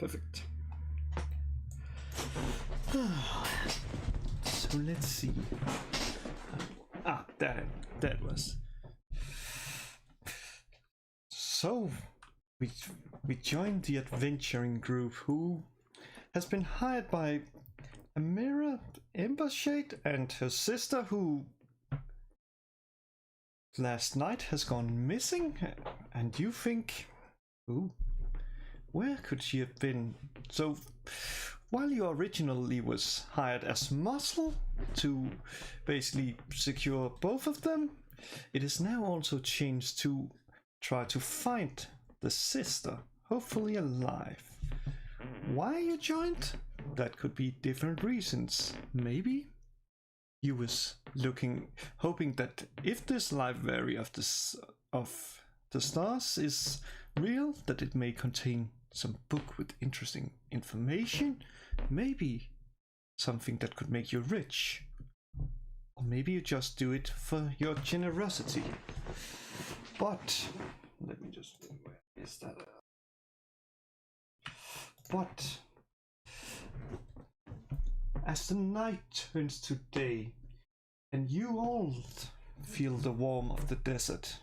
Perfect. So let's see. That was. So we joined the adventuring group who has been hired by Amira Embershade and her sister, who last night has gone missing. And you think, ooh, where could she have been? So while you originally was hired as muscle to basically secure both of them, it is now also changed to try to find the sister, hopefully alive. Why you joined? That could be different reasons. Maybe you was hoping that if this library of the stars is real, that it may contain some book with interesting information, maybe something that could make you rich, or maybe you just do it for your generosity. But let me just, where is that? But as the night turns to day and you all feel the warmth of the desert,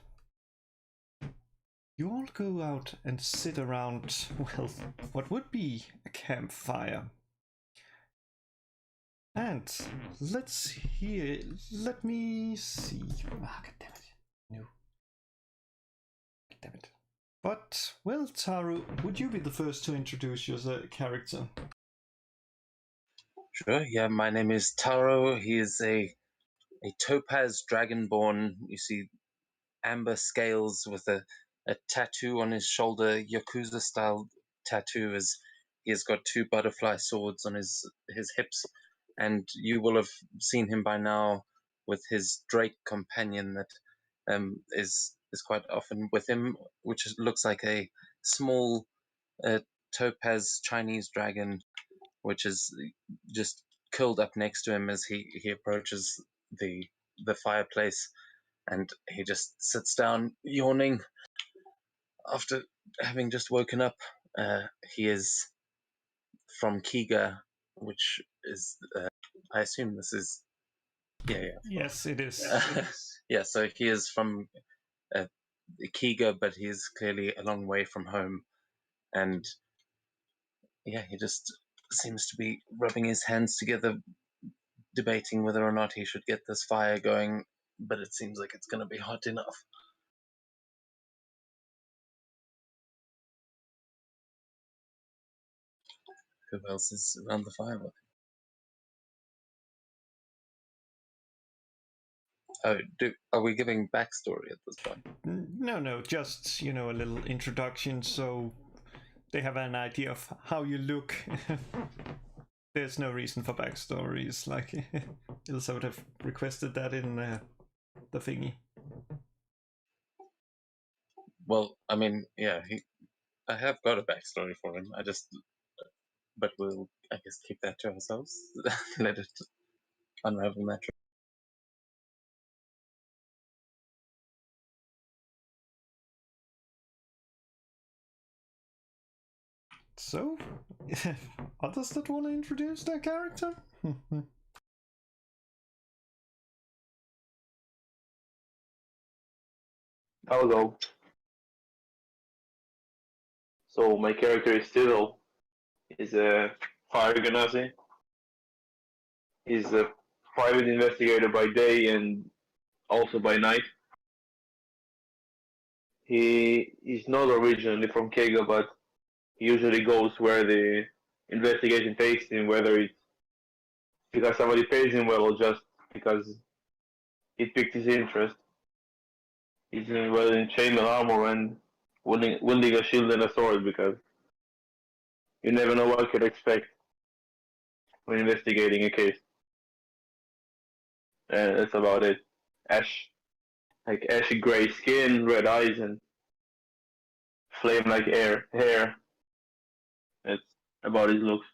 you all go out and sit around, well, what would be a campfire. And let me see. Ah, God damn it. No. God damn it. But, well, Taru, would you be the first to introduce your character? Sure, yeah, my name is Taro. He is a topaz dragonborn. You see amber scales with a tattoo on his shoulder, Yakuza style tattoo, as he has got two butterfly swords on his hips. And you will have seen him by now with his Drake companion that is quite often with him, which looks like a small topaz Chinese dragon, which is just curled up next to him as he approaches the fireplace, and he just sits down yawning after having just woken up. He is from Kiga, which is I assume this is Yes, it is. yeah, so he is from Kiga, but he's clearly a long way from home, and yeah, he just seems to be rubbing his hands together, debating whether or not he should get this fire going, but it seems like it's going to be hot enough. Who else is around the fire with him? Are we giving backstory at this point? No, just, a little introduction so they have an idea of how you look. There's no reason for backstories, like Ilsa would have requested that in the thingy. Well, I mean, yeah, I have got a backstory for him. But we'll, I guess, keep that to ourselves. Let it unravel naturally. So, others that want to introduce their character? I'll go. So my character is Cyril. He's a fire genasi. He's a private investigator by day and also by night. He is not originally from Kega, but he usually goes where the investigation takes him, whether it's because somebody pays him well or just because it piqued his interest. He's well in chainmail armor and wielding a shield and a sword because you never know what you could expect when investigating a case. And that's about it. Ashy gray skin, red eyes, and flame like hair. That's about his looks.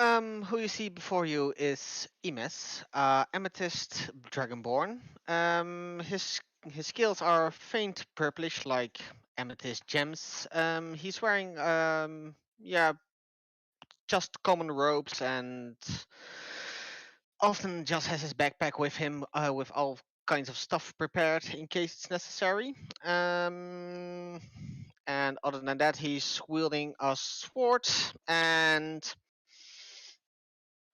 Who you see before you is Imes, Amethyst Dragonborn. His his scales are faint purplish, like amethyst gems. He's wearing yeah, just common robes, and often just has his backpack with him, with all kinds of stuff prepared in case it's necessary. And other than that, he's wielding a sword and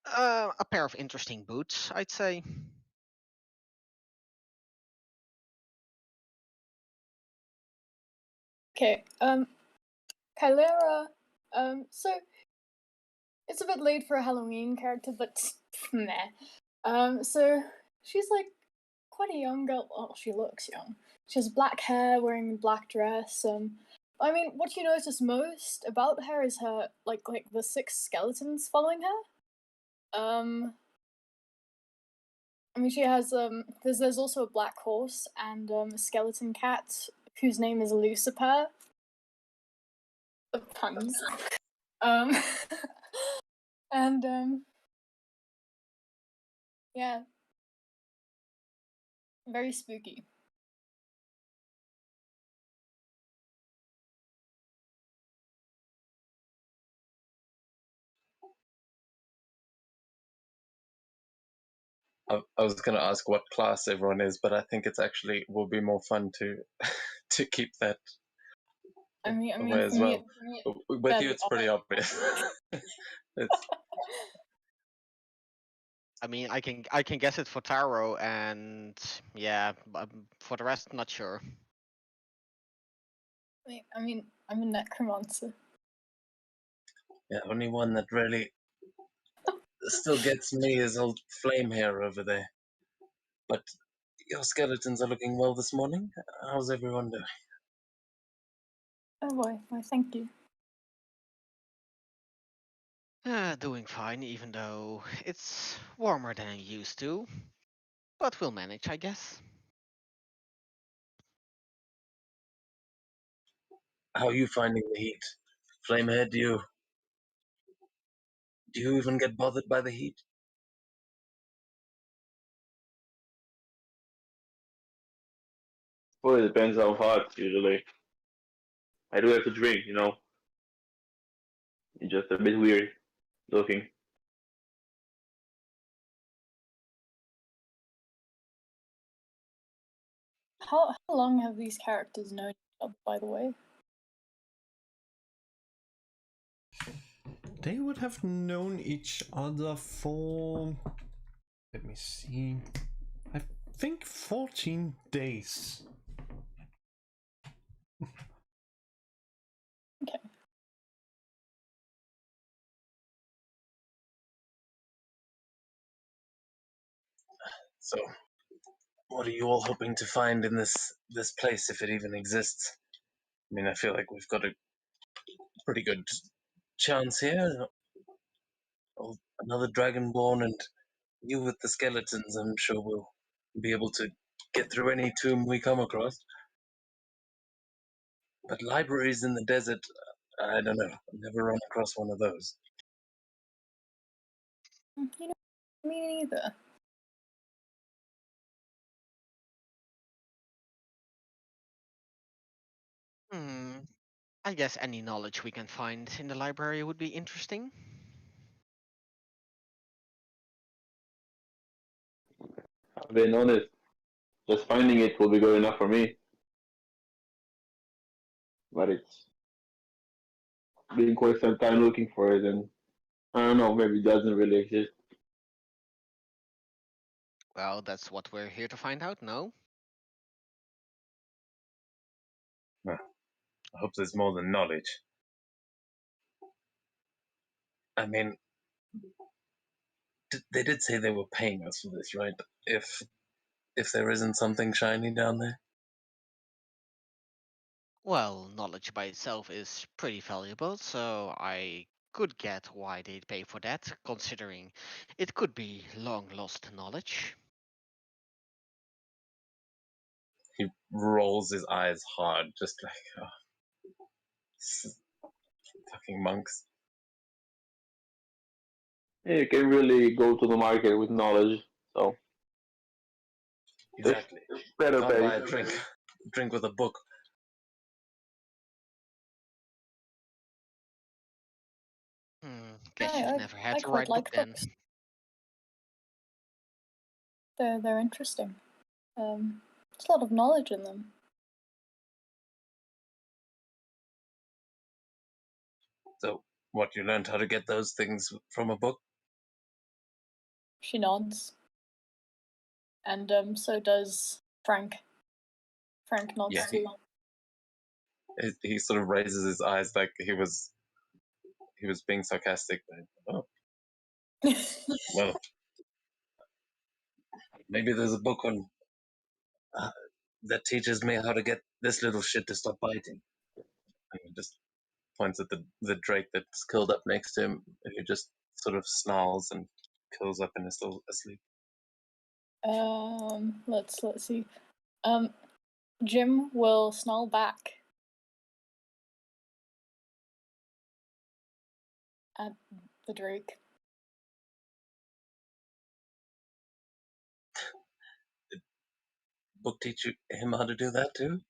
a pair of interesting boots, I'd say. Okay, Kylera, so it's a bit late for a Halloween character, but meh. So she's like quite a young girl. Well, she looks young. She has black hair, wearing a black dress. I mean, what you notice most about her is her like the 6 skeletons following her. I mean, she has there's also a black horse and a skeleton cat whose name is Lucifer. The puns. And yeah, very spooky. I was going to ask what class everyone is, but I think it's actually will be more fun to to keep that I mean, away as for me, well. for me, With you, it's pretty obvious. It's, I mean, I can guess it for Taro, and yeah, for the rest, not sure. I mean, I'm a necromancer. yeah, only one that really still gets me is old Flame Hair over there. But your skeletons are looking well this morning. How's everyone doing? Oh boy, why thank you. Doing fine, even though it's warmer than I'm used to. But we'll manage, I guess. How are you finding the heat? Flamehead, do you even get bothered by the heat? Well, it depends how hot, usually. I do have to drink, you know? It's just a bit weird looking. How long have these characters known each other, by the way? They would have known each other for, let me see, I think 14 days. Okay. So, what are you all hoping to find in this place, if it even exists? I mean, I feel like we've got a pretty good chance here. Oh, another Dragonborn, and you with the skeletons, I'm sure we'll be able to get through any tomb we come across. But libraries in the desert, I don't know. I've never run across one of those. You know, me neither. I guess any knowledge we can find in the library would be interesting. I've been honest, just finding it will be good enough for me. But it's been quite some time looking for it, and I don't know, maybe it doesn't really exist. Well, that's what we're here to find out, no? I hope there's more than knowledge. I mean, they did say they were paying us for this, right? If there isn't something shiny down there. Well, knowledge by itself is pretty valuable, so I could get why they'd pay for that, considering it could be long lost knowledge. He rolls his eyes hard, just like, fucking monks. Yeah, you can really go to the market with knowledge, so Exactly. Better Can't buy a pay. drink with a book. Guess I- you've I- never had I to quite write like book then. books. They're interesting. There's a lot of knowledge in them. So, what, you learned how to get those things from a book? She nods. And so does Frank. Frank nods Yeah, too. he sort of raises his eyes like he was being sarcastic. But, oh, well, maybe there's a book on that teaches me how to get this little shit to stop biting. And he just points at the drake that's curled up next to him, and he just sort of snarls and curls up and is still asleep. Let's see. Jim will snarl back at the Drake. Book teach him how to do that too?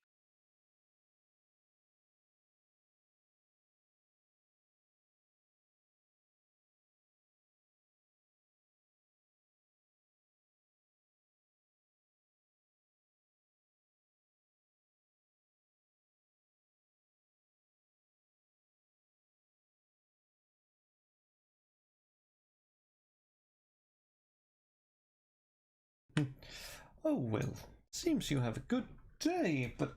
Oh well, seems you have a good day, but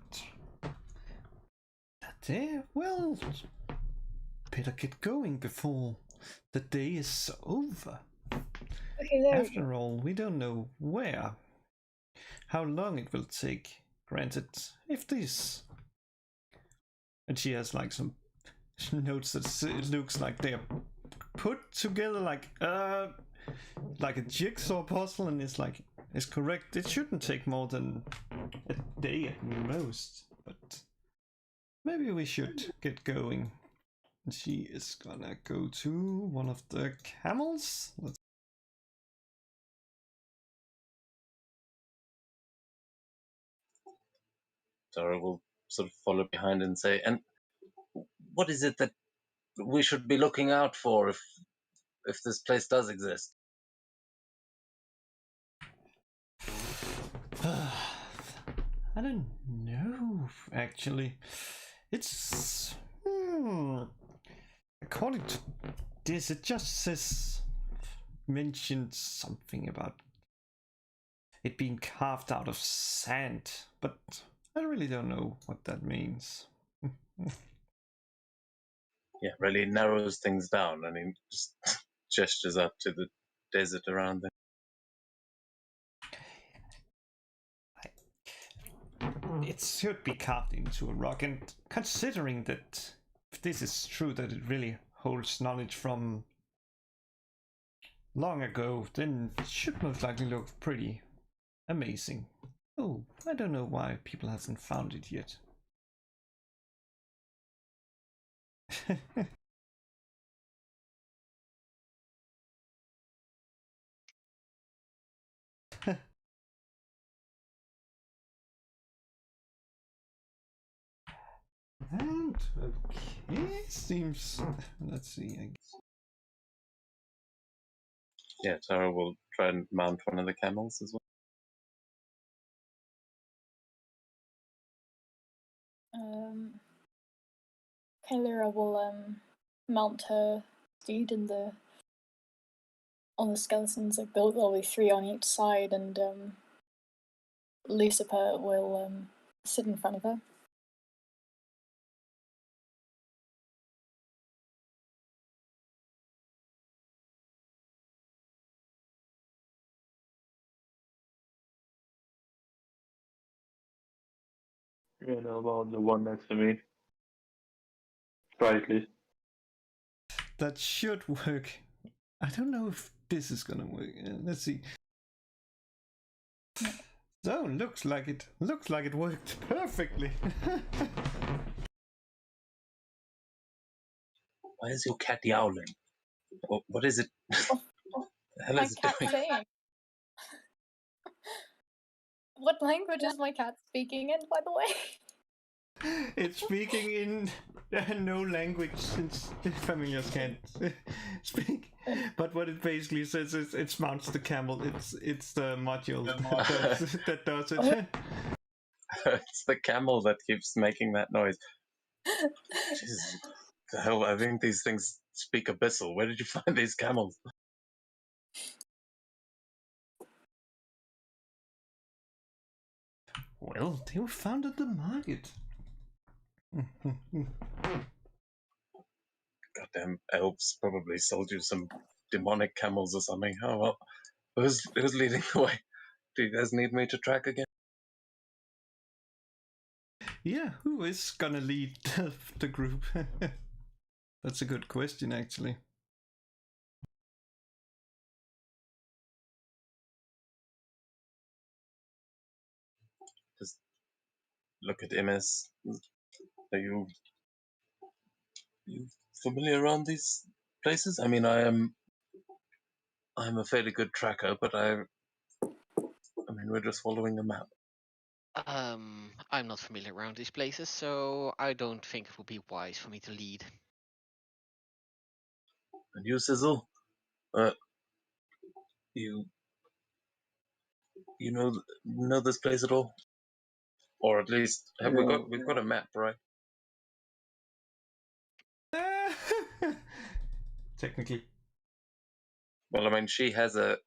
that day, well, better get going before the day is over. Okay, there we go. After all, we don't know how long it will take. Granted, if this, and she has like some notes that it looks like they're put together like a jigsaw puzzle, and it's correct. It shouldn't take more than a day at most, but maybe we should get going. And she is gonna go to one of the camels. Tara will sort of follow behind and say, and what is it that we should be looking out for if this place does exist? I don't know, actually. It's according to this, it just says mentioned something about it being carved out of sand, but I really don't know what that means. Yeah, really narrows things down, and he just gestures up to the desert around them. It should be carved into a rock, and considering that if this is true, that it really holds knowledge from long ago, then it should most likely look pretty amazing. Oh, I don't know why people hasn't found it yet. And okay, seems. Let's see. Yeah, Tara will try and mount one of the camels as well. Kalyra will mount her steed in on the skeletons. Like there'll be 3 on each side, and Lucifer will sit in front of her. You know about the one next to me. Try at least. That should work. I don't know if this is gonna work. Let's see. So looks like it worked perfectly. Why is your cat yowling? What is it? Oh, the hell my is it cat's doing? saying. What language is my cat speaking in, by the way? It's speaking in no language since familiars can't speak. But what it basically says is it's mounts the camel. It's the module that does it. It's the camel that keeps making that noise. Jesus, the hell! I think these things speak abyssal. Where did you find these camels? Well, they were found at the market. Goddamn elves probably sold you some demonic camels or something. Oh well. Who's leading the way? Do you guys need me to track again? Yeah, who is gonna lead the group? That's a good question, actually. Just look at MS. Are you familiar around these places? I mean, I'm a fairly good tracker, but I mean, we're just following a map. I'm not familiar around these places, so I don't think it would be wise for me to lead. And you, Sizzle, you know this place at all? Or at least have we've got a map, right? Technically. Well, I mean, she has a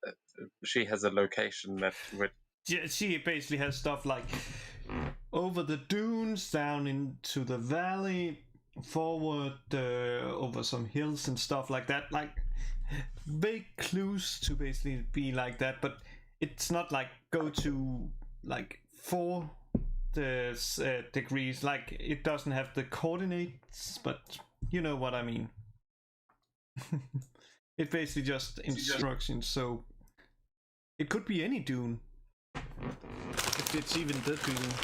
location that would. Yeah, she basically has stuff like over the dunes, down into the valley, forward over some hills and stuff like that. Like vague clues to basically be like that, but it's not like go to like 4 degrees. Like it doesn't have the coordinates, but you know what I mean. It's basically just instructions, so it could be any dune. If it's even the dune.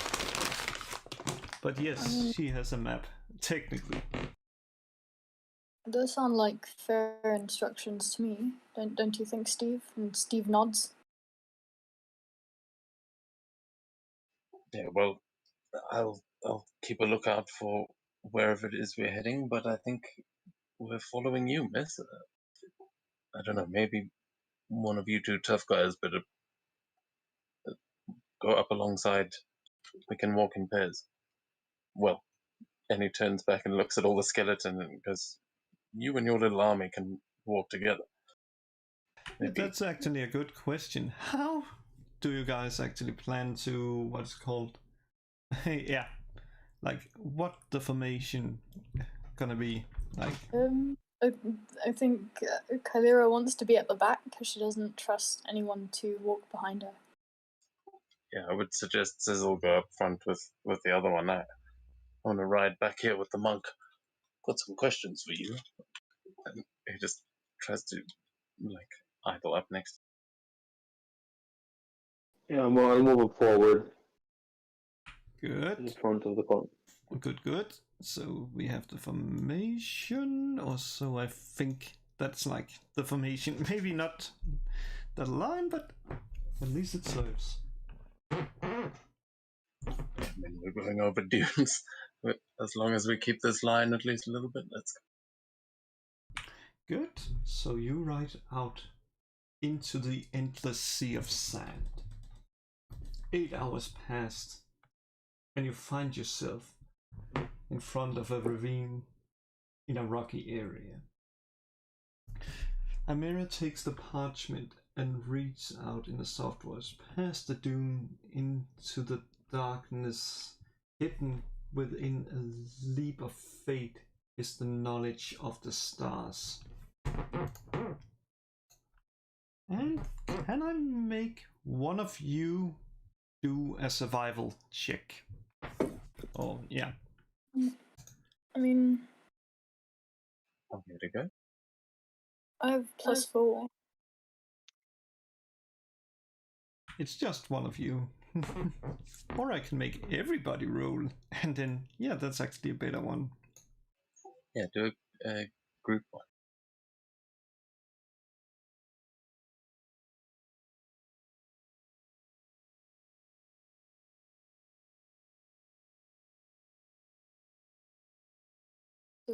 But yes, she has a map, technically. It does sound like fair instructions to me. Don't you think, Steve? And Steve nods. Yeah, well, I'll keep a lookout for wherever it is we're heading, but I think we're following you, miss. I don't know, maybe one of you two tough guys better go up alongside. We can walk in pairs. Well, and he turns back and looks at all the skeleton and goes, "You and your little army can walk together." Maybe. That's actually a good question. How do you guys actually plan to, what's called, yeah, like what the formation gonna be like? I think Kylira wants to be at the back because she doesn't trust anyone to walk behind her. Yeah, I would suggest Sizzle go up front with the other one. I want to ride back here with the monk. Got some questions for you. And he just tries to like idle up next. Yeah, I'll move it forward in Good, front of the column. good. So we have the formation, also I think that's like the formation. Maybe not the line, but at least it serves. I mean, we're going over dunes. But as long as we keep this line at least a little bit, let's go. Good. So you ride out into the endless sea of sand. 8 hours passed, and you find yourself in front of a ravine in a rocky area. Amira takes the parchment and reads out in a soft voice past the dune into the darkness. Hidden within a leap of fate is the knowledge of the stars. And can I make one of you do a survival check? Oh, yeah. I mean, I'm here to go. I have +4. It's just one of you. Or I can make everybody roll, and then, yeah, that's actually a better one. Yeah, do a group one.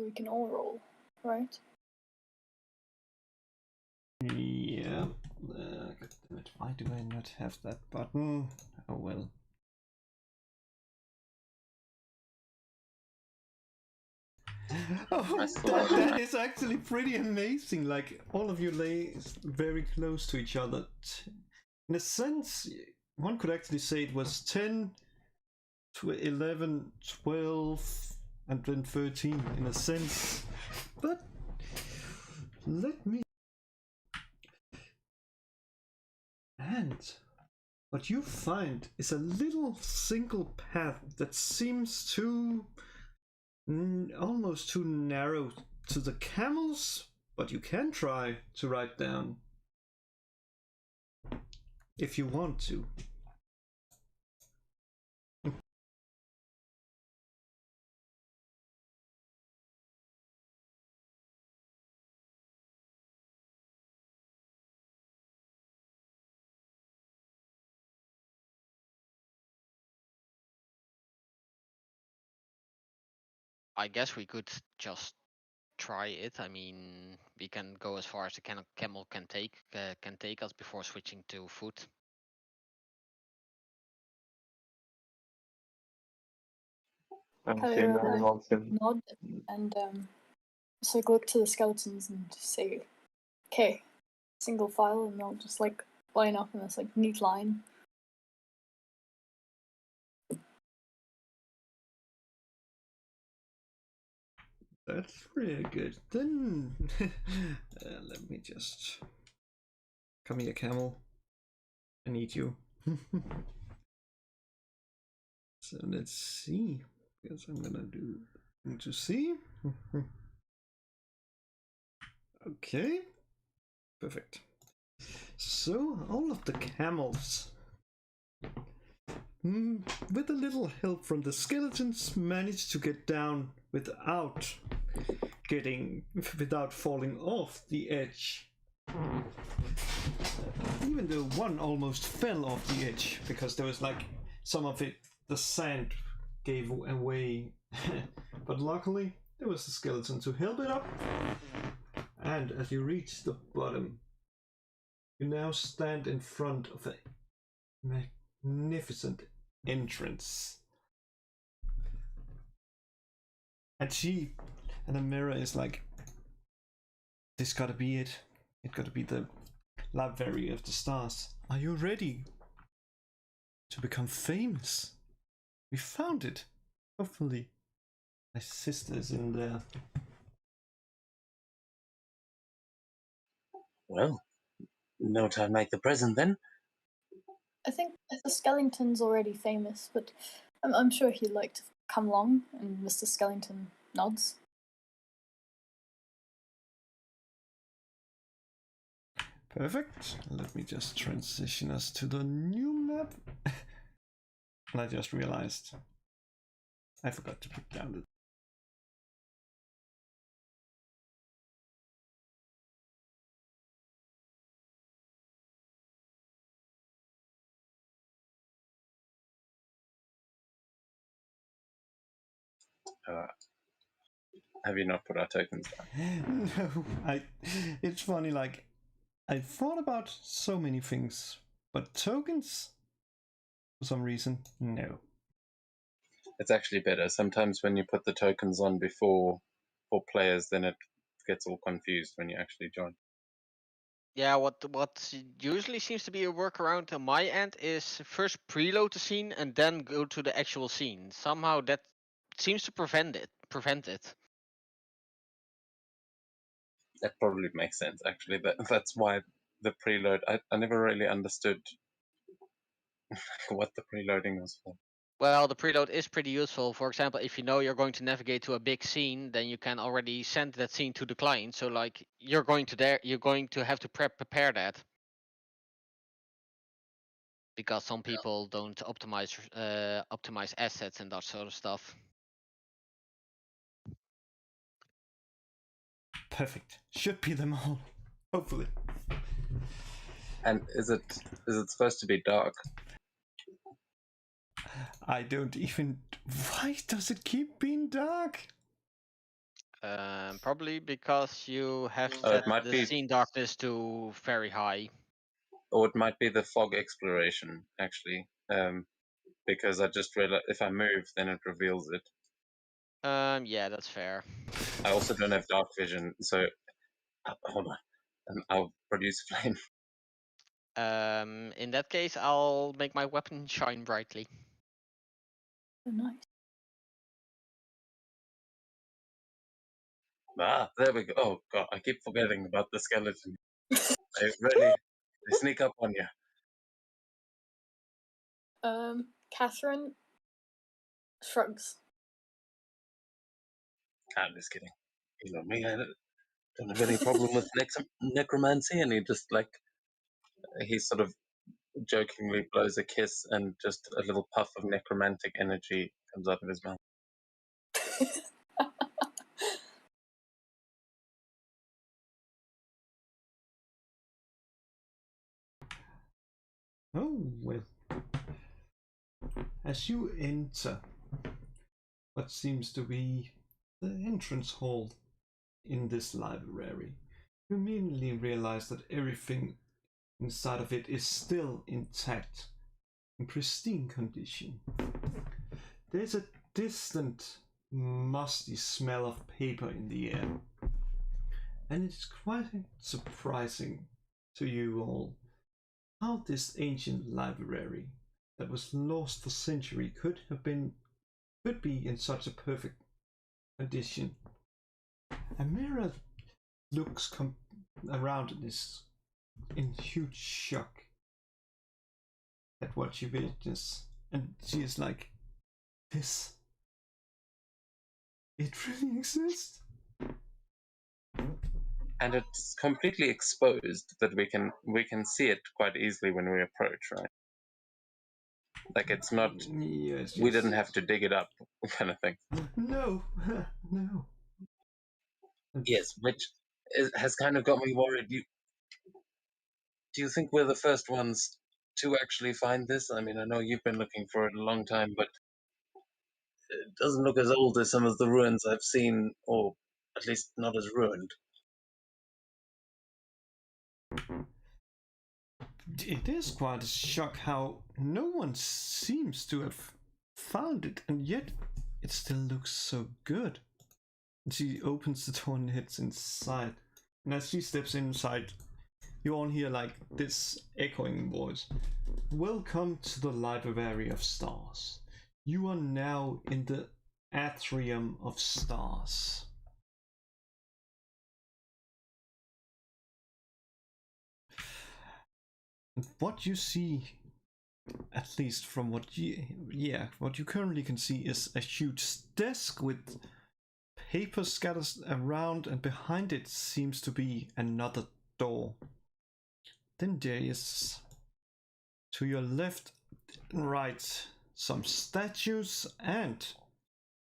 so we can all roll, right? Yeah. Damn it, why do I not have that button? Oh well. Oh, that is actually pretty amazing. Like, all of you lay very close to each other. In a sense, one could actually say it was 10, 11, 12, and then 13 in a sense. But let me. And what you find is a little single path that seems too almost too narrow to the camels, but you can try to ride down if you want to. I guess we could just try it. I mean, we can go as far as the camel can take us before switching to foot. I'm seeing Kyra animals and nod and so look to the skeletons and say, "Okay, single file," and they'll just like line up in this like neat line. That's pretty good. Then let me just come here, camel. I need you. So let's see. Guess I'm gonna do to see. Okay, perfect. So all of the camels, with a little help from the skeletons, managed to get down without falling off the edge. Even though one almost fell off the edge because there was like some of it, the sand gave away. But luckily there was a skeleton to help it up. And as you reach the bottom, you now stand in front of a magnificent entrance. And the mirror is like, this gotta be it. It gotta be the Library of the Stars. Are you ready to become famous? We found it. Hopefully my sister's in there. Well, know what I'd make the present then. I think the skeleton's already famous, but I'm sure he'd like to come along. And Mr. Skeleton nods. Perfect. Let me just transition us to the new map. And I just realized I forgot to put down the. Have you not put our tokens down? No, it's funny, like, I thought about so many things, but tokens, for some reason, no. It's actually better. Sometimes when you put the tokens on before for players, then it gets all confused when you actually join. Yeah, what usually seems to be a workaround on my end is first preload the scene and then go to the actual scene. Somehow that seems to prevent it. That probably makes sense, actually. That's why the preload. I never really understood what the preloading was for. Well, the preload is pretty useful. For example, if you know you're going to navigate to a big scene, then you can already send that scene to the client. So like you're going to have to prepare that. Because some people don't optimize assets and that sort of stuff. Perfect. Should be them all. Hopefully. And is it supposed to be dark? I don't even. Why does it keep being dark? Probably because you have Oh, it set might the be- scene darkness to very high. Or it might be the fog exploration, actually. Because I just realized if I move, then it reveals it. Yeah, that's fair. I also don't have dark vision, so hold on. I'll produce flame. In that case, I'll make my weapon shine brightly. Oh, nice. Ah, there we go. Oh god, I keep forgetting about the skeleton. They sneak up on you. Catherine shrugs. I'm just kidding. You know me, I don't have any problem with necromancy, and he sort of jokingly blows a kiss, and just a little puff of necromantic energy comes out of his mouth. Oh, well. As you enter what seems to be the entrance hall in this library, you immediately realize that everything inside of it is still intact, in pristine condition. There's a distant, musty smell of paper in the air, and it's quite surprising to you all how this ancient library that was lost for centuries could be in such a perfect condition. Amira looks around and is in huge shock at what she witnessed, and she is like, "This, it really exists?" And it's completely exposed that we can see it quite easily when we approach, right? Like it's not. Yes, We yes. didn't have to dig it up, kind of thing. No, no. Yes, which has kind of got me worried. Do you think we're the first ones to actually find this? I mean, I know you've been looking for it a long time, but it doesn't look as old as some of the ruins I've seen, or at least not as ruined. It is quite a shock how no one seems to have found it, and yet it still looks so good. And she opens the door and heads inside. And as she steps inside, you all hear like this echoing voice. "Welcome to the Library of Stars. You are now in the Atrium of Stars." And what you see, at least from what you currently can see, is a huge desk with paper scattered around, and behind it seems to be another door. Then there is, to your left and right, some statues and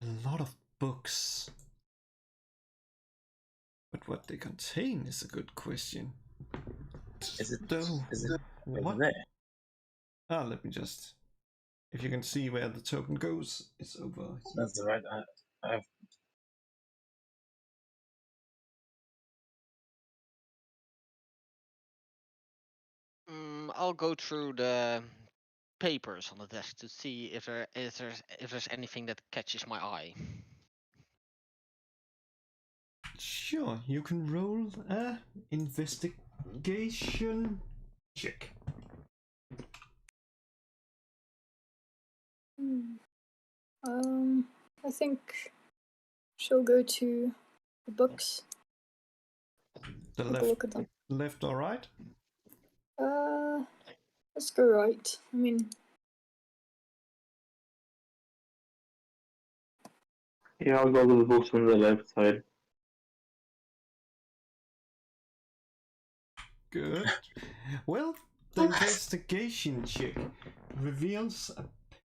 a lot of books. But what they contain is a good question. Is it? Though, Is it over what? there? Let me just. If you can see where the token goes, it's over. That's the right. I've I'll go through the papers on the desk to see if there's anything that catches my eye. Sure, you can roll a investigation check. I think she'll go to the books. The Take a look at them. left or right? Let's go right. I mean, Yeah, I'll go to the books on the left side. Good. Well, the investigation check reveals a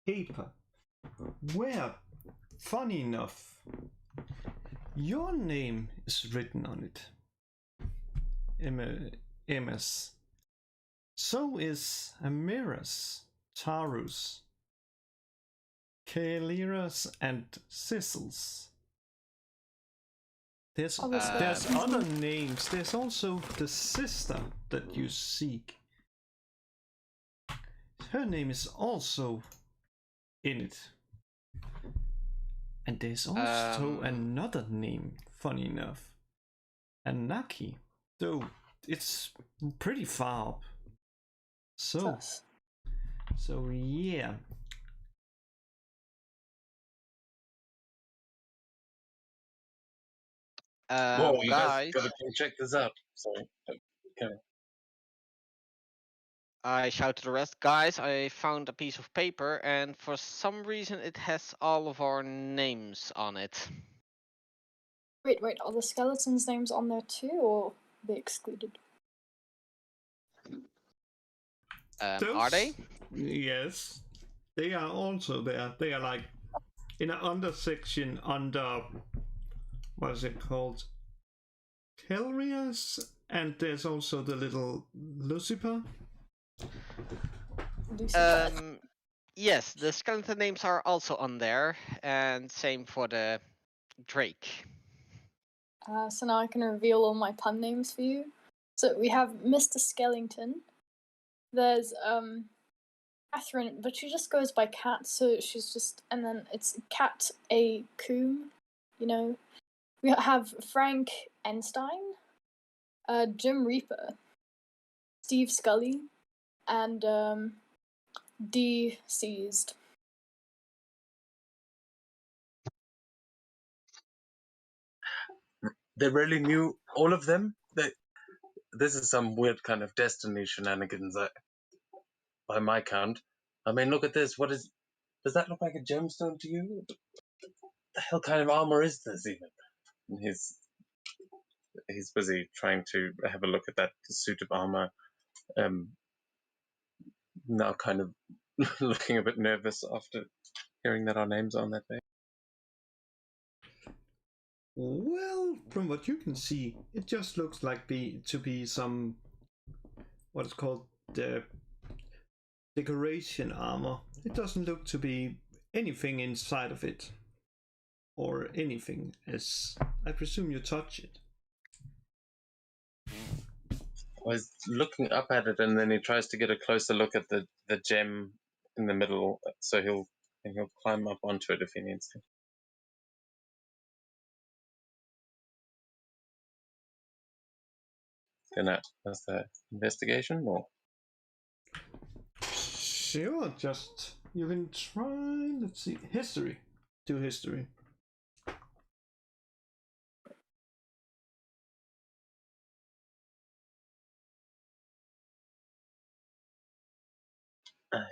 paper where, funny enough, your name is written on it. Emma's. So is Amira's, Taru's, Kaelira's, and Cecil's. There's Obviously, there's Um, other names. There's also the sister that you seek. Her name is also in it. And there's also another name, funny enough. Anaki. Though it's pretty far up. So sus. yeah. Whoa, you guys guys, gotta come check this out. Sorry. Okay. I shout to the rest, guys, I found a piece of paper and for some reason it has all of our names on it. Wait, are the skeletons' names on there too, or are they excluded? Are they? Yes. They are also there. They are like in an under section under, what is it called? Kelrias, and there's also the little Lucifer. Lucifer. Yes, the skeleton names are also on there, and same for the Drake. So now I can reveal all my pun names for you. So we have Mr. Skellington. There's Catherine, but she just goes by Cat, so she's just, and then it's Cat A. Coombe, you know. We have Frank Enstein, Jim Reaper, Steve Scully, and D. Seized. They really knew all of them? This is some weird kind of Destiny shenanigans by my count. I mean, look at this. Does that look like a gemstone to you? What the hell kind of armor is this even? And he's busy trying to have a look at that suit of armor. Now kind of looking a bit nervous after hearing that our names are on that page. Well, from what you can see, it just looks like to be some, what is called the decoration armor. It doesn't look to be anything inside of it, or anything, as I presume you touch it. I was looking up at it, and then he tries to get a closer look at the gem in the middle, so he'll climb up onto it if he needs to. That's the investigation, or? Sure, just you can try. Let's see, history. Do history.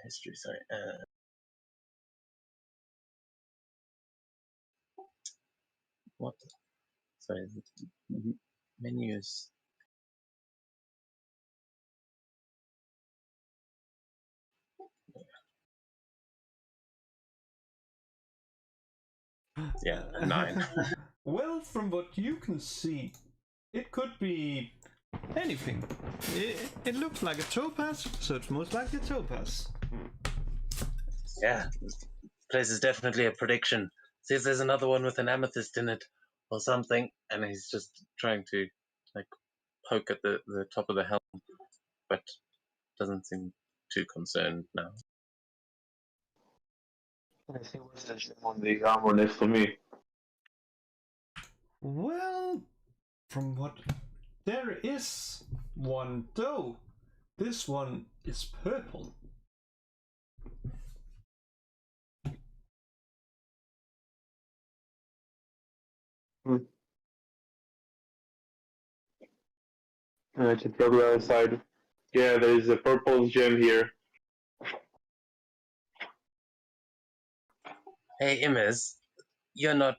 History, sorry. What? Sorry, menus. Yeah, 9. Well, from what you can see, it could be anything. It looks like a topaz, so it's most likely a topaz. Yeah, this place is definitely a prediction. See if there's another one with an amethyst in it or something. And he's just trying to like poke at the top of the helm, but doesn't seem too concerned now. I see what's the gem on the armor next to me. Well, from what there is one though. This one is purple. I check the other side. Yeah, there's a purple gem here. Hey, Imez, you're not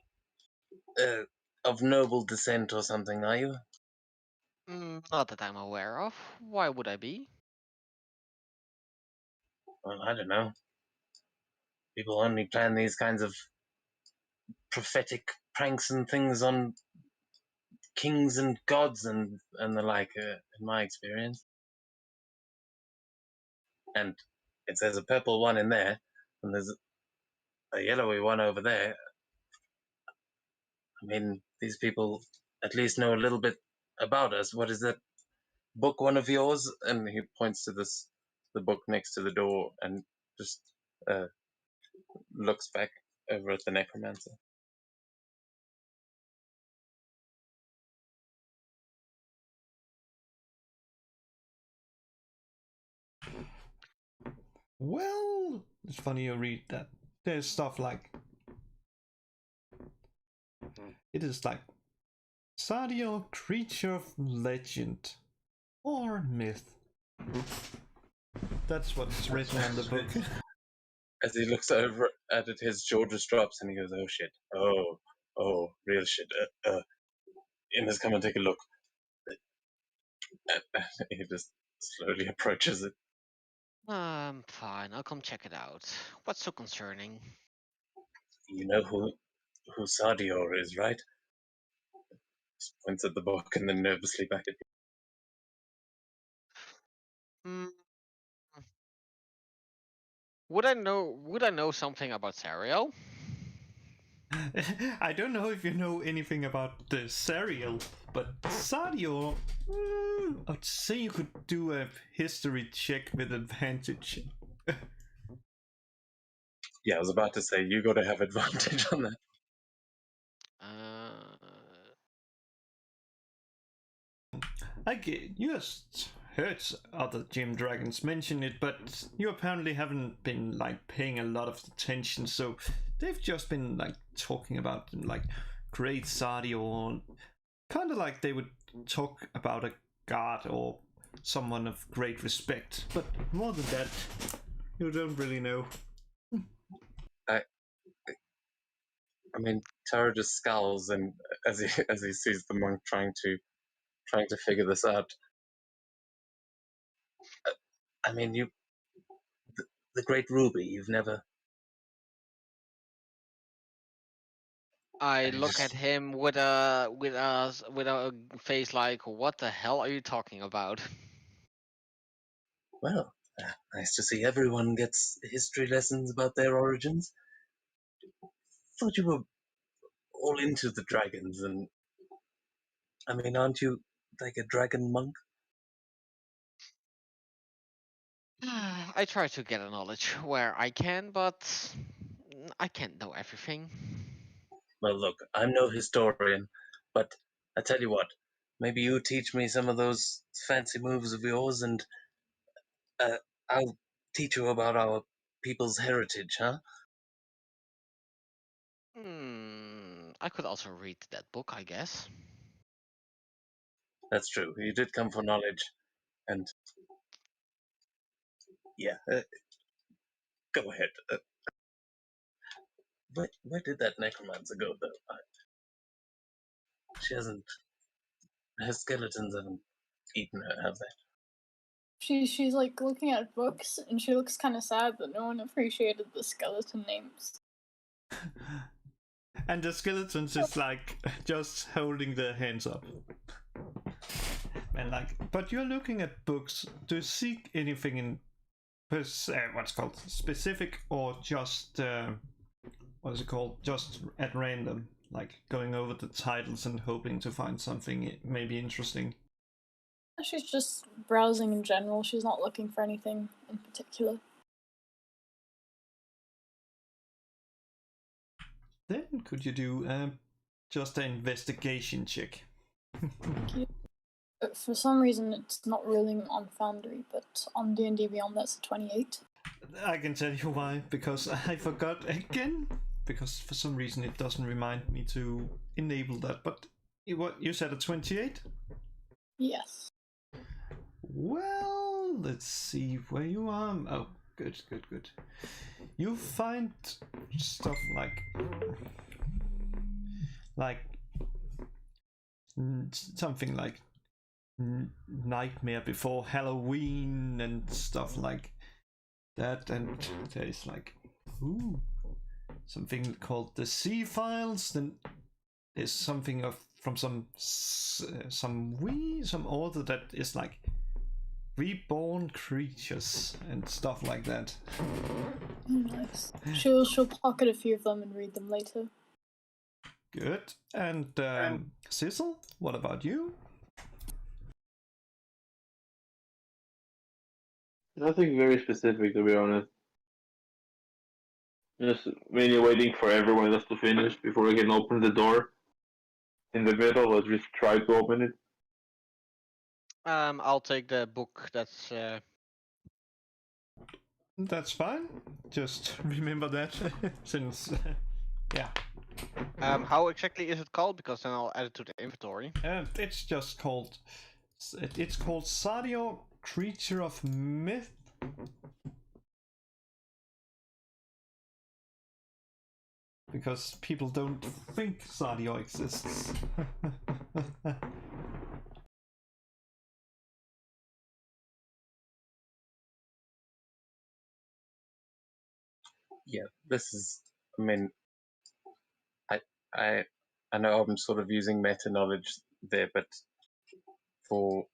of noble descent or something, are you? Not that I'm aware of. Why would I be? Well, I don't know. People only plan these kinds of prophetic pranks and things on kings and gods and the like, in my experience. And it says a purple one in there, and there's a yellowy one over there. I mean, these people at least know a little bit about us. What is that book, one of yours? And he points to the book next to the door, and just looks back over at the necromancer. Well, it's funny you read that. There's stuff like it is like Sadio, creature of legend or myth. That's what's written on the book. As he looks over at it, his jaw just drops, and he goes, "Oh shit! Oh, real shit! Inna's come and take a look." He just slowly approaches it. Fine. I'll come check it out. What's so concerning? You know who Sadior is, right? Just points at the book and then nervously back at you. Hmm. Would I know something about Sariel? I don't know if you know anything about the Sariel, but Sadio, I'd say you could do a history check with advantage. Yeah, I was about to say, you got to have advantage on that. I get you just heard other gym dragons mention it, but you apparently haven't been like paying a lot of attention, so they've just been like talking about like great Sadio, or kind of like they would talk about a god or someone of great respect, but more than that, you don't really know. I mean, Taro just scowls, and as he sees the monk trying to figure this out. I mean, the great Ruby, you've never. I look at him with a face like, "What the hell are you talking about?" Well, nice to see everyone gets history lessons about their origins. Thought you were all into the dragons, and I mean, aren't you like a dragon monk? I try to get a knowledge where I can, but I can't know everything. Well, look, I'm no historian, but I tell you what, maybe you teach me some of those fancy moves of yours, and I'll teach you about our people's heritage, huh? I could also read that book, I guess. That's true. You did come for knowledge, and yeah, go ahead. Where did that necromancer go, though? She hasn't. Her skeletons haven't eaten her, have they? She's like looking at books, and she looks kind of sad that no one appreciated the skeleton names. And the skeletons is like just holding their hands up. And like, but you're looking at books. Do you seek anything in what's called specific, or just what is it called? Just at random, like going over the titles and hoping to find something maybe interesting. She's just browsing in general. She's not looking for anything in particular. Then could you do just an investigation check? For some reason, it's not ruling on Foundry, but on D&D Beyond, that's a 28. I can tell you why, because I forgot again. Because for some reason it doesn't remind me to enable that. But what you said a 28? Yes. Well, let's see where you are. Oh, good. You find stuff like something like Nightmare Before Halloween and stuff like that, and there's like something called the Sea Files. Then there's something from some author that is like reborn creatures and stuff like that. Nice. She'll pocket a few of them and read them later. Good. And Sissel, what about you? Nothing very specific, to be honest. Just mainly waiting for everyone else to finish before I can open the door in the middle, or just try to open it. I'll take the book. That's fine. Just remember that since yeah. How exactly is it called? Because then I'll add it to the inventory. It's just called it's called Sadio, Creature of Myth. Because people don't think Sadio exists. Yeah, this is. I mean, I know I'm sort of using meta knowledge there, but for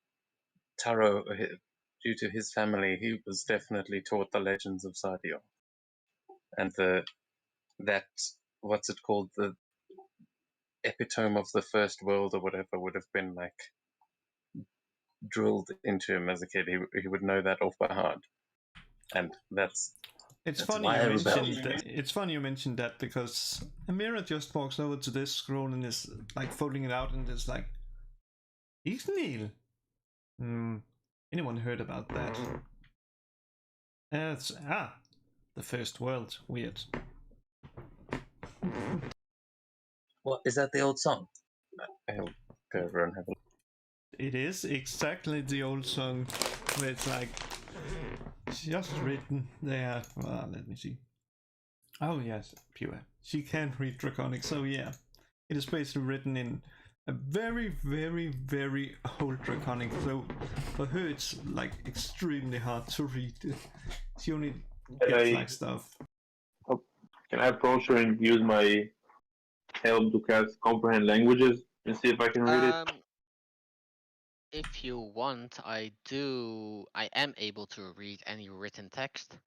Taro, due to his family, he was definitely taught the legends of Sadio, and that what's it called, the epitome of the first world or whatever would have been like drilled into him as a kid. He would know that off by heart, and that's funny why I you rebelled. mentioned that. It's funny you mentioned that because Amira just walks over to this scroll and is like folding it out and is like, Isnil. Anyone heard about that? It's the first world. Weird. What is that? The old song? I'll go over and have a look. It is exactly the old song where it's like just written there. Let me see. Oh yes, pure. She can read Draconic, so yeah. It is basically written in a very, very, very old Draconic, so for her it's like extremely hard to read. She only gets like stuff. Can I approach her and use my help to cast comprehend languages and see if I can read it? If you want, I am able to read any written text.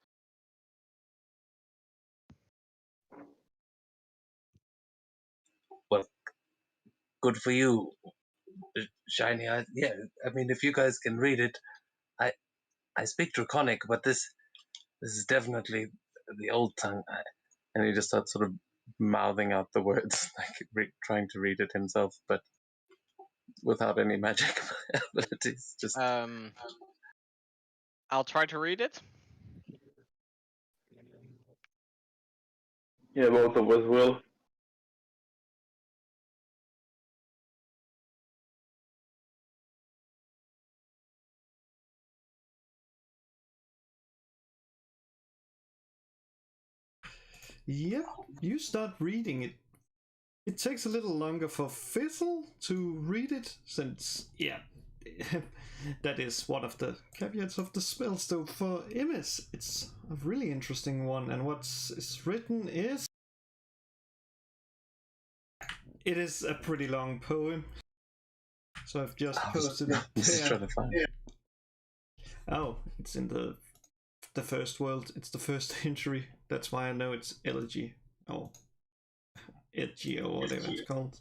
Well, good for you, Shiny. Yeah, I mean, if you guys can read it, I speak Draconic, but this is definitely the old tongue. And he just starts sort of mouthing out the words, like trying to read it himself, but without any magic abilities. Just I'll try to read it. Yeah, both of us will. Yep, you start reading it. It takes a little longer for Fizzle to read it, since, yeah, that is one of the caveats of the spell. So for Imis, it's a really interesting one, and what's written is... It is a pretty long poem, so I've just posted it there. Trying to find it. Oh, it's in the first world. It's the first entry. That's why I know it's elegy. Oh. Edgy or whatever it's called.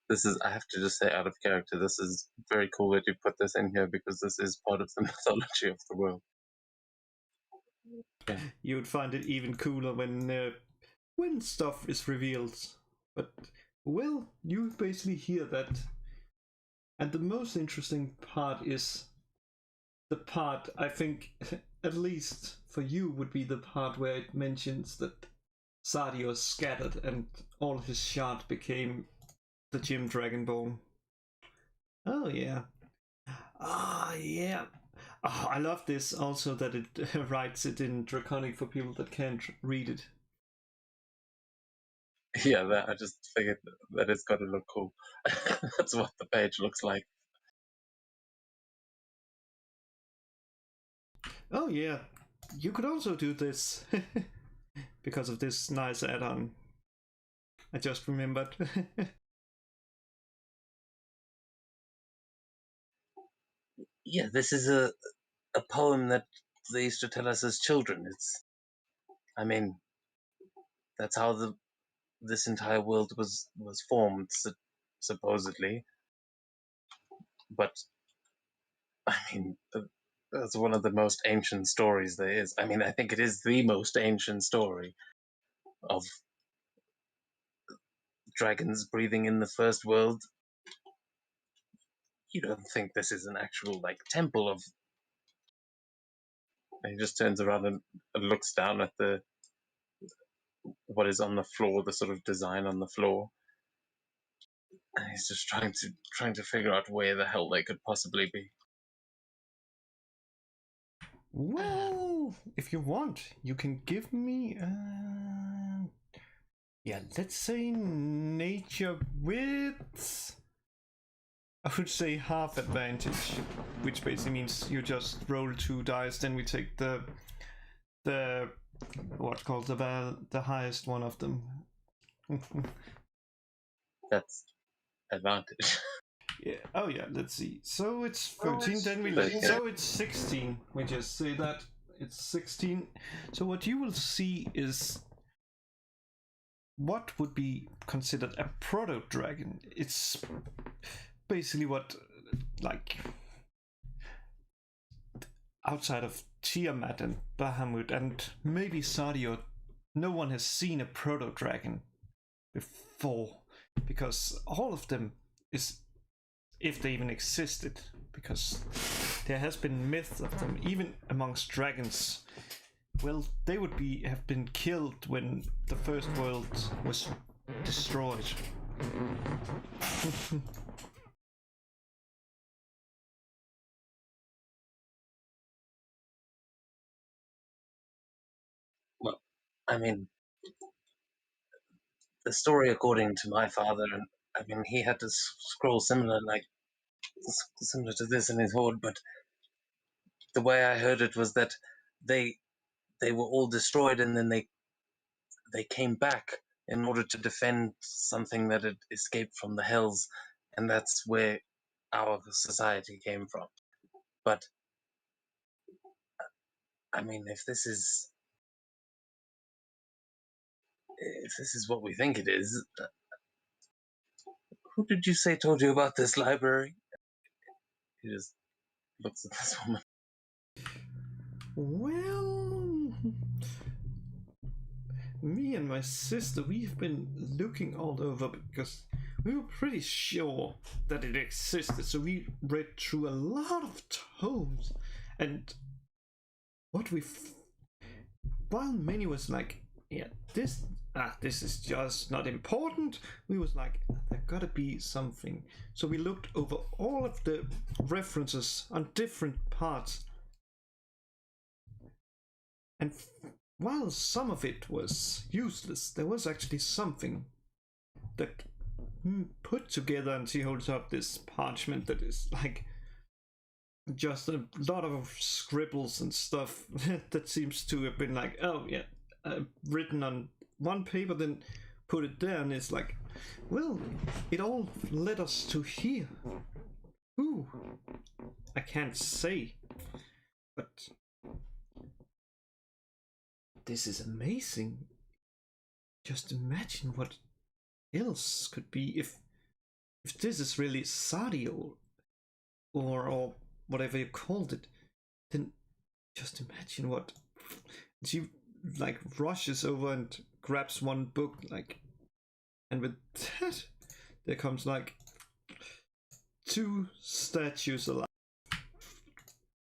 This is, I have to just say, out of character, this is very cool that you put this in here, because this is part of the mythology of the world. Yeah. You would find it even cooler when stuff is revealed. But, well, you basically hear that. And the most interesting part is the part, I think, at least for you, would be the part where it mentions that Sadio scattered and all his shard became the Gem Dragonborn. Oh yeah. Ah yeah. Oh, I love this also that it writes it in Draconic for people that can't read it. Yeah, I just figured that it's got to look cool. That's what the page looks like. Oh yeah. You could also do this because of this nice add-on. I just remembered. Yeah, this is a poem that they used to tell us as children. I mean, that's how the this entire world was formed, supposedly. But I mean, that's one of the most ancient stories there is. I mean, I think it is the most ancient story of dragons breathing in the first world. You don't think this is an actual like temple of? And he just turns around and looks down at the what is on the floor, the sort of design on the floor, and he's just trying to figure out where the hell they could possibly be. Well, if you want, you can give me, yeah, let's say nature with, I would say half advantage, which basically means you just roll 2 dice, then we take the what's called the highest one of them. That's advantage. Yeah. Oh yeah. Let's see. So it's 13. it's Then we 13. so it's 16. We just say that it's 16. So what you will see is what would be considered a proto dragon. It's basically what, like, outside of Tiamat and Bahamut and maybe Sadio, no one has seen a proto dragon before, because all of them is, if they even existed, because there has been myths of them, even amongst dragons. Well, they would have been killed when the first world was destroyed. Well, I mean, the story according to my father, and I mean, he had to scroll similar to this in his hoard, but the way I heard it was that they were all destroyed, and then they came back in order to defend something that had escaped from the hells, and that's where our society came from. But I mean, if this is what we think it is, who did you say told you about this library? He just looks at this woman. Well, me and my sister, we've been looking all over because we were pretty sure that it existed, so we read through a lot of tomes, and what while many was like, yeah, this is just not important, we was like, there gotta be something. So we looked over all of the references on different parts, and while some of it was useless, there was actually something that put together, and she holds up this parchment that is like just a lot of scribbles and stuff that seems to have been like, oh yeah, written on one paper, then put it there, and it's like, well, it all led us to here. Ooh, I can't say, but this is amazing. Just imagine what else could be if this is really Sadio or whatever you called it. Then just imagine what she like rushes over and grabs one book, like, and with that there comes like 2 statues alive.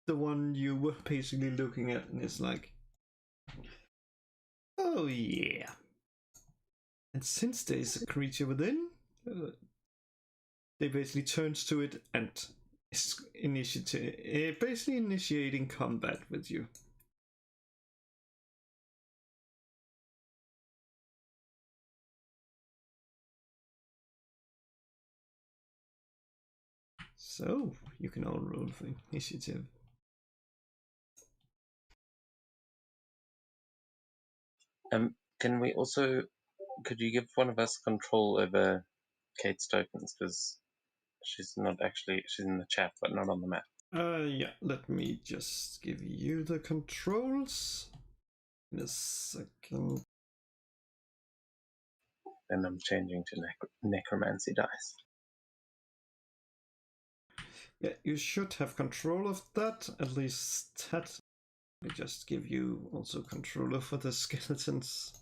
The one you were basically looking at, and it's like, oh yeah. And since there is a creature within, they basically turns to it and is basically initiating combat with you. So you can all roll for initiative. Can we also? Could you give one of us control over Kate's tokens, because she's not actually, she's in the chat but not on the map. Yeah, let me just give you the controls in a second. then I'm changing to necromancy dice. Yeah, you should have control of that, at least that. Let me just give you also control over the skeletons.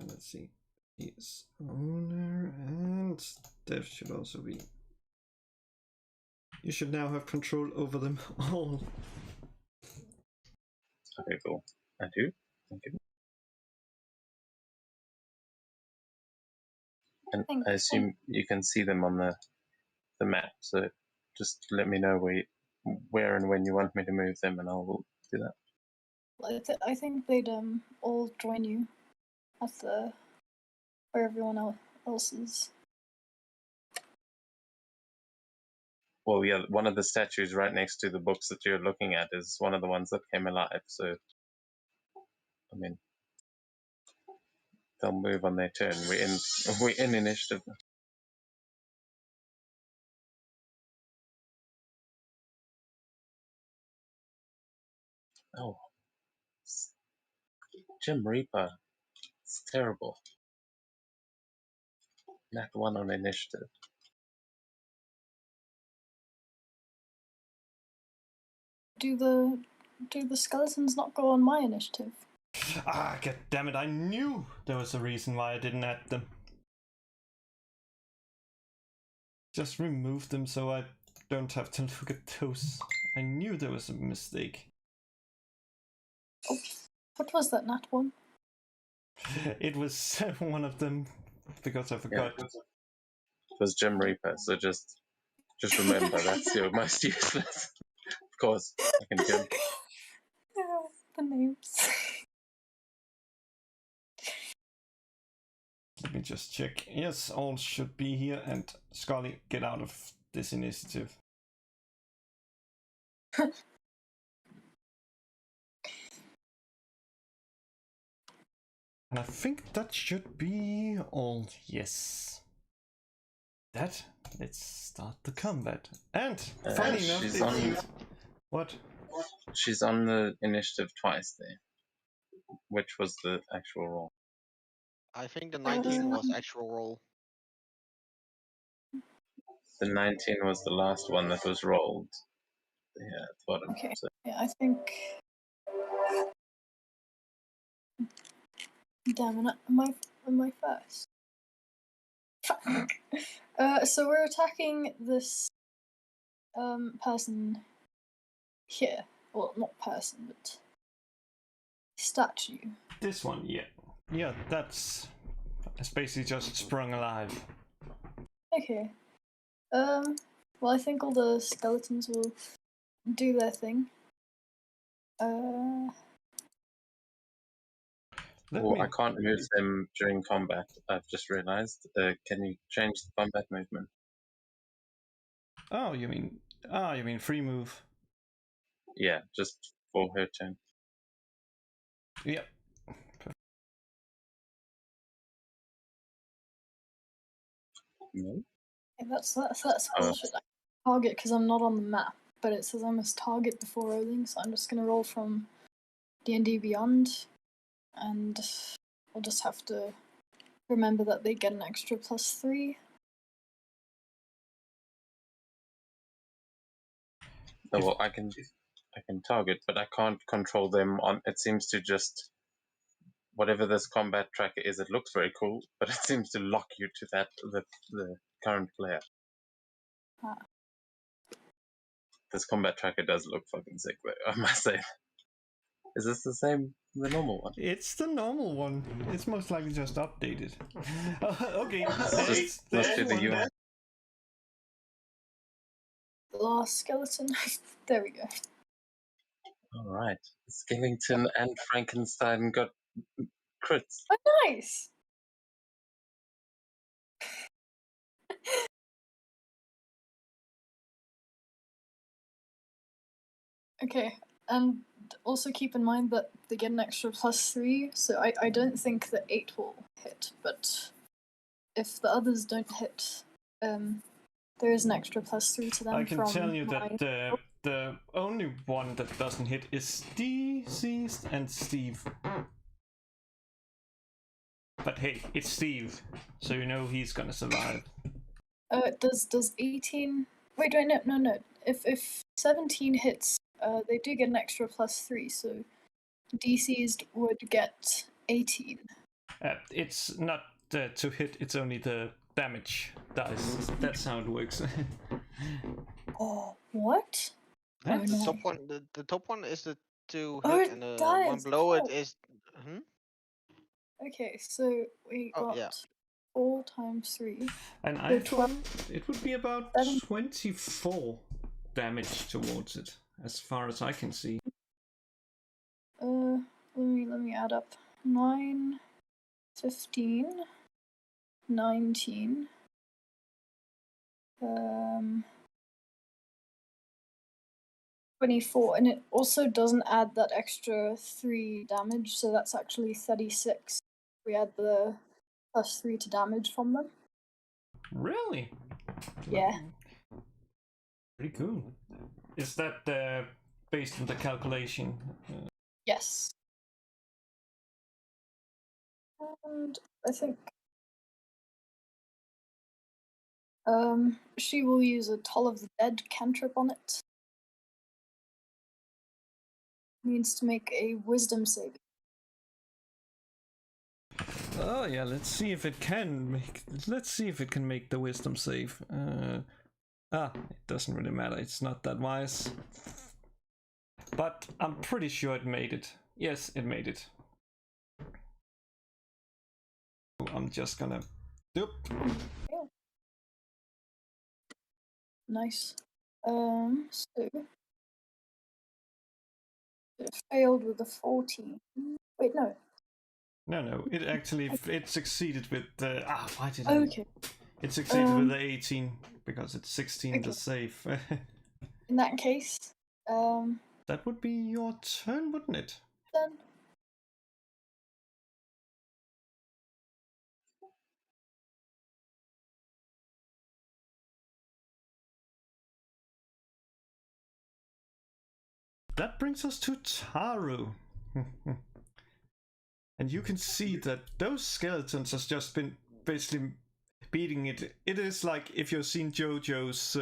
Let's see. He is owner, and Dev should also be. You should now have control over them all. Okay, cool. I do. Thank you. And Thank I you. assume you can see them on the map, so just let me know where and when you want me to move them, and I'll do that. I think they'd all join you at the where everyone else is. Well, yeah, one of the statues right next to the books that you're looking at is one of the ones that came alive, so I mean, they'll move on their turn. We're in initiative. Oh, Jim Reaper. It's terrible. Nat 1 on initiative. Do the skeletons not go on my initiative? Ah, god damn it, I knew there was a reason why I didn't add them. Just remove them so I don't have to look at those. I knew there was a mistake. Oh, what was that nat one? It was one of them, because I forgot. Yeah, it was Jim Reaper, so just remember that's your most useless. Of course, I can Jim. The names. Let me just check. Yes, all should be here, and Scully, get out of this initiative. And I think that should be all. Yes. Let's start the combat. And funny enough, she's on. What? She's on the initiative twice there. Which was the actual roll? I think the 19 was actual roll. The 19 was the last one that was rolled. Yeah, at the bottom. Okay. So. Yeah, I think. Damn it! Am I first? So we're attacking this person here. Well, not person, but statue. This one, yeah. Yeah, it's basically just sprung alive. Okay. Well, I think all the skeletons will do their thing. I can't move them during combat. I've just realized. Can you change the combat movement? Oh, you mean free move? Yeah, just for her turn. Yep. No. Yeah, that's bullshit. I target because I'm not on the map, but it says I must target before rolling, so I'm just gonna roll from D&D Beyond, and I'll just have to remember that they get an extra +3. Oh, well, I can target, but I can't control them on. It seems to just whatever this combat tracker is. It looks very cool, but it seems to lock you to the current player. Ah. This combat tracker does look fucking sick, though, I must say. Is this the normal one? It's the normal one. It's most likely just updated. Okay, Must be the UI. The last skeleton. There we go. All right, Skellington and Frankenstein got crits. Oh, nice. Okay, and also keep in mind that they get an extra +3, so I don't think the 8 will hit, but if the others don't hit, there is an extra +3 to them. I can from tell you that the only one that doesn't hit is Deceased and Steve. But hey, it's Steve, so you know he's gonna survive. Does 18? Wait, no. If 17 hits, they do get an extra +3, so DCs would get 18. It's not to hit; it's only the damage dice. That's how it works. Oh, what? Huh? Oh, The no. top one, the top one is the to Oh, hit, it and the one does. below it Oh. is. Hmm? Okay, so we Oh, got yeah. 4 times 3. An So iPhone, it would be about Seven. 24 damage towards it, as far as I can see. Let me add up. 9, 15, 19. 24, and it also doesn't add that extra 3 damage, so that's actually 36. We add the +3 to damage from them. Really? Yeah. Pretty cool. Is that based on the calculation? Yes. And I think she will use a Toll of the Dead cantrip on it. Needs to make a wisdom save. Oh yeah, let's see if it can make. Let's see if it can make the wisdom save. It doesn't really matter. It's not that wise. But I'm pretty sure it made it. Yes, it made it. I'm just gonna. Yep. Nice. So it failed with a 14. Wait, no. No. It actually it succeeded with the. Why did I? Okay. It succeeded with the 18 because it's 16 the Okay. save. In that case, That would be your turn, wouldn't it? then That brings us to Taru. And you can see that those skeletons has just been basically beating it. It is like if you've seen JoJo's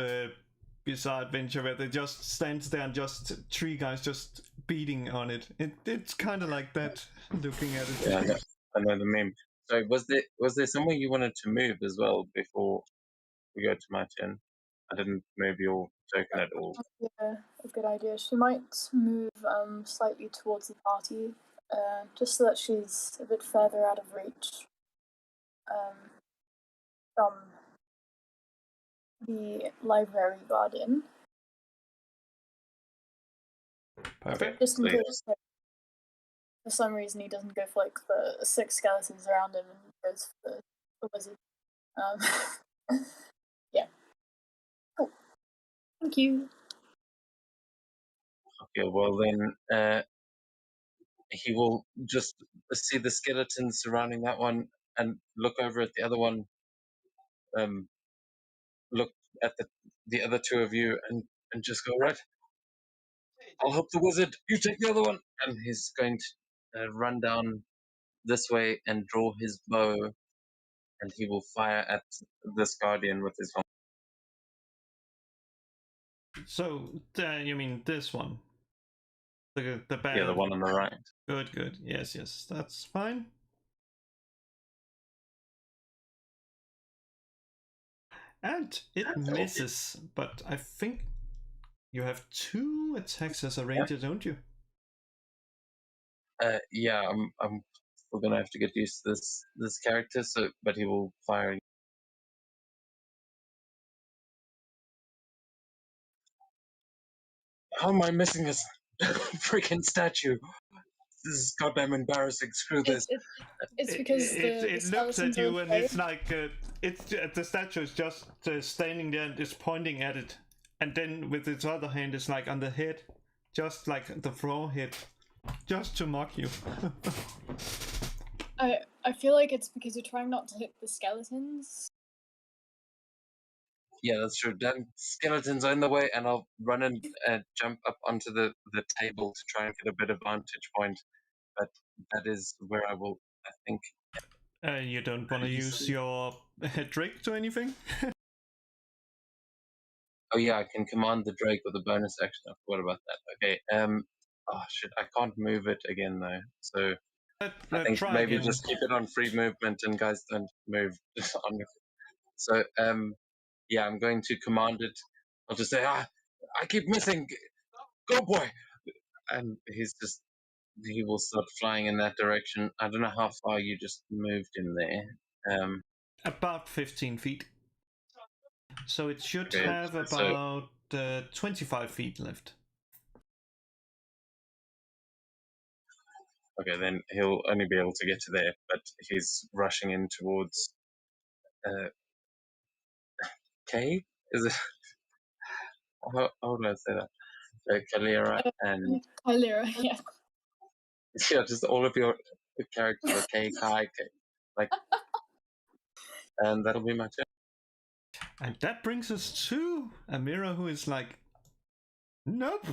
Bizarre Adventure where they just stands there and just 3 guys just beating on it. It's kind of like that, looking at it. Yeah, I know the meme. So was there somewhere you wanted to move as well before we go to my turn? I didn't move your token at all. yeah, a good idea. She might move slightly towards the party, just so that she's a bit further out of reach from the library guardian. Perfect. Just in So, case, like, for some reason, he doesn't go for like the 6 skeletons around him and goes for the wizard. Yeah. Cool. Thank you. okay, well then he will just see the skeletons surrounding that one and look over at the other one. Look at the other 2 of you and just go, right, I'll help the wizard. You take the other one. And he's going to run down this way and draw his bow, and he will fire at this guardian with his helmet. So, you mean this one? The bad. Yeah, the one on the right. Good. Yes, that's fine. And it misses, but I think you have 2 attacks as a ranger, don't you? Yeah, I'm still gonna have to get used to this character. So, but he will fire. How am I missing this freaking statue? This is goddamn embarrassing. Screw this. It's because it looks at skeletons are you and afraid. it's like the statue is just standing there and is pointing at it, and then with its other hand it's like on the head, just like the forehead, just to mock you. I feel like it's because you're trying not to hit the skeletons. Yeah, that's true. Then skeletons are in the way, and I'll run and jump up onto the table to try and get a bit of vantage point. But that is where I will, I think, You don't want to use your Drake to anything? Oh yeah, I can command the Drake with a bonus action. I forgot about that. Okay. Oh shit, I can't move it again though. So I think Try maybe again. just keep it on free movement and guys don't move on. So yeah, I'm going to command it. I'll just say, I keep missing. Go boy. And he will start flying in that direction. I don't know how far you just moved in there. About 15 feet. So it should Okay, have so- about 25 feet left. Okay, then he'll only be able to get to there, but he's rushing in towards K? Is it? How do I say that? Kalira and Kylera, yeah. yeah, just all of your characters are K, Kai, K, like, and that'll be my turn. And that brings us to Amira, who is like, nope,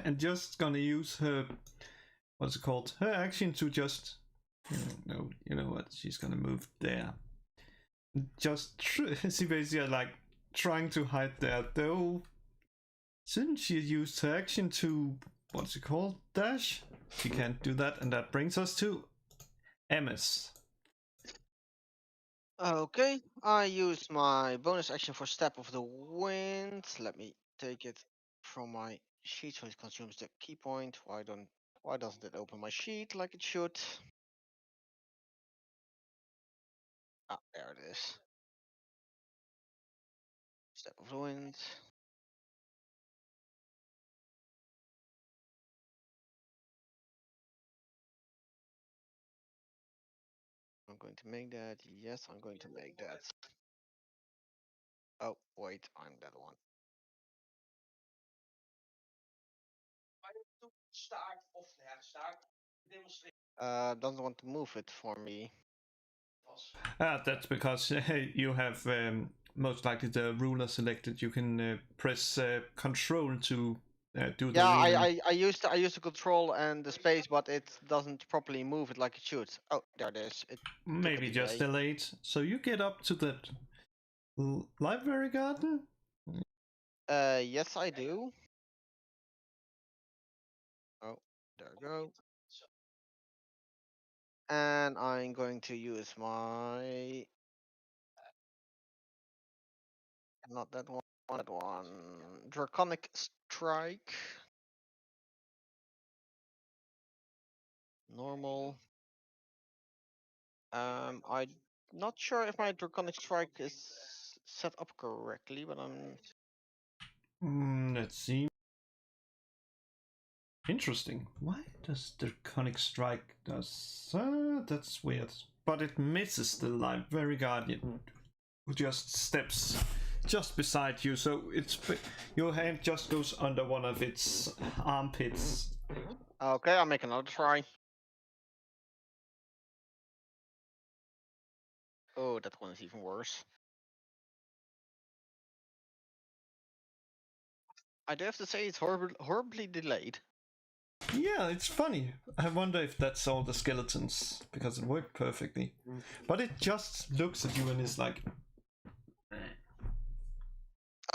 and just gonna use her, what's it called? Her action to just, no, you know what? She's gonna move there. Just, she basically like trying to hide there, though. Shouldn't she use her action to, what's it called? Dash? She can't do that, and that brings us to MS. Okay, I use my bonus action for Step of the Wind. Let me take it from my sheet so it consumes the key point. Why doesn't it open my sheet like it should? Ah, there it is. Step of the Wind. I'm going to make that. Yes, I'm going to make that. Oh, wait, I'm that one. Doesn't want to move it for me. That's because you have most likely the ruler selected. You can press Control to do the Yeah, ruling. I used the control and the space, but it doesn't properly move it like it should. Oh, there it is. It Maybe just delay. delayed. So you get up to the library garden. Yes, I do. Oh, there we go. And I'm going to use my not that one, that one. Draconic Strike. Normal. I'm not sure if my Draconic Strike is set up correctly, but I'm Let's see. Interesting. Why does the Draconic Strike does? That's weird. But it misses the library guardian, who just steps just beside you. So it's your hand just goes under one of its armpits. okay. I'll make another try. Oh, that one is even worse. I do have to say it's horribly delayed. Yeah, it's funny. I wonder if that's all the skeletons, because it worked perfectly. But it just looks at you and is like,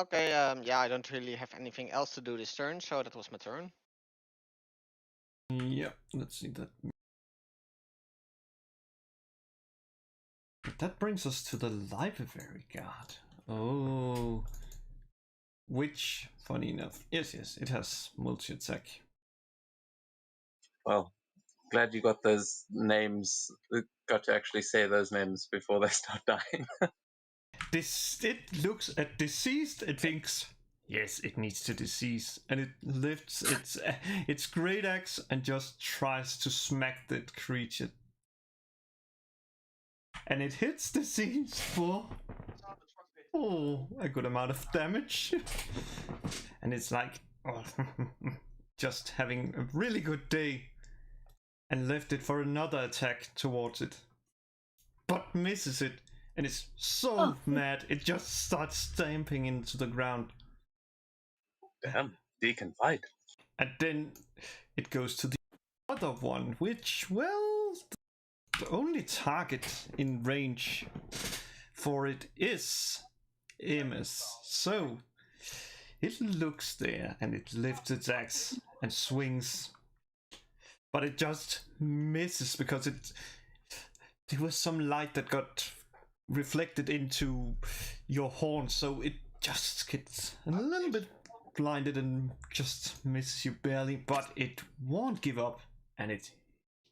Okay, yeah, I don't really have anything else to do this turn, so that was my turn. yeah, let's see that. That brings us to the library guard. Oh. Which, funny enough, yes, it has multi-attack. Well, glad you got those names. Got to actually say those names before they start dying. It looks at deceased, it thinks, yes, it needs to decease, and it lifts its great axe and just tries to smack that creature. And it hits deceased for a good amount of damage. And it's like, oh, just having a really good day, and left it for another attack towards it, but misses it, and it's so mad it just starts stamping into the ground. Damn, Deacon fight. And then it goes to the other one, which, well, the only target in range for it is Amos. So it looks there and it lifts its axe and swings, but it just misses because there was some light that got reflected into your horn, so it just gets a little bit blinded and just misses you barely, but it won't give up. And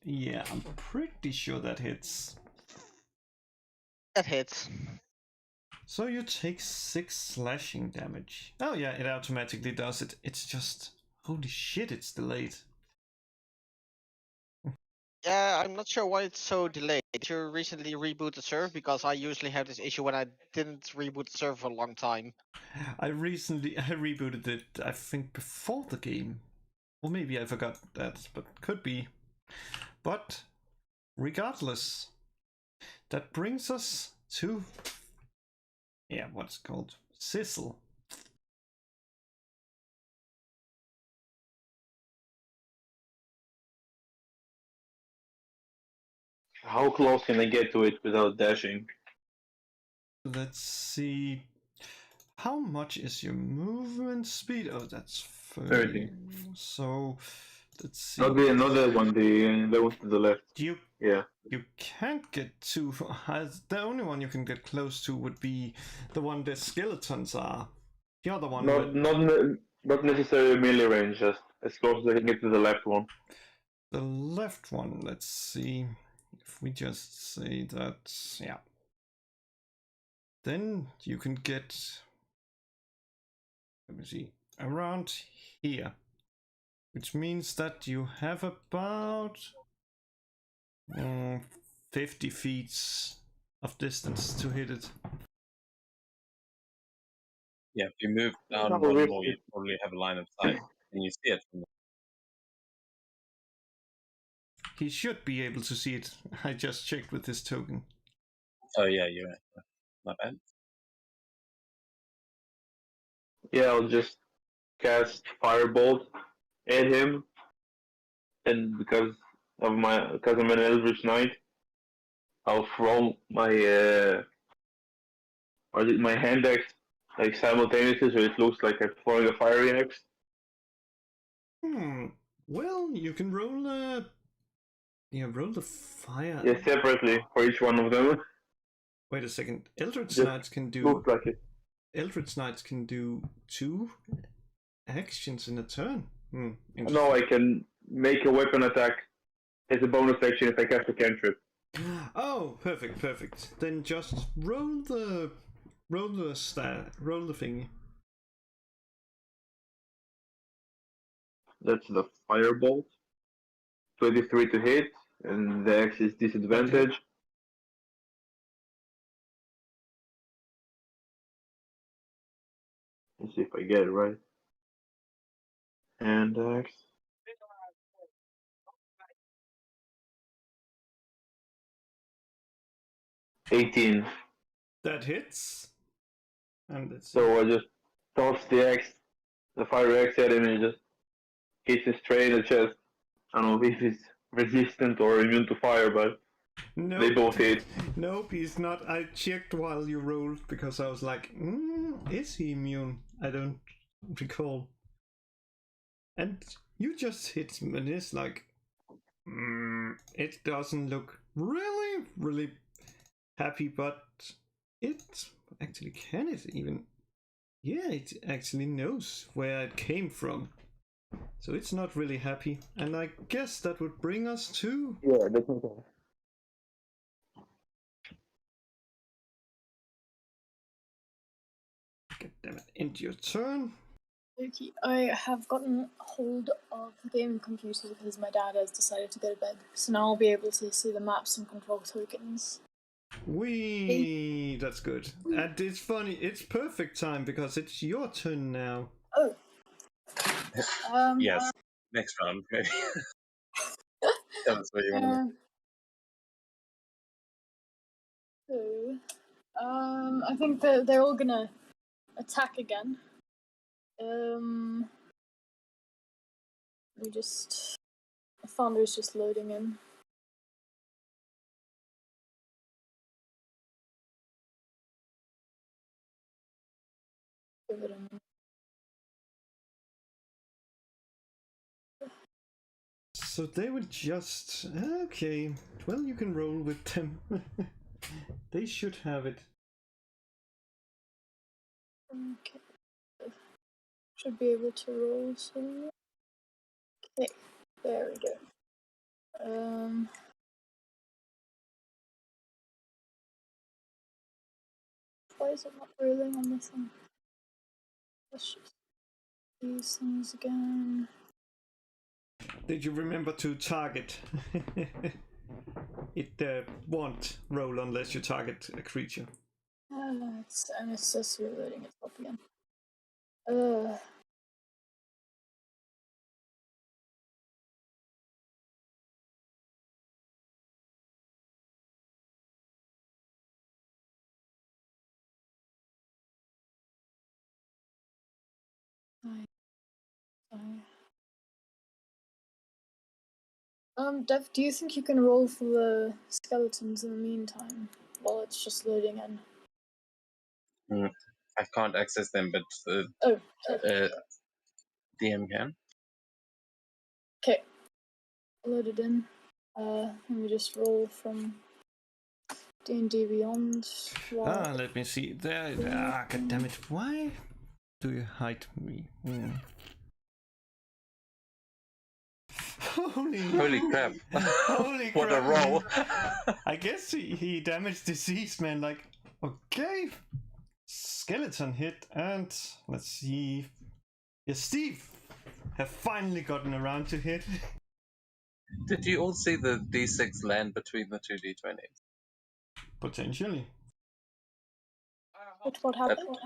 yeah, I'm pretty sure that hits. That hits. So you take 6 slashing damage. Oh yeah, it automatically does it. It's just, holy shit, it's delayed. Yeah, I'm not sure why it's so delayed. Did you recently reboot the server? Because I usually have this issue when I didn't reboot the server for a long time. I rebooted it, I think, before the game. Or maybe I forgot that, but could be. But regardless, that brings us to, yeah, what's it called? Sissel. How close can I get to it without dashing? Let's see. How much is your movement speed? Oh, that's 30. So let's see. Not the one, the one to the left. You can't get too high. The only one you can get close to would be the one the skeletons are. The other one not necessarily melee range, just as close as I can get to the left one. The left one, let's see. If we just say that, yeah. Then you can get, let me see, around here. Which means that you have about 50 feet of distance to hit it. Yeah, if you move down one more, you probably have a line of sight, and you see it from He should be able to see it. I just checked with his token. Oh yeah, you're right. Not bad. Yeah, I'll just cast Firebolt at him, and because I'm an Eldritch Knight, I'll throw my my hand axe like simultaneously, so it looks like I'm throwing a fiery axe. Well, you can roll roll the fire. Yeah, separately for each one of them. Wait a second. Eldritch Knights can do. Looks like it. Eldritch Knights can do 2 actions in a turn. No, I can make a weapon attack as a bonus action if I cast a cantrip. Oh, perfect. Then just roll the thingy. That's the Firebolt. 23 to hit, and the axe is disadvantage. Let's see if I get it right. And axe. 18. That hits. And it's So I just toss the axe, the fire axe at him, and it just hits him straight in the chest. I don't know if he's resistant or immune to fire, but nope. They both hit. Nope, he's not. I checked while you rolled because I was like, is he immune? I don't recall. And you just hit him, and it's like, it doesn't look really happy, but it actually can it even. Yeah, it actually knows where it came from. So it's not really happy. And I guess that would bring us to... Yeah, that's okay. God damn it, into your turn. Okay, I have gotten hold of the gaming computer because my dad has decided to go to bed. So now I'll be able to see the maps and control tokens. That's good. And it's funny, it's perfect time because it's your turn now. Oh. Yes, next round, maybe. That's what you want. So, I think that they're all gonna attack again. We just... Thunder's just loading in. Give it a minute. So they would just... Okay, well, you can roll with them. They should have it. Okay. Should be able to roll some. Okay, there we go. Why is it not rolling on this one? Let's just these things again. Did you remember to target? It won't roll unless you target a creature. It's just reloading itself again. Dev, do you think you can roll for the skeletons in the meantime while it's just loading in? I can't access them, but DM can. Okay, loaded in. Let me just roll from D&D Beyond. Let me see. There. God damn it! Why do you hide me? Holy crap! Holy What a crap! roll! I guess he damaged deceased man. Like, okay, skeleton hit, and let's see. Yes, Steve have finally gotten around to hit. Did you all see the D6 land between the two D20s? Potentially. What happened?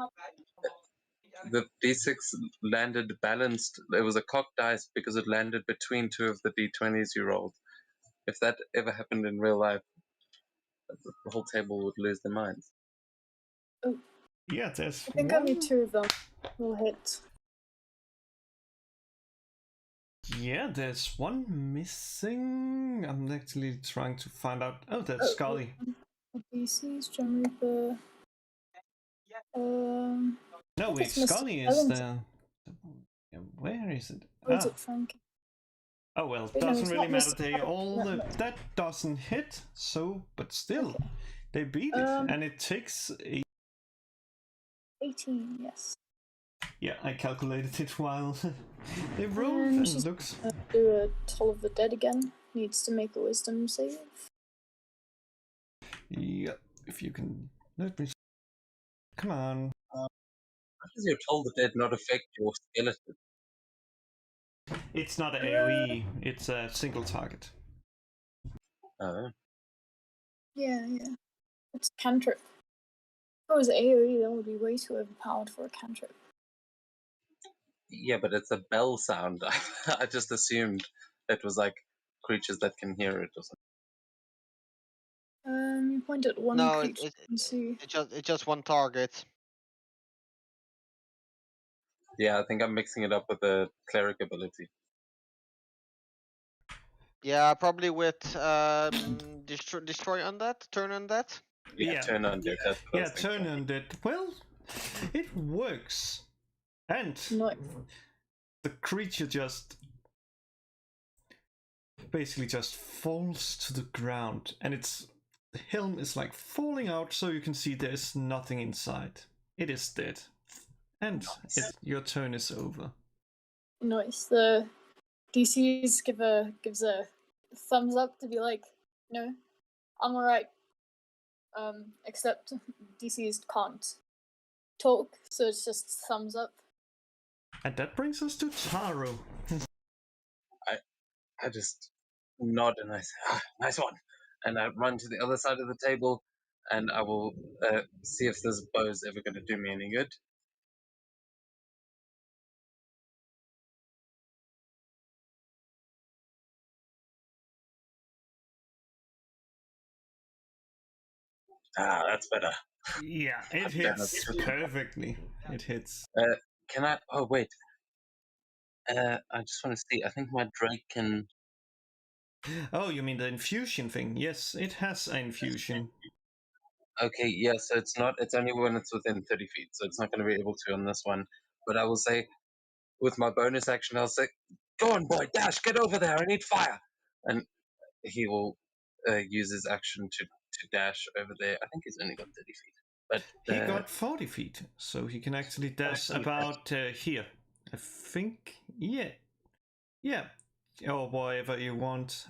The D6 landed balanced. It was a cocked dice because it landed between two of the D20s you rolled. If that ever happened in real life, the whole table would lose their minds. Oh. Yeah, there's I think only two of them will hit. Yeah, there's one missing. I'm actually trying to find out. Oh, that's Scully. DC's Gem Reaper. No, wait, Scully is the. Where is it? Or is it Frank? Oh well, doesn't really matter. They all that doesn't hit. So, but still, they beat it, and it takes 18. Yes. Yeah, I calculated it while they rolled, and it looks. Do a Toll of the Dead again. Needs to make a Wisdom save. Yeah, if you can let me. Come on. How does your Toll the Dead not affect your skeleton? It's not an AoE, it's a single target. Oh. Yeah. It's a cantrip. If it was AoE, that would be way too overpowered for a cantrip. Yeah, but it's a bell sound. I just assumed it was like creatures that can hear it or something. You point at one creature and see. It's just one target. Yeah, I think I'm mixing it up with the cleric ability. Yeah, probably with destroy undead, turn undead. Yeah, turn undead. Yeah, turn undead. Well, it works, and the creature just basically just falls to the ground, and the helm is like falling out, so you can see there's nothing inside. It is dead, and your turn is over. Nice. The DCs gives a thumbs up to be like, no, I'm alright. Except DCs can't talk, so it's just thumbs up. And that brings us to Taro. I just nod and I say, nice one. And I run to the other side of the table and I will see if this bow is ever going to do me any good. That's better. Yeah, it hits perfectly. It hits. Can I? Oh, wait. I just want to see. I think my Drake can. Oh, you mean the infusion thing? Yes, it has an infusion. Okay, yeah, so it's not. It's only when it's within 30 feet, so it's not going to be able to on this one. But I will say, with my bonus action, I'll say, "Go on, boy, dash, get over there. I need fire." And he will use his action to dash over there. I think he's only got 30 feet, but He got 40 feet, so he can actually dash about here. I think, yeah. Yeah. Or wherever you want.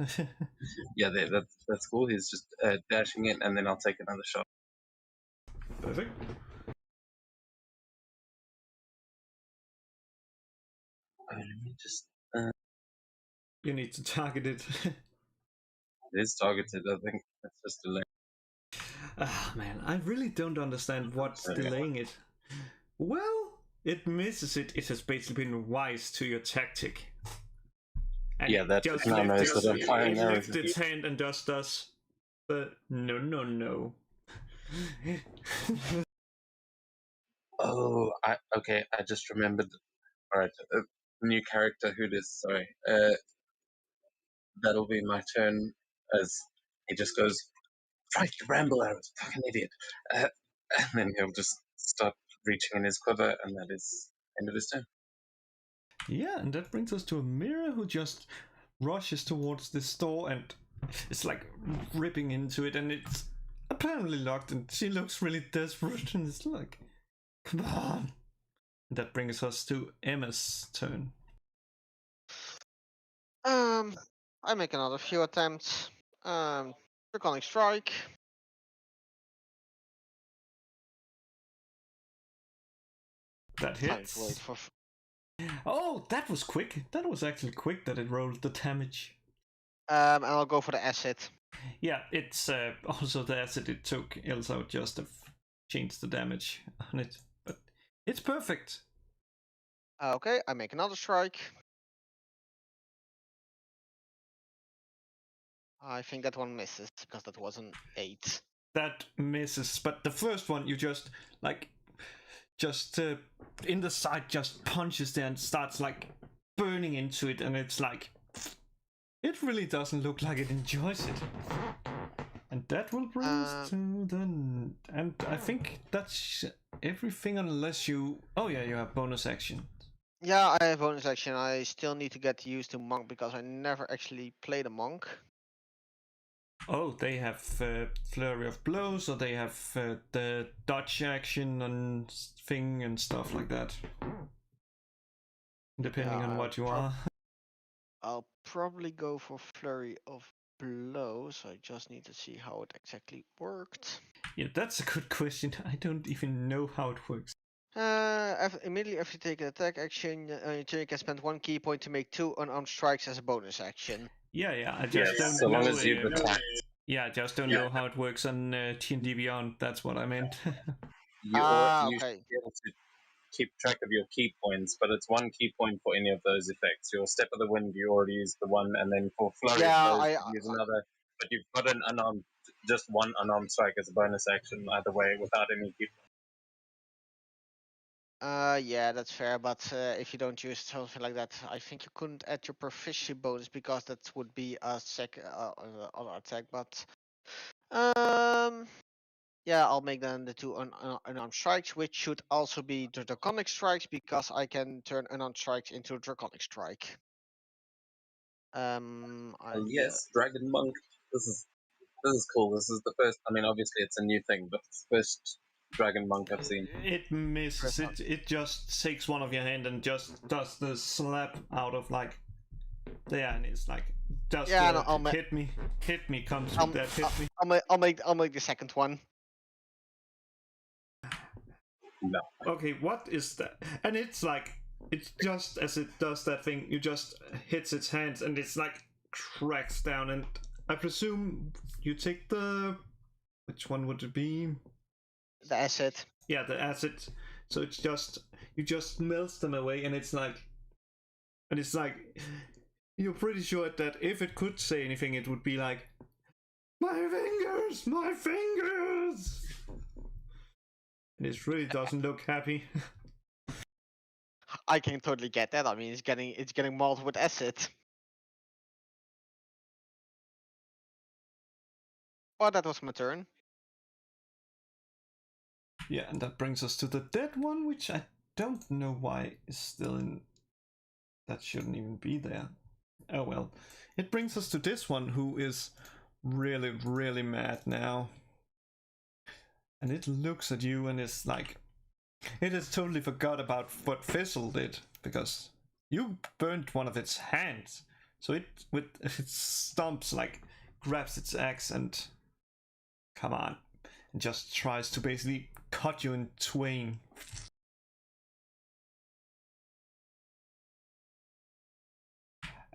yeah, that's cool. He's just dashing it, and then I'll take another shot. Perfect. Let me just. You need to target it. It is targeted. I think that's just delayed. Ah, man, I really don't understand what's Yeah. delaying it. Well, it misses it. It has basically been wise to your tactic. And Yeah, it that just now knows lifts that I'm firing arrows lifts at its you. hand and just does the no. Oh, okay. I just remembered. All right, new character. Who this? Sorry. That'll be my turn. As he just goes, "Right, ramble arrows, fucking idiot," and then he'll just start reaching in his quiver, and that is end of his turn. Yeah, and that brings us to a mirror who just rushes towards this door and it's like ripping into it, and it's apparently locked, and she looks really desperate, and it's like, come on. And that brings us to Emma's turn. I make another few attempts. Draconic Strike. That Time to wait hits. for. Oh, that was quick. That was actually quick that it rolled the damage. And I'll go for the acid. Yeah, it's also the acid it took, else I would just have changed the damage on it. But it's perfect. Okay, I make another strike. I think that one misses because that was an 8. That misses, but the first one you just like in the side just punches there and starts like burning into it, and it's like it really doesn't look like it enjoys it. And that will bring us to the and I think that's everything unless you you have bonus action. Yeah, I have bonus action. I still need to get used to monk because I never actually played a monk. Oh, they have flurry of blows, or they have the dodge action and thing and stuff like that. Depending Yeah, on what you are. I'll probably go for flurry of blows. I just need to see how it exactly worked. Yeah, that's a good question. I don't even know how it works. Immediately after you take an attack action, you can spend 1 key point to make 2 unarmed strikes as a bonus action. Yeah, I just don't so know. long as you've attacked. Yeah, I just don't know how it works on T&D Beyond. That's what I meant. You Okay. should be able to keep track of your key points, but it's 1 key point for any of those effects. Your Step of the Wind, you already used the one, and then for Flurry Yeah, of Blows, you use another. But you've got an unarmed, just one unarmed strike as a bonus action either way without any key points. Yeah, that's fair. But if you don't use something like that, I think you couldn't add your proficiency bonus because that would be a other attack. But yeah, I'll make then the 2 unarmed strikes, which should also be the draconic strikes because I can turn unarmed strikes into a draconic strike. Yes, Dragon Monk. This is cool. This is the first. I mean, obviously it's a new thing, but it's the first Dragon Monk I've seen. It misses. It just takes one of your hand and just does the slap out of like there, and it's like just hit me, comes with that hit me. I'll make the second one. No. Okay, what is that? And it's like it's just as it does that thing, you just hits its hands and it's like cracks down, and I presume you take the which one would it be? The acid. Yeah, the acid. So it's just you just melts them away, and it's like you're pretty sure that if it could say anything, it would be like my fingers, and it really doesn't look happy. I can totally get that. I mean, it's getting mauled with acid. Well, that was my turn. Yeah, and that brings us to the dead one, which I don't know why is still in. That shouldn't even be there. Oh well. It brings us to this one, who is really, really mad now. And it looks at you and is like, it has totally forgot about what Fizzle did, because you burnt one of its hands. So it, with its stumps, like, grabs its axe and, come on, and just tries to basically cut you in twain.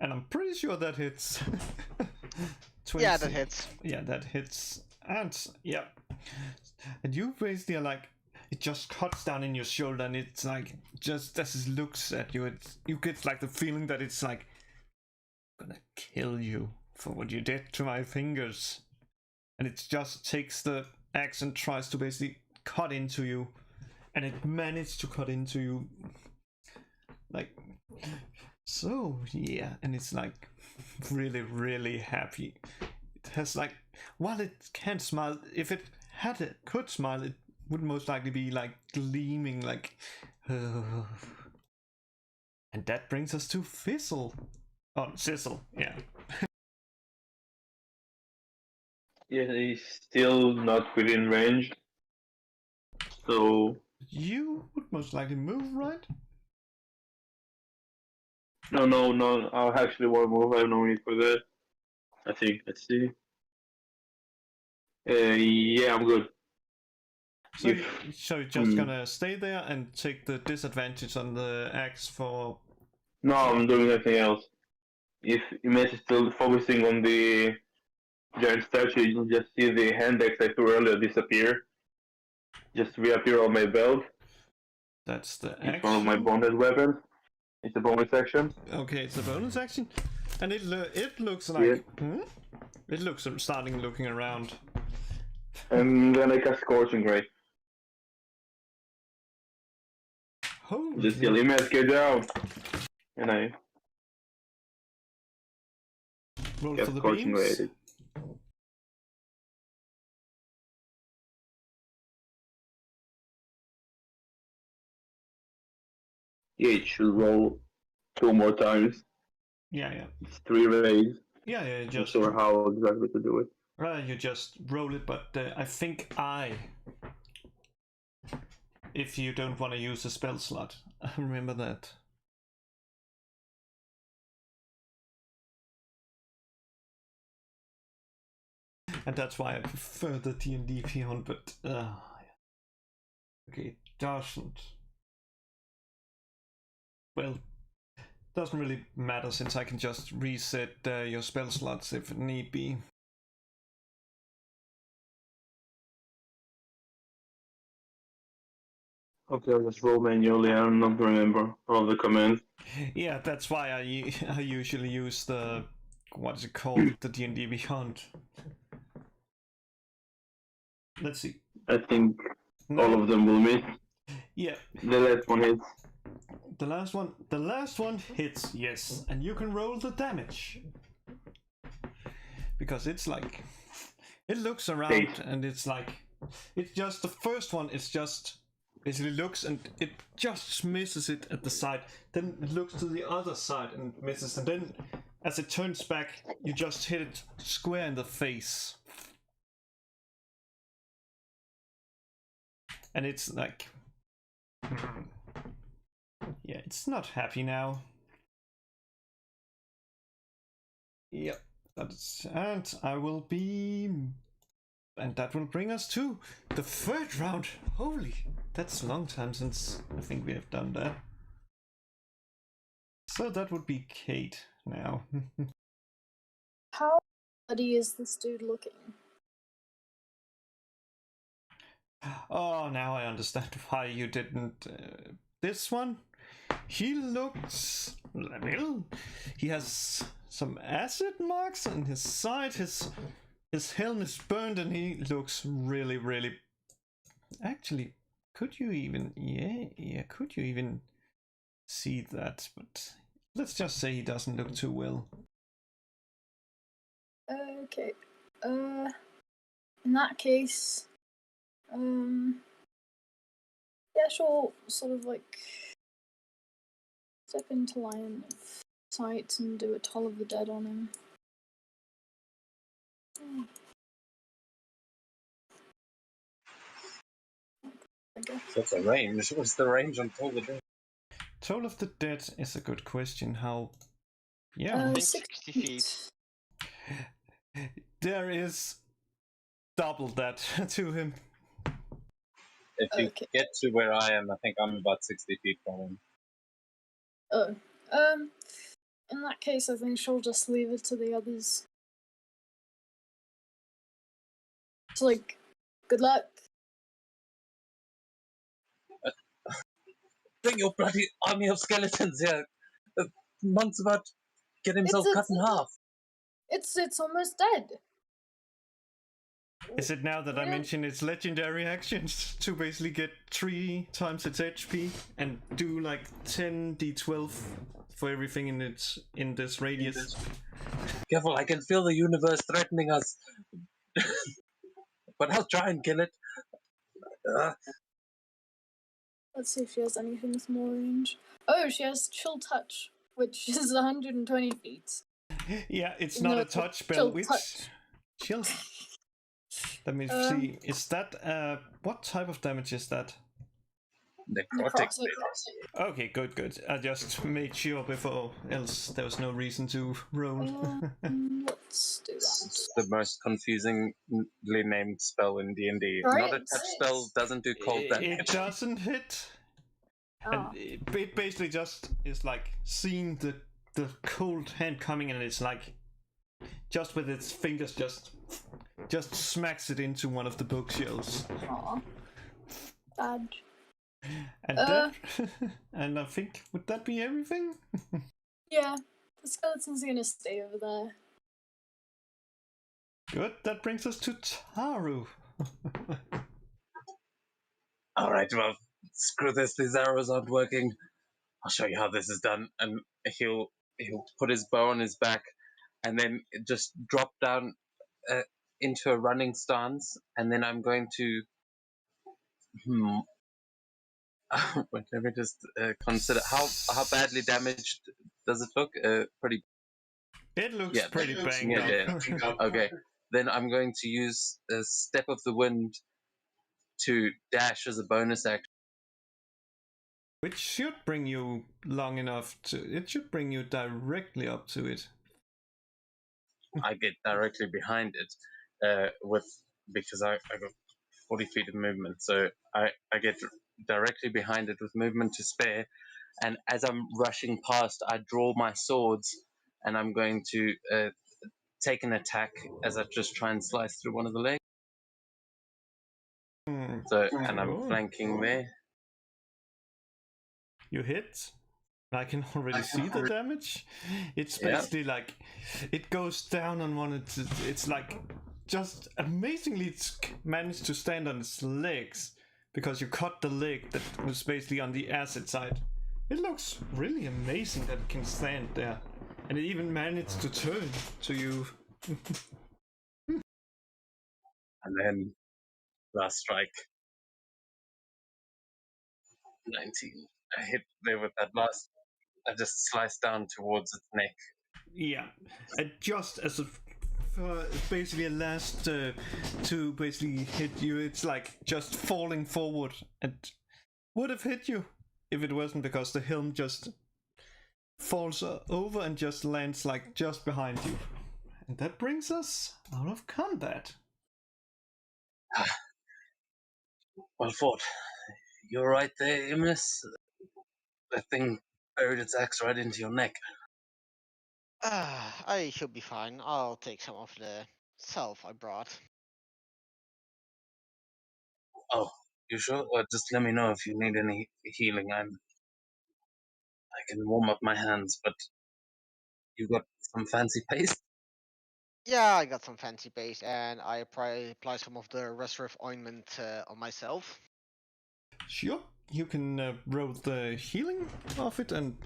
And I'm pretty sure that hits. Yeah, that hits. Yeah, that hits. And yeah. And you basically are like, it just cuts down in your shoulder, and it's like, just as it looks at you, you get like the feeling that it's like, I'm gonna kill you for what you did to my fingers. And it just takes the axe and tries to basically cut into you. And it managed to cut into you. Like, so yeah, and it's like really, really happy. It has like, while it can't smile, if it could smile, it would most likely be like gleaming, like, and that brings us to Fizzle. Oh, Sizzle, yeah. Yeah, he's still not within range. So You would most likely move, right? no. I actually want to move. I have no need for that. I think. Let's see. Yeah, I'm good. So, If- so you're just gonna stay there and take the disadvantage on the axe for. No, I'm doing nothing else. If Image is still focusing on the giant statue, you'll just see the hand axe I threw earlier disappear. Just reappear on my belt. That's the It's one of my action. bonded weapons. It's a bonus action. Okay, it's a bonus action, and it looks like it looks starting looking around. And then I cast Scorching Ray. Holy. Just yell, Image, get down! And I Roll cast for the Scorching Ray beams. at it. Yeah, it should roll 2 more times. Yeah. It's 3 rays. Yeah, Not just sure how exactly to do it. you just roll it, but I think if you don't want to use a spell slot, remember that. And that's why I prefer the D&D Beyond, but okay, it doesn't. Well, doesn't really matter since I can just reset your spell slots if need be. Okay, I'll just roll manually. I don't remember all the commands. Yeah, that's why I usually use the, what is it called, the D&D Beyond. Let's see. I think No, all of them will miss. yeah, The last one hits. the last one hits, yes, and you can roll the damage. Because it's like, it looks around 8. and it's like, it's just, the first one is just, basically looks and it just misses it at the side. Then it looks to the other side and misses, and then as it turns back, you just hit it square in the face. And it's like, yeah, it's not happy now. Yep, and I will be, and that will bring us to the third round. Holy, that's a long time since I think we have done that. So that would be Kate now. How bloody is this dude looking? Oh, now I understand why you didn't. This one, he looks, well, he has some acid marks on his side. His helm is burned, and he looks really, really. Actually, could you even? Yeah. Could you even see that? But let's just say he doesn't look too well. Okay. In that case, Yeah, she'll sort of like step into line of sight and do a Toll of the Dead on him. I guess. What's the range? What's the range on Toll of the Dead? Toll of the Dead is a good question. How? Yeah, think 60 60 feet. there is double that to him. If you Okay. get to where I am, I think I'm about 60 feet from him. Oh. In that case, I think she'll just leave it to the others. It's like, good luck. Bring your bloody army of skeletons here. Monk's about to get himself cut in half. It's almost dead. Is it now that I Yeah. mention its legendary actions to basically get 3 times its HP and do like 10d12 for everything in this radius? Careful, I can feel the universe threatening us. But I'll try and kill it. Let's see if she has anything with more range. Oh, she has Chill Touch, which is 120 feet. Yeah, it's No, not a it's a touch spell, chill which touch. chill. Let me see. Is that what type of damage is that? Necrotic. Necrotic. Okay, good. I just made sure before, else there was no reason to roll. Let's do that. It's the most confusingly named spell in D&D. Not a Right. touch spell, doesn't do cold It damage. doesn't hit. Oh. And it basically just is like seeing the cold hand coming, and it's like just with its fingers just smacks it into one of the bookshelves. Aw. Bad. And that, and I think, would that be everything? Yeah, the skeleton's gonna stay over there. Good, that brings us to Taru. Alright, well, screw this, these arrows aren't working. I'll show you how this is done. And he'll put his bow on his back and then just drop down into a running stance, and then I'm going to wait, let me just consider how badly damaged does it look? Pretty. It looks Yeah, pretty banged yeah, up. Okay, then I'm going to use a Step of the Wind to dash as a bonus action. Which should bring you long enough it should bring you directly up to it. I get directly behind it because I got 40 feet of movement, so I get directly behind it with movement to spare, and as I'm rushing past, I draw my swords, and I'm going to take an attack as I just try and slice through one of the legs. So, and I'm flanking there. You hit. I can already see the damage. It's basically like it goes down on one. It's like just amazingly it's managed to stand on its legs because you cut the leg that was basically on the acid side. It looks really amazing that it can stand there, and it even managed to turn to you. And then last strike. 19. I hit there with that last. I just sliced down towards its neck. Yeah, and just as basically a last to basically hit you, it's like just falling forward and would have hit you if it wasn't because the helm just falls over and just lands like just behind you. And that brings us out of combat. Well fought. You're right there, Imnis. That thing buried its axe right into your neck. I should be fine. I'll take some of the salve I brought. Oh, you sure? Or just let me know if you need any healing. I can warm up my hands, but you got some fancy paste? Yeah, I got some fancy paste, and I apply some of the Restorative Ointment on myself. Sure, you can roll the healing of it, and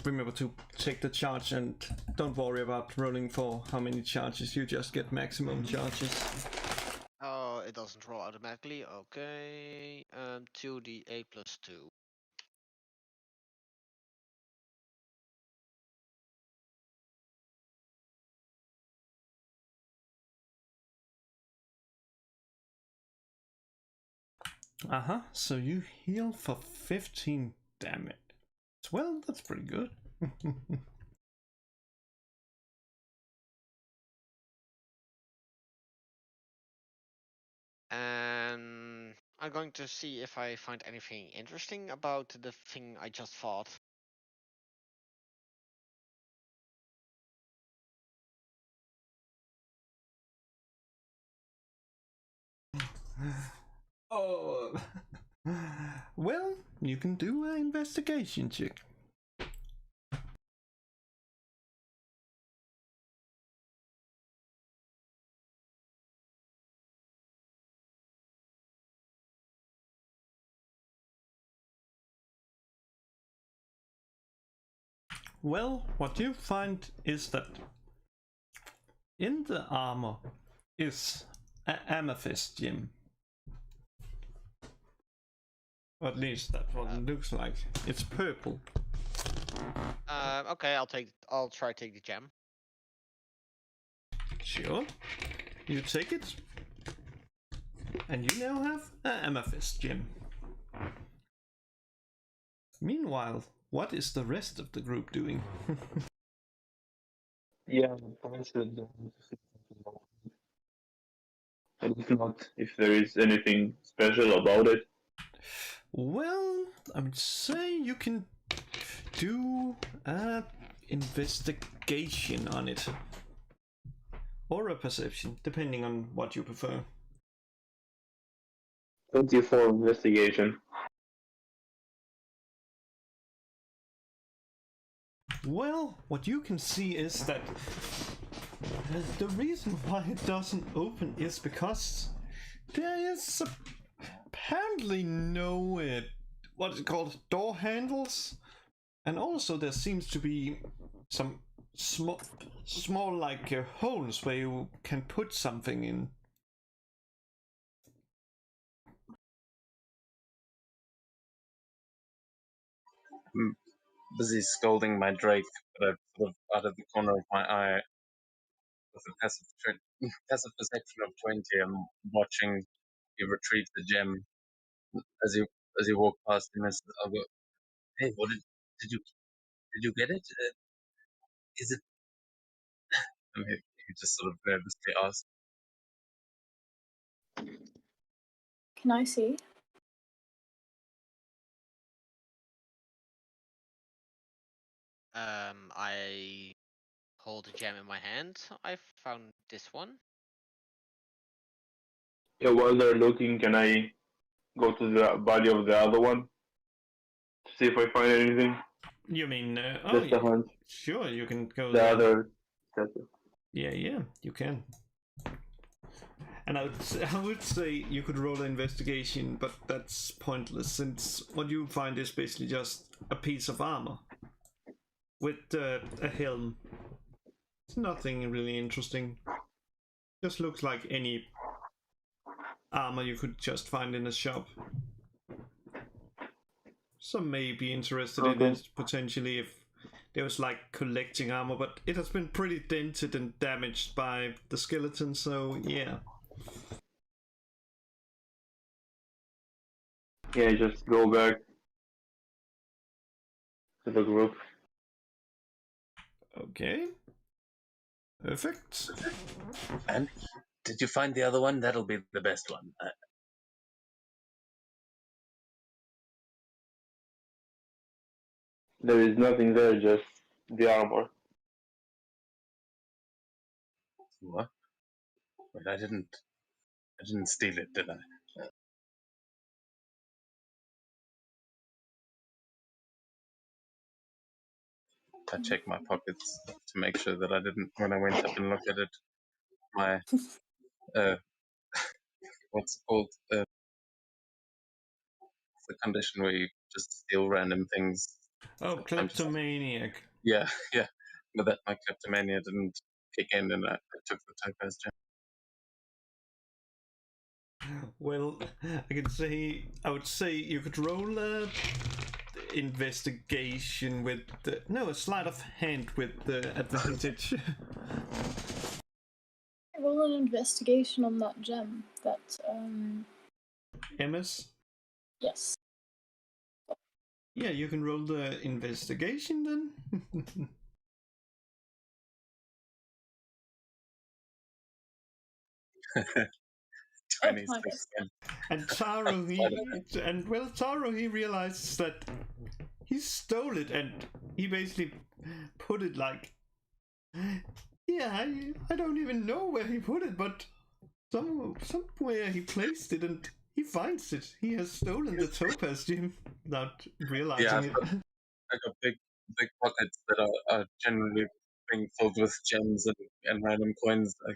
remember to take the charge, and don't worry about rolling for how many charges, you just get maximum charges. Oh, doesn't roll automatically. Okay. 2d8 plus 2. So you heal for 15 damage. Well, that's pretty good. And I'm going to see if I find anything interesting about the thing I just fought. Oh. Well, you can do an investigation check. Well, what you find is that in the armor is an amethyst gem. Or at least that's what it looks like. It's purple. Okay, I'll try take the gem. Sure. You take it. And you now have an amethyst gem. Meanwhile, what is the rest of the group doing? Yeah, I said if not, if there is anything special about it. Well, I would say you can do an investigation on it. Or a perception, depending on what you prefer. 24 investigation. Well, what you can see is that the reason why it doesn't open is because there is apparently no what is it called, door handles, and also there seems to be some small like holes where you can put something in. Busy scolding my Drake, but I've sort of out of the corner of my eye, with a passive perception of 20, I'm watching you retrieve the gem. As you walk past him, I'll go, "Hey, did you get it? Is it?" And he just sort of nervously asks. Can I see? I hold a gem in my hand. I found this one. Yeah, while they're looking, can I go to the body of the other one to see if I find anything? You mean Just a hunt. Sure, you can go The there. other statue. Yeah, you can. And I would say you could roll an investigation, but that's pointless since what you find is basically just a piece of armor with a helm. It's nothing really interesting. Just looks like any armor you could just find in a shop. Some may be interested in Okay. this potentially if there was like collecting armor, but it has been pretty dented and damaged by the skeleton, so yeah. Yeah, just go back to the group. Okay. Perfect. And did you find the other one? That'll be the best one. There is nothing there, just the armor. What? Wait, I didn't steal it, did I? I checked my pockets to make sure that I didn't, when I went up and looked at it, my, what's it called? The condition where you just steal random things. Oh, kleptomaniac. Yeah, yeah. But that my kleptomania didn't kick in and I took the topaz gem. Well, I would say you could roll a investigation with a sleight of hand with the advantage. Roll an investigation on that gem. That MS? yes. Yeah, you can roll the investigation then. 26. And Taro, he realizes that he stole it, and he basically put it like, yeah, I don't even know where he put it, but somewhere he placed it, and he finds it. He has stolen the topaz gem without realizing it. I got big pockets that are generally being filled with gems and random coins. I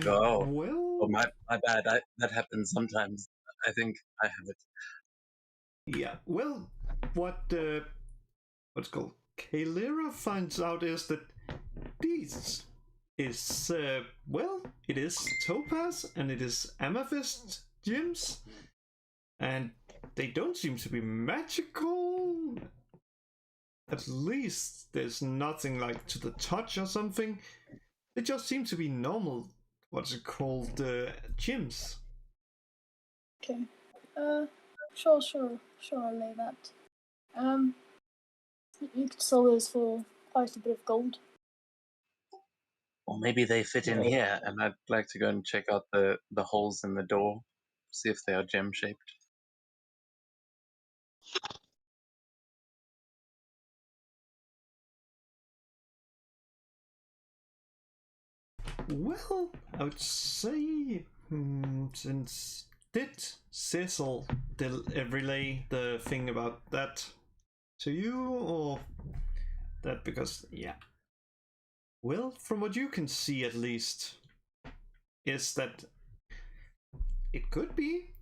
go, oh, Well, my bad. That happens sometimes. I think I have it. yeah. Well, what's called Kaelira finds out is that these is it is topaz and it is amethyst gems, and they don't seem to be magical. At least there's nothing like to the touch or something. They just seem to be normal. What's it called? Gems. Okay. Sure. I'll lay that. You could sell those for quite a bit of gold. Or maybe they fit in here, and I'd like to go and check out the holes in the door, see if they are gem shaped. Well, I would say since did Cecil relay the thing about that to you, or that because yeah. Well, from what you can see at least, is that it could be.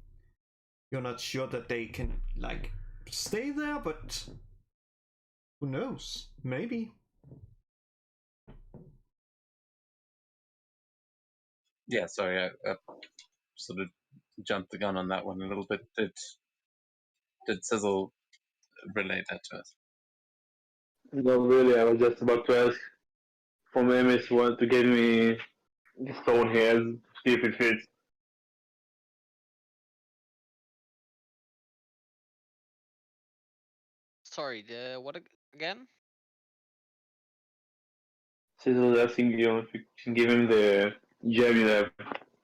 You're not sure that they can like stay there, but who knows? Maybe. Yeah, sorry, I sort of jumped the gun on that one a little bit. Did Sizzle relate that to us? Not really. I was just about to ask from Amos wanted to give me the stone he has, see if it fits. Sorry, the what again? Cecil was asking you if you can give him the gem you have.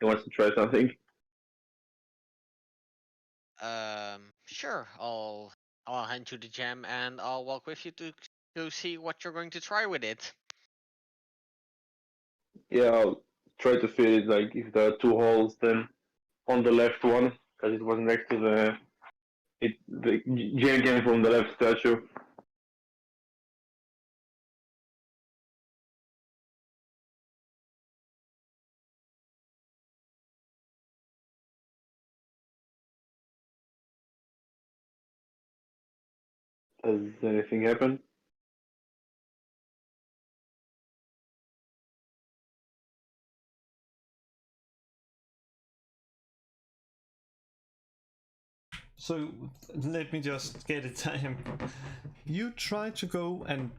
He wants to try something. Sure. I'll hand you the gem and I'll walk with you to see what you're going to try with it. Yeah, I'll try to fit it. Like if there are two holes, then on the left one, because it was next to the gem came from the left statue. Has anything happened? So let me just get it time. You try to go and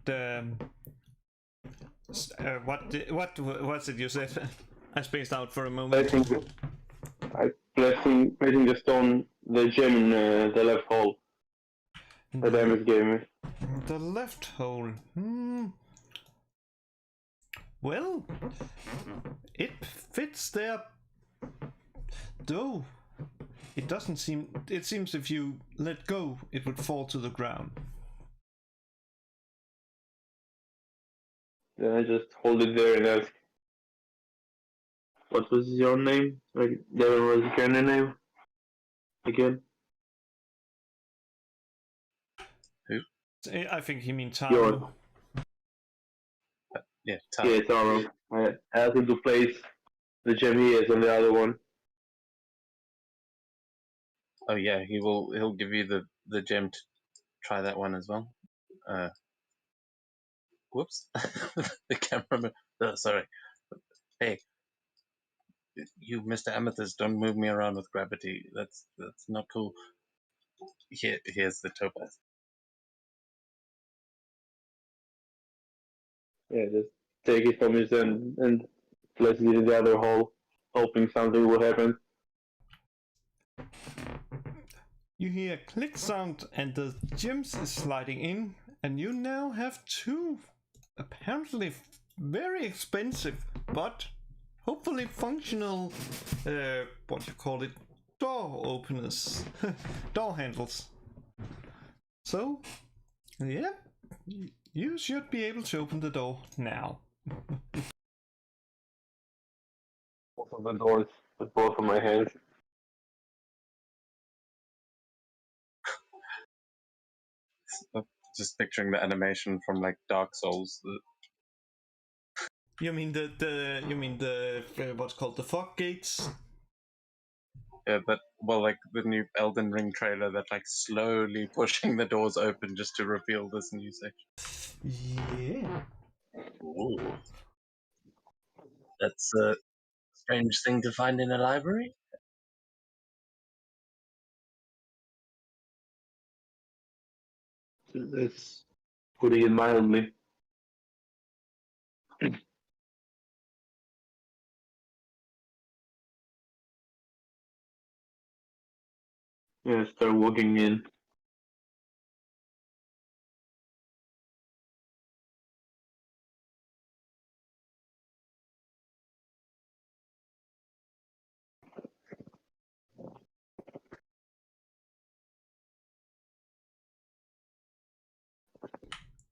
what was it you said? I spaced out for a moment. Placing the stone, the gem in the left hole that Amos gave me. The left hole. Well, it fits there, though. It doesn't seem. It seems if you let go, it would fall to the ground. Then I just hold it there and ask, "What was your name? Like, Devin was your name again?" Who? I think he means Taro. Yeah, Taro. Yeah, Taro. I asked him to place the gem he has on the other one. Oh yeah, he'll give you the gem to try that one as well. Whoops. The camera. Oh, sorry. Hey. You, Mr. Amethyst, don't move me around with gravity. That's not cool. Here's the topaz. Yeah, just take it from his end and place it in the other hole, hoping something will happen. You hear a click sound and the gems is sliding in, and you now have two apparently very expensive but hopefully functional what you call it, door openers, door handles. So yeah, you should be able to open the door now. Both of the doors with both of my hands. Just picturing the animation from like Dark Souls. You mean the what's called the fog gates? Yeah, like the new Elden Ring trailer that like slowly pushing the doors open just to reveal this new section. Yeah. Ooh. That's a strange thing to find in a library. That's putting it mildly. Yeah, start walking in.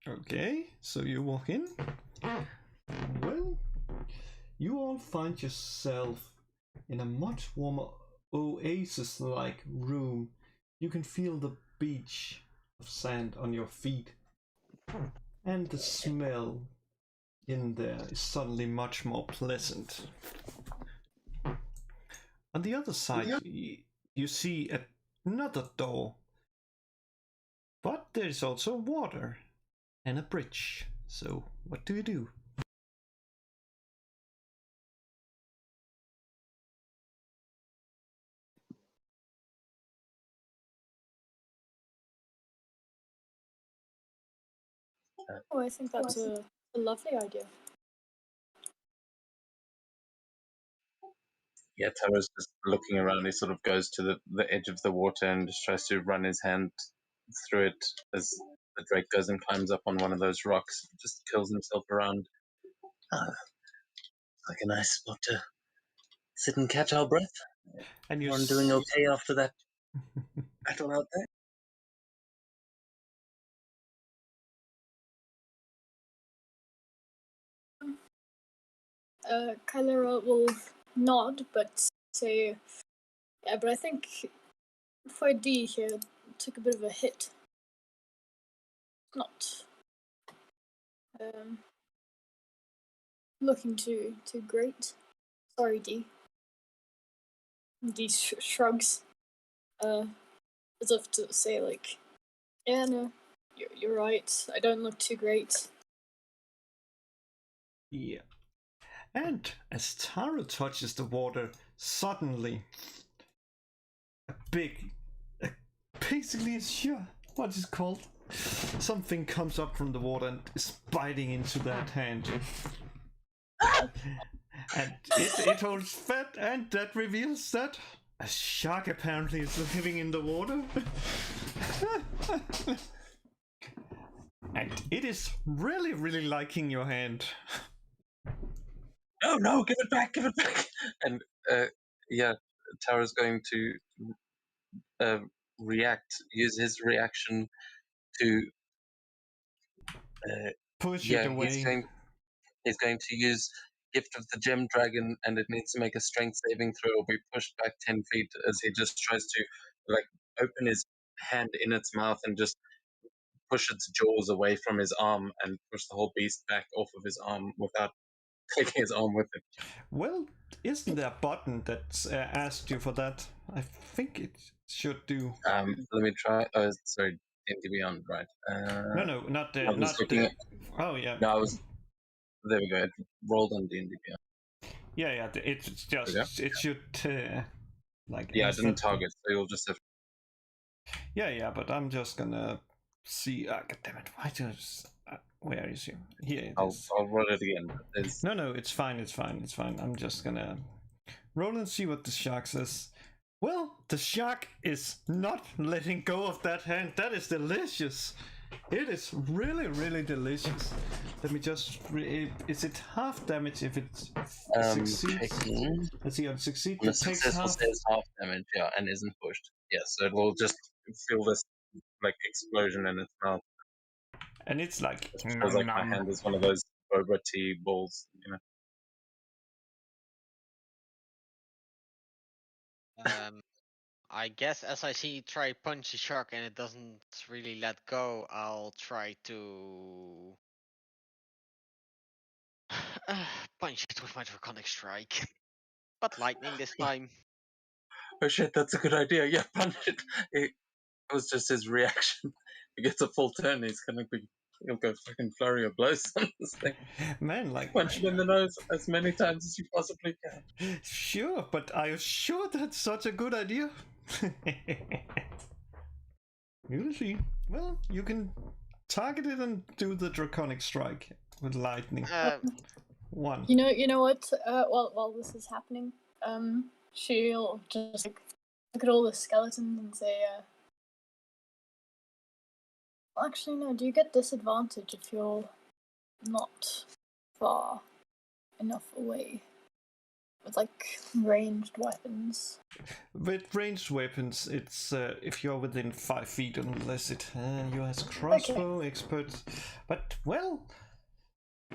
Okay, so you walk in. Well, you all find yourself in a much warmer oasis-like room. You can feel the beach of sand on your feet, and the smell in there is suddenly much more pleasant. On the other side, you see another door, but there's also water and a bridge. So what do you do? Oh, I think that's a lovely idea. Yeah, Taro's just looking around. He sort of goes to the edge of the water and just tries to run his hand through it as the Drake goes and climbs up on one of those rocks. Just kills himself around. Like a nice spot to sit and catch our breath. And Everyone doing okay after that battle out there? Kylera will nod, but say, yeah, but I think 4D here took a bit of a hit. Not looking too great. Sorry, D. D shrugs, as if to say like, yeah, no, you're right. I don't look too great. Yeah. And as Taro touches the water, suddenly basically what is it called? Something comes up from the water and is biting into that hand. And it holds fat, and that reveals that a shark apparently is living in the water. And it is really, really liking your hand. No, give it back. And yeah, Taro's going to use his reaction to Push it away. He's going to use Gift of the Gem Dragon, and it needs to make a strength saving throw or be pushed back 10 feet as he just tries to like open his hand in its mouth and just push its jaws away from his arm and push the whole beast back off of his arm without taking his arm with it. Well, isn't there a button that's asked you for that? I think it should do. Let me try. Oh, sorry, D&D Beyond, right? No, not the. I was not looking the. at. Oh yeah. No, I was. There we go. It rolled on D&D Beyond. Yeah. It's just it should like. Yeah, I didn't instead- target, so you'll just have. Yeah. But I'm just gonna see. God damn it! Why does? Where is you? Here it I'll is. roll it again. There's No, it's fine. I'm just gonna roll and see what the shark says. Well, the shark is not letting go of that hand. That is delicious. It is really, really delicious. Let me just. Is it half damage if it succeeds? checking. Let's see, on succeed, On a it takes successful half. says half damage, yeah, and isn't pushed. Yeah, so it will just feel this like explosion in its mouth. And it's like. It feels like my hand is one of those boba tea balls, you know. I guess as I see try punch the shark and it doesn't really let go, I'll try to punch it with my draconic strike. But lightning this time. Oh shit, that's a good idea. Yeah, punch it. It was just his reaction. He gets a full turn. He'll go fucking flurry of blows on this thing. Man, like. Punch it in the nose as many times as you possibly can. Sure, but are you sure that's such a good idea? You'll see. Well, you can target it and do the draconic strike with lightning. One. You know what? While this is happening, she'll just look at all the skeletons and say, actually, no. Do you get disadvantage if you're not far enough away with like ranged weapons? With ranged weapons, it's if you're within 5 feet, unless it you has crossbow expert. But well,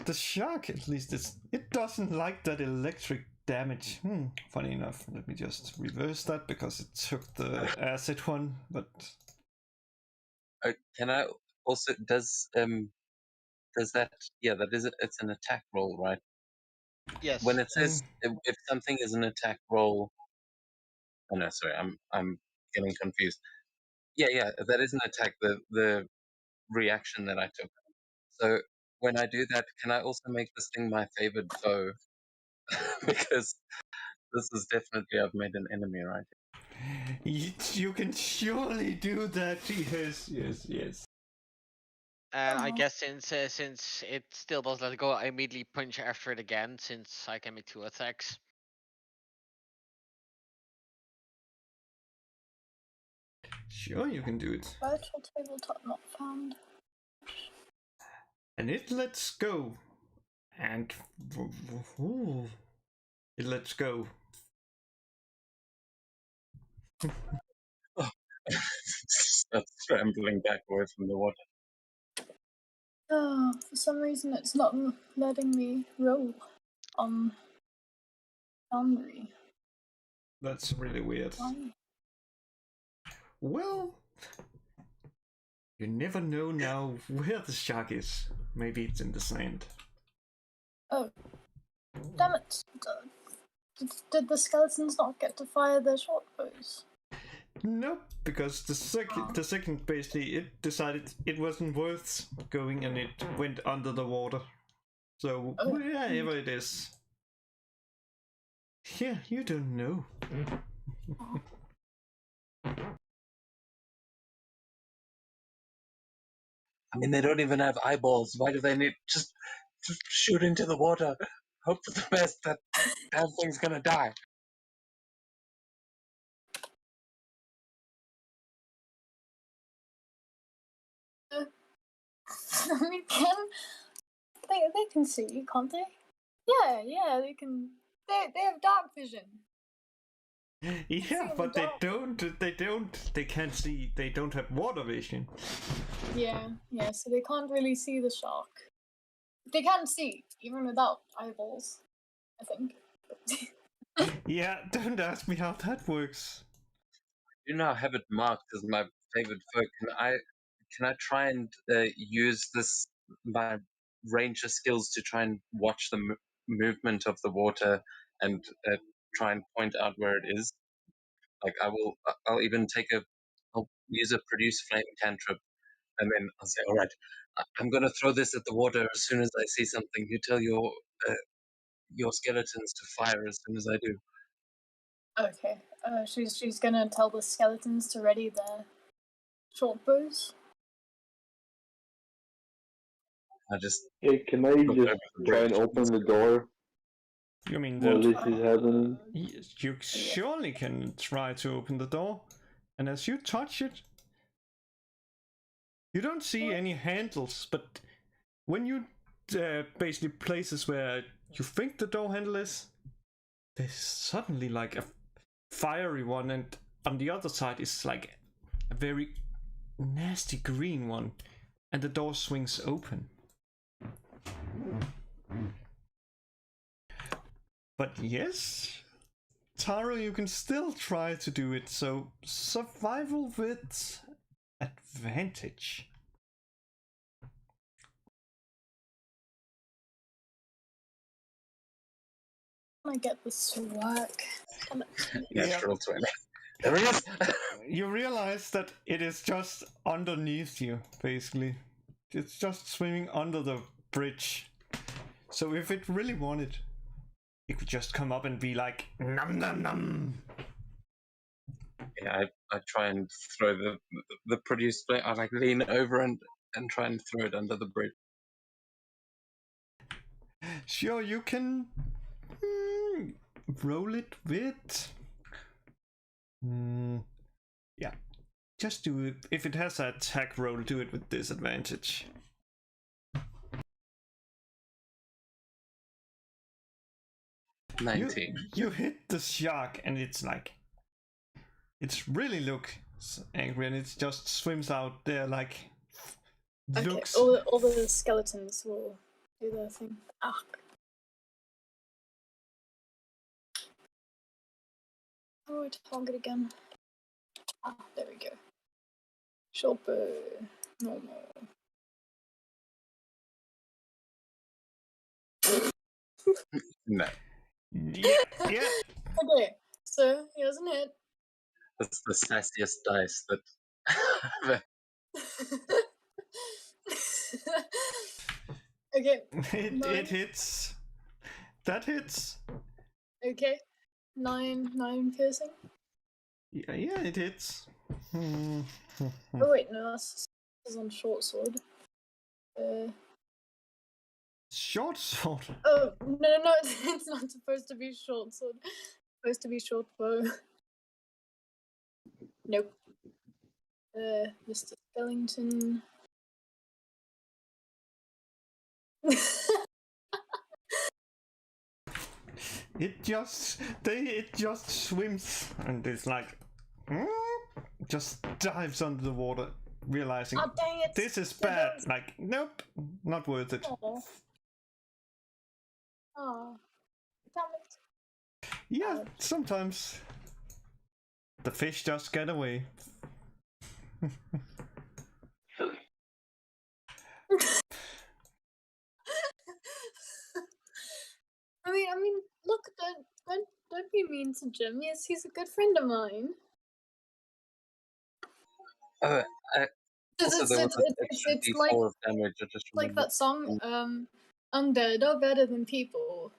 the shark at least it doesn't like that electric damage. Funny enough, let me just reverse that because it took the acid one. But Can I also does that that is it? It's an attack roll, right? Yes. When it says if something is an attack roll, oh no, sorry, I'm getting confused. Yeah, that is an attack. The reaction that I took. So when I do that, can I also make this thing my favored foe? Because this is definitely I've made an enemy, right? you can surely do that. Yes. And I guess since it still does let it go, I immediately punch after it again since I can make 2 attacks. Sure, you can do it. Virtual tabletop not found. And it lets go. And it lets go. That's scrambling back away from the water. Oh, for some reason it's not letting me roll on Foundry. That's really weird. Why? Well, you never know now where the shark is. Maybe it's in the sand. Oh, damn it! Did the skeletons not get to fire their short bows? Nope, because the second basically it decided it wasn't worth going and it went under the water. So wherever it is. Yeah, you don't know. I mean, they don't even have eyeballs. Why do they need just shoot into the water? Hope for the best. That damn thing's gonna die. I mean, they can see, can't they? Yeah, they can. They have dark vision. Yeah, but they can't see, they don't have water vision. Yeah, so they can't really see the shark. They can see, even without eyeballs, I think. Yeah, don't ask me how that works. You now have it marked as my favorite foe. Can I try and use my ranger skills to try and watch the movement of the water and try and point out where it is? Like I'll even I'll use a produce flame cantrip, and then I'll say, all right, I'm going to throw this at the water as soon as I see something. You tell your your skeletons to fire as soon as I do. Okay. She's gonna tell the skeletons to ready their short bows. I just Hey, can I look just over the try and bridge. open the door You mean while the... this is happening? You surely can try to open the door. And as you touch it, you don't see any handles, but when you basically places where you think the door handle is, there's suddenly like a fiery one, and on the other side is like a very nasty green one, and the door swings open. But yes, Taro, you can still try to do it, so survival with advantage. I get this to work. Damn it. Natural 20. There it is! You realize that it is just underneath you, basically. It's just swimming under the bridge. So if it really wanted, it could just come up and be like, num num num. Yeah, I try and throw the produce plate. I like lean over and try and throw it under the bridge. Sure, you can roll it with. Yeah, just do it. If it has an attack roll, do it with disadvantage. You, 19. you hit the shark, and it's like, it's really looks angry, and it just swims out there like. Okay, Looks. all the skeletons will do their thing. Ah. Oh, target again. Ah, there we go. Short bow. Normal. No, Yeah. Okay, so here's an hit. that's the sassiest dice that. Okay. It hits. That hits. Okay. 9 piercing. Yeah, it hits. Oh wait, no, that's on short sword. Short sword. Oh no, it's not supposed to be short sword. It's supposed to be short bow. Nope. Mr. Skellington. It just swims and it's like just dives under the water, realizing Oh dang it! this is bad. Like, nope, not worth it. Oh, damn it! Yeah, sometimes the fish just get away. I mean, look, don't be mean to Jim. Yes, he's a good friend of mine. Also, there was an extra It's D4 of damage. I just like remembered. that song, Undead are better than people.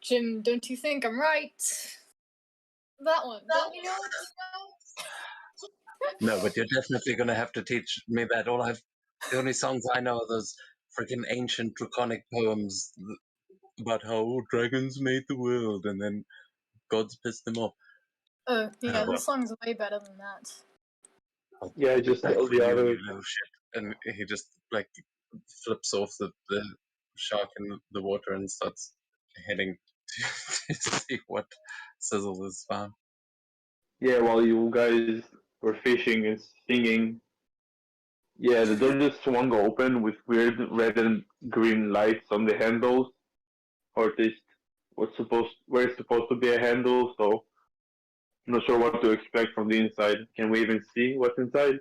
Jim, don't you think I'm right? That one. Don't you know? No, but you're definitely gonna have to teach me that. The only songs I know are those freaking ancient draconic poems about how dragons made the world and then gods pissed them off. Oh, yeah, well. the song's way better than that. Yeah, just tell the other. You little shit. And he just like flips off the shark in the water and starts heading to see what Sizzle has found. Yeah, while you guys were fishing and singing, yeah, the door just swung open with weird red and green lights on the handles, or at least where it's supposed to be a handle. So I'm not sure what to expect from the inside. Can we even see what's inside?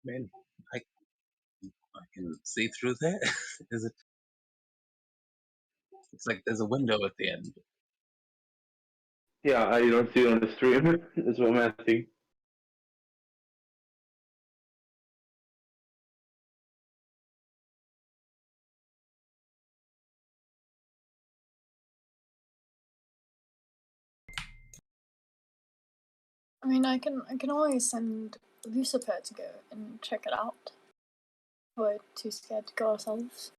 Man, I can see through there. Is it? It's like there's a window at the end. Yeah, I don't see it on the stream. That's what I'm asking. I mean, I can always send Lucifer to go and check it out. We're too scared to go ourselves.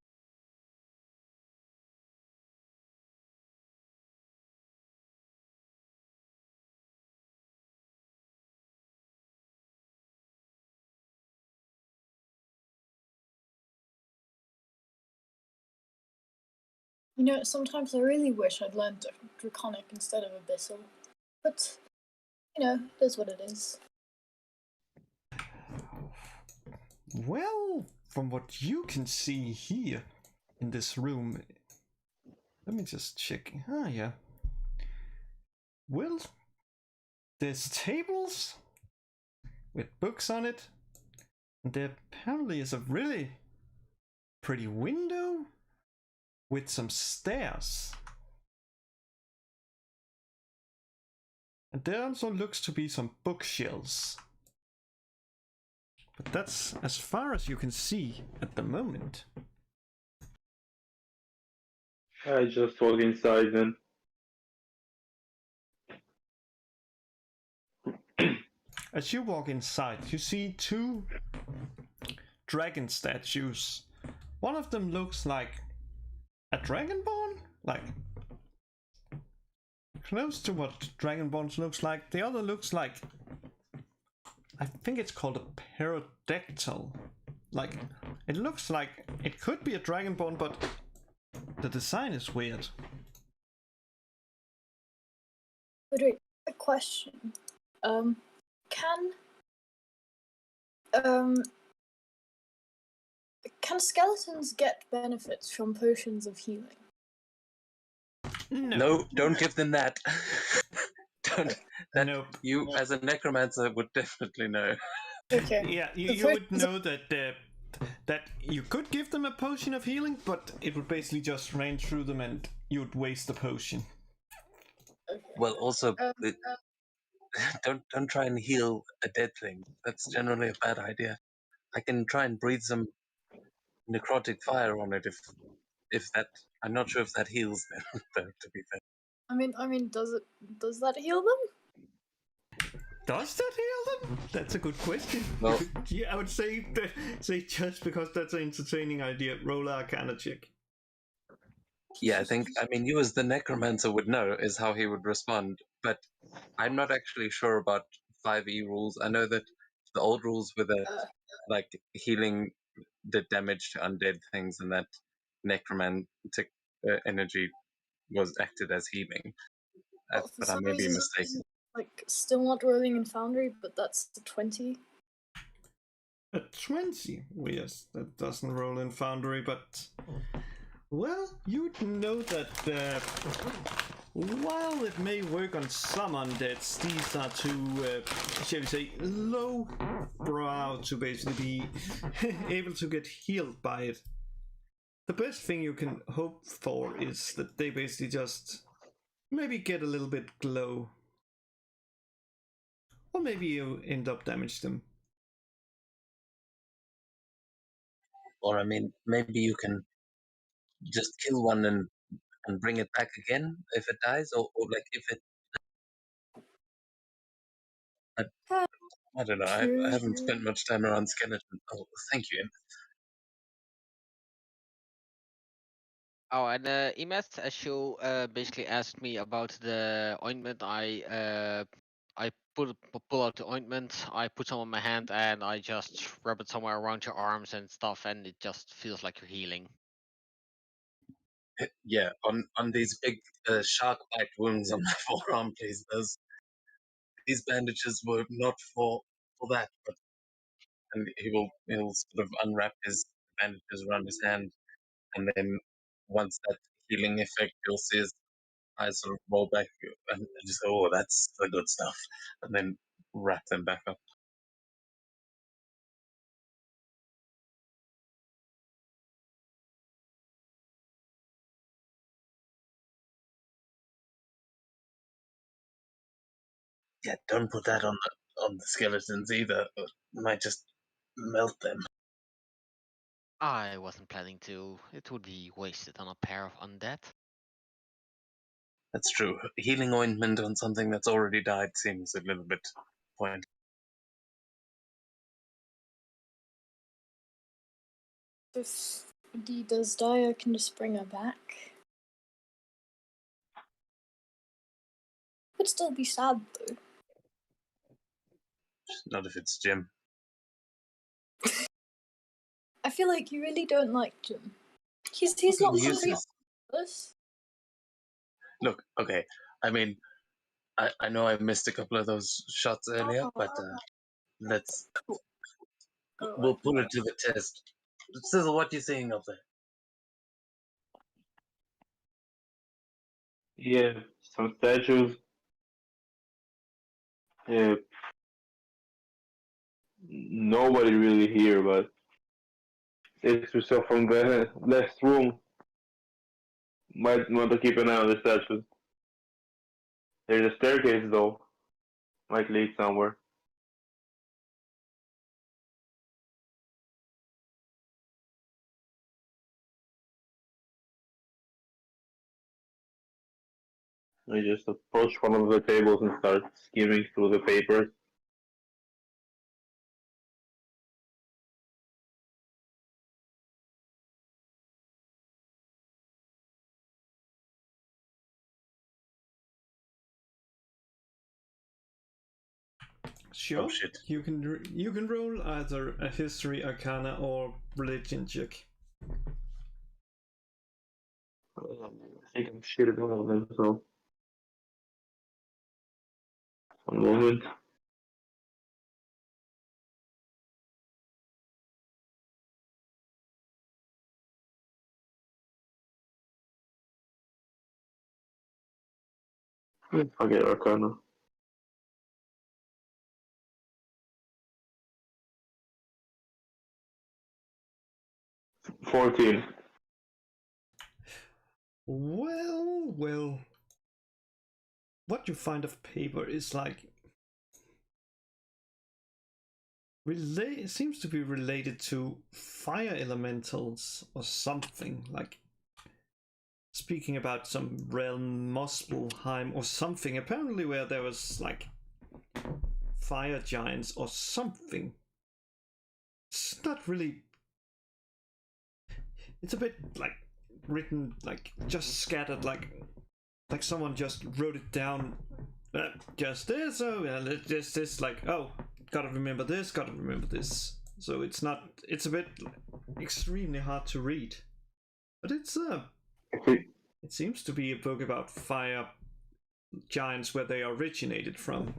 You know, sometimes I really wish I'd learned Draconic instead of Abyssal. But, you know, it is what it is. Well, from what you can see here in this room, let me just check. Ah, yeah. Well, there's tables with books on it, and there apparently is a really pretty window with some stairs. And there also looks to be some bookshelves. But that's as far as you can see at the moment. I just walk inside then. As you walk inside, you see two dragon statues. One of them looks like a dragonborn, like close to what dragonborns looks like. The other looks like, I think it's called a pterodactyl. Like, it looks like it could be a dragonborn, but the design is weird. Wait, a question. Can skeletons get benefits from potions of healing? No, don't give them that. Don't. That Nope. You, as a necromancer, would definitely know. Okay. Yeah, you would know that that you could give them a potion of healing, but it would basically just rain through them and you'd waste the potion. Okay. Well, also, don't try and heal a dead thing. That's generally a bad idea. I can try and breathe some necrotic fire on it if that. I'm not sure if that heals them, though, to be fair. I mean, does that heal them? Does that heal them? That's a good question. Well, yeah, I would say just because that's an entertaining idea, roll a Arcana check. yeah, I mean, you as the necromancer would know is how he would respond, but I'm not actually sure about 5e rules. I know that the old rules were that like healing did damage to undead things, and that necromantic energy was acted as healing. Well, for But I some may be reason, mistaken. like, still not rolling in Foundry, but that's the 20. A 20? Well, yes, that doesn't roll in Foundry, but well, you'd know that while it may work on some undeads, these are too, shall we say, low brow to basically be able to get healed by it. The best thing you can hope for is that they basically just maybe get a little bit glow. Or maybe you end up damage them. Or I mean, maybe you can just kill one and bring it back again if it dies, or like if it. I don't know. I haven't spent much time around skeletons. Oh, thank you. Oh, and Emet, as you basically asked me about the ointment, I pull out the ointment, I put some on my hand, and I just rub it somewhere around your arms and stuff, and it just feels like you're healing. Yeah, on these big shark bite wounds on my forearm, please. These bandages were not for that, but and he'll sort of unwrap his bandages around his hand, and then once that healing effect, you'll see his eyes sort of roll back and just go, "Oh, that's the good stuff," and then wrap them back up. Yeah, don't put that on the skeletons either. It might just melt them. I wasn't planning to. It would be wasted on a pair of undead. That's true. Healing ointment on something that's already died seems a little bit pointless. If Dee does die, I can just bring her back. Would still be sad though. Not if it's Jim. I feel like you really don't like Jim. He's Okay, not he hungry uses- for this. Look, okay. I mean, I know I missed a couple of those shots earlier, but let's we'll put it to the test. Sizzle, what are you seeing up there? Yeah, some statues. Yeah, nobody really here, but if yourself from the left room, might want to keep an eye on the statues. There's a staircase though, might lead somewhere. I just approach one of the tables and start skimming through the papers. Sure. Oh, shit. You can roll either a history, arcana, or religion check. I think I'm shit at all of them, so. One moment. Forget Arcana. 14. Well. What you find of paper is like it seems to be related to fire elementals or something, like speaking about some realm Muspelheim or something, apparently where there was like fire giants or something. It's not really, it's a bit like written, like just scattered, like someone just wrote it down, just this, this, like, oh, gotta remember this, so it's not, it's a bit extremely hard to read, but it's it seems to be a book about fire giants, where they originated from.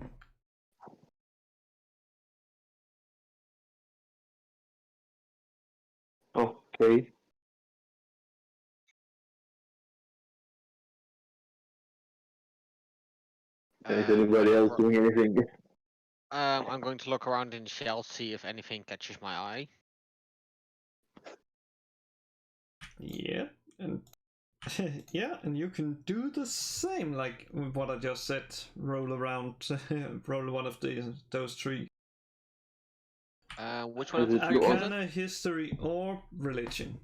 Okay. Is anybody else doing anything? I'm going to look around in the shelves, see if anything catches my eye. Yeah, and yeah, and you can do the same, like what I just said. Roll around, roll one of those three. Which one? Does it look Arcana, history, or religion.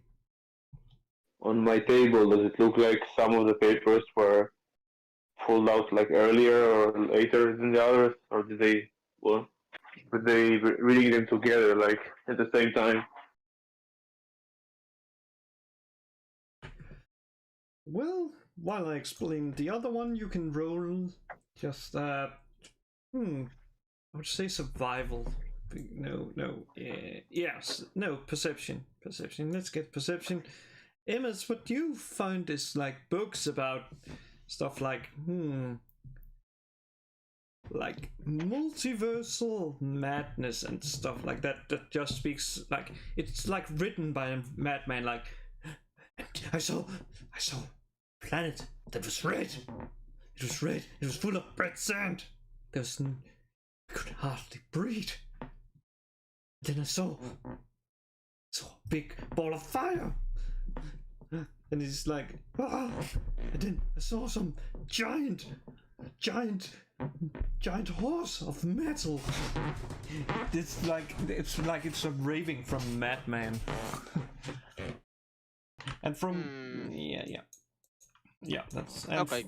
on my table? Does it look like some of the papers were pulled out like earlier or later than the others, or did they reading them together like at the same time? Well, while I explain the other one, you can roll just I would say survival. Yes, no, perception. Let's get perception. Emma's, what you found is like books about stuff like like multiversal madness and stuff like that just speaks, like it's like written by a madman, like I saw a planet that was red. It was red. It was full of red sand. I could hardly breathe. Then I saw a big ball of fire. And it's like, and then I saw some giant giant horse of metal. It's like it's a raving from Madman. And from yeah, that's and Okay.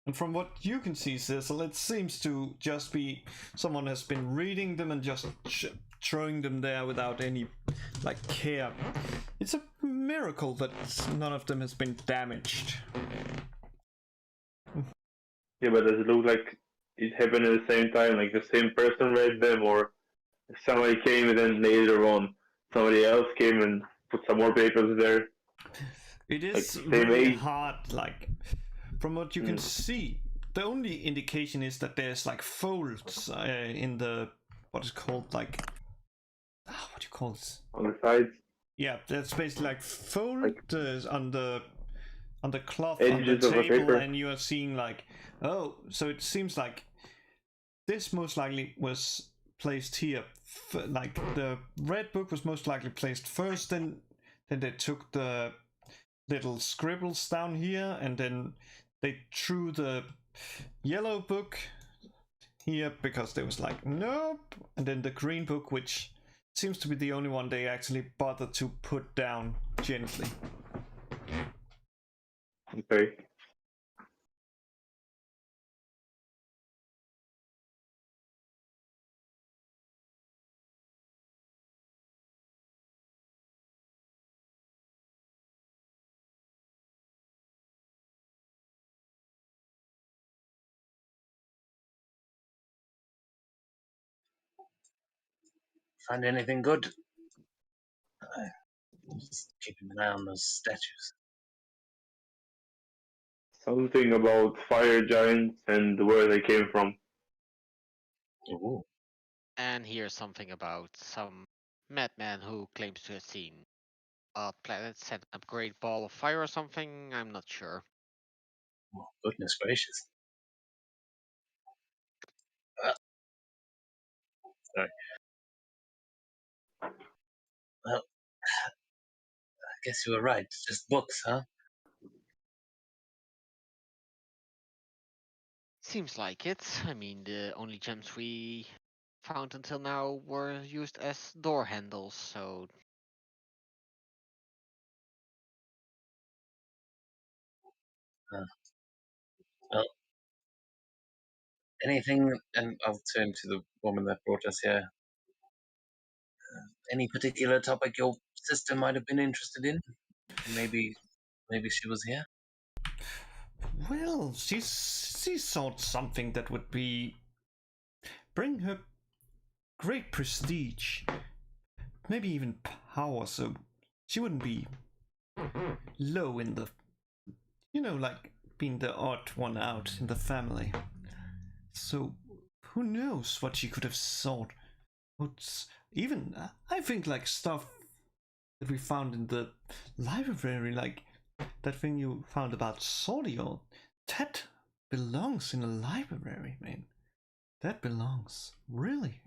and from what you can see, Cecil, it seems to just be someone has been reading them and just throwing them there without any like care. It's a miracle that none of them has been damaged. Yeah, but does it look like it happened at the same time? Like the same person read them, or somebody came and then later on somebody else came and put some more papers there? It is Like same really age? hard, like from what you can see. The only indication is that there's like folds in the what is called like what do you call this? On the sides, Yeah, that's basically like fold on the cloth on the edges of a table, paper. and you are seeing like so it seems like this most likely was placed here. Like the red book was most likely placed first, then they took the little scribbles down here, and then they threw the yellow book here because they was like nope, and then the green book, which seems to be the only one they actually bothered to put down gently. Okay. Find anything good? Just keeping an eye on those statues. Something about fire giants and where they came from. Ooh. And here's something about some madman who claims to have seen a planet set a great ball of fire or something. I'm not sure. Oh, goodness gracious. Sorry. Well, I guess you were right. Just books, huh? Seems like it. I mean, the only gems we found until now were used as door handles, so Well, anything, and I'll turn to the woman that brought us here. Any particular topic your sister might have been interested in? Maybe she was here. Well, she sought something that would bring her great prestige, maybe even power, so she wouldn't be low in the, like being the odd one out in the family. So who knows what she could have sought? What's even I think like stuff that we found in the library, like that thing you found about Sordio, that belongs in a library, man. That belongs, really.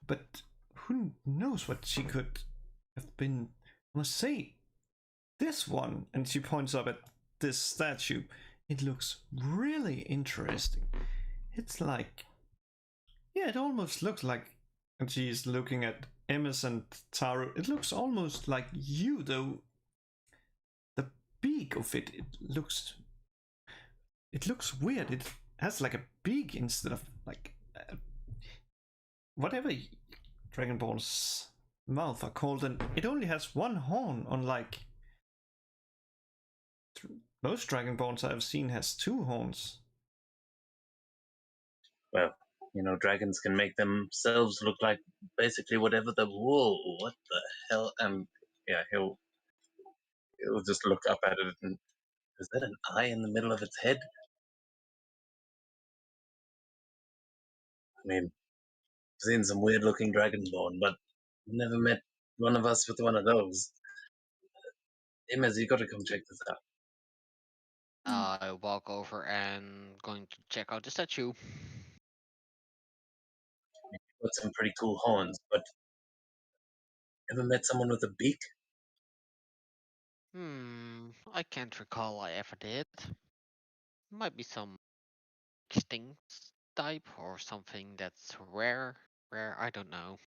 But who knows what she could have been? I must say, this one, and she points up at this statue, it looks really interesting. It's like, yeah, it almost looks like, and she's looking at Emmis and Taro, it looks almost like you, though. The beak of it, it looks weird. It has like a beak instead of like whatever Dragonborn's mouth are called, and it only has one horn, unlike most Dragonborns I've seen has two horns. Well, dragons can make themselves look like basically whatever the whoa, what the hell? Yeah, he'll just look up at it and is that an eye in the middle of its head? I mean, I've seen some weird looking dragonborn, but never met one of us with one of those. Imaz, you gotta come check this out. I walk over and going to check out the statue. Got some pretty cool horns, but ever met someone with a beak? I can't recall I ever did. Might be some extinct type or something that's rare. Rare, I don't know.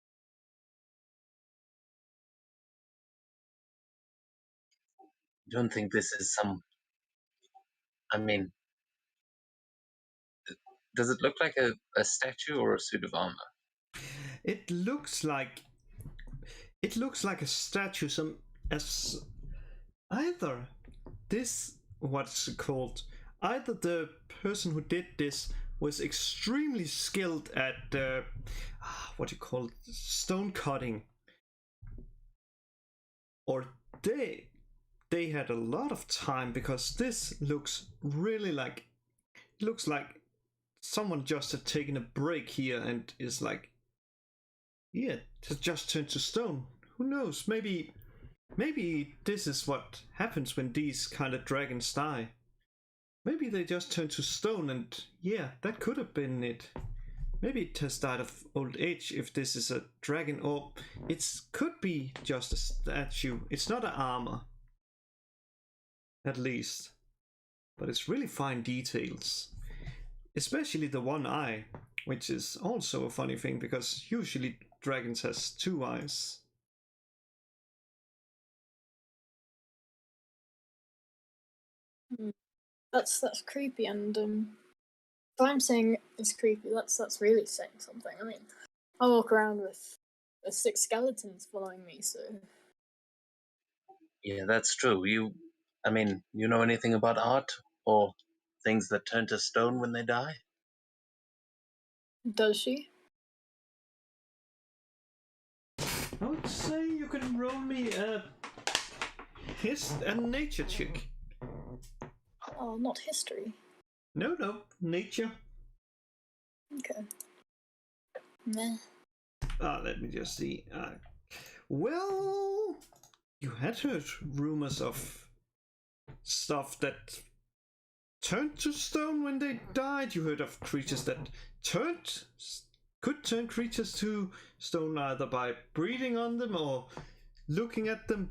Don't think this is some. I mean, does it look like a statue or a suit of armor? It looks like a statue. Some as either this what's it called. Either the person who did this was extremely skilled at what do you call it, stone cutting, or they had a lot of time, because this looks really like someone just had taken a break here and is like, yeah, it has just turned to stone. Who knows? Maybe this is what happens when these kind of dragons die. Maybe they just turn to stone, and yeah, that could have been it. Maybe it has died of old age if this is a dragon, or it could be just a statue. It's not an armor, at least. But it's really fine details. Especially the one eye, which is also a funny thing, because usually dragons has two eyes. That's creepy, and if I'm saying it's creepy, that's really saying something. I mean, I walk around with 6 skeletons following me, so Yeah, that's true. You know anything about art or things that turn to stone when they die? does she? I would say you can roll me a nature check. Oh, not history. No, nature. Okay. Meh. Let me just see. Well, you had heard rumors of stuff that turned to stone when they died. You heard of creatures that could turn creatures to stone either by breathing on them or looking at them.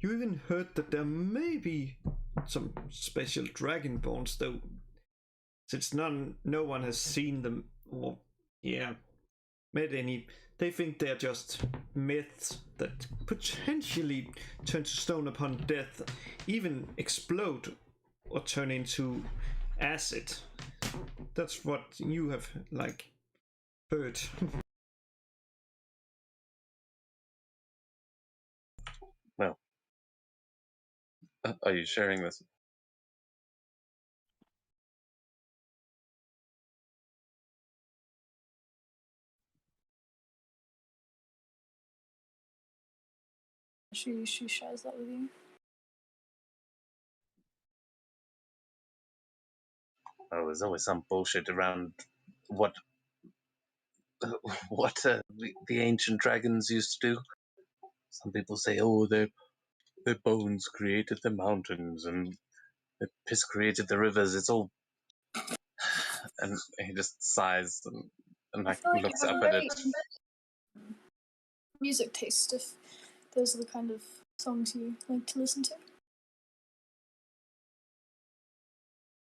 You even heard that there may be some special dragonborns, though since no one has seen them or met any. They think they're just myths that potentially turn to stone upon death, even explode or turn into acid. That's what you have heard. Well, are you sharing this? She shares that with you. Oh, there's always some bullshit around what the ancient dragons used to do. Some people say, oh, their bones created the mountains and their piss created the rivers. It's all, and he just sighs and I feel like you looks have up a at very it. music taste, if those are the kind of songs you like to listen to.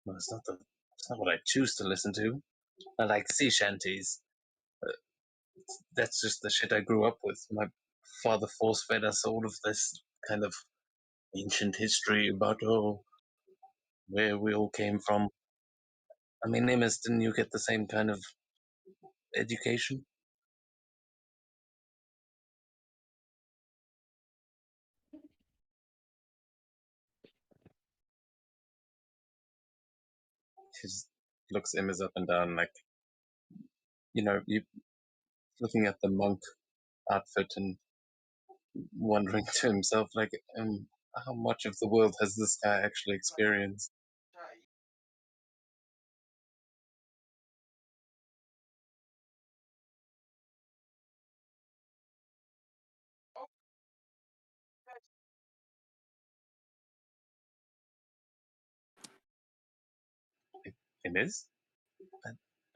Well, it's not what I choose to listen to. I like sea shanties. That's just the shit I grew up with. My father force fed us all of this kind of ancient history about where we all came from. I mean, Amos, didn't you get the same kind of education? She just looks Amos up and down, like, you looking at the monk outfit and wondering to himself, like, how much of the world has this guy actually experienced? Amos?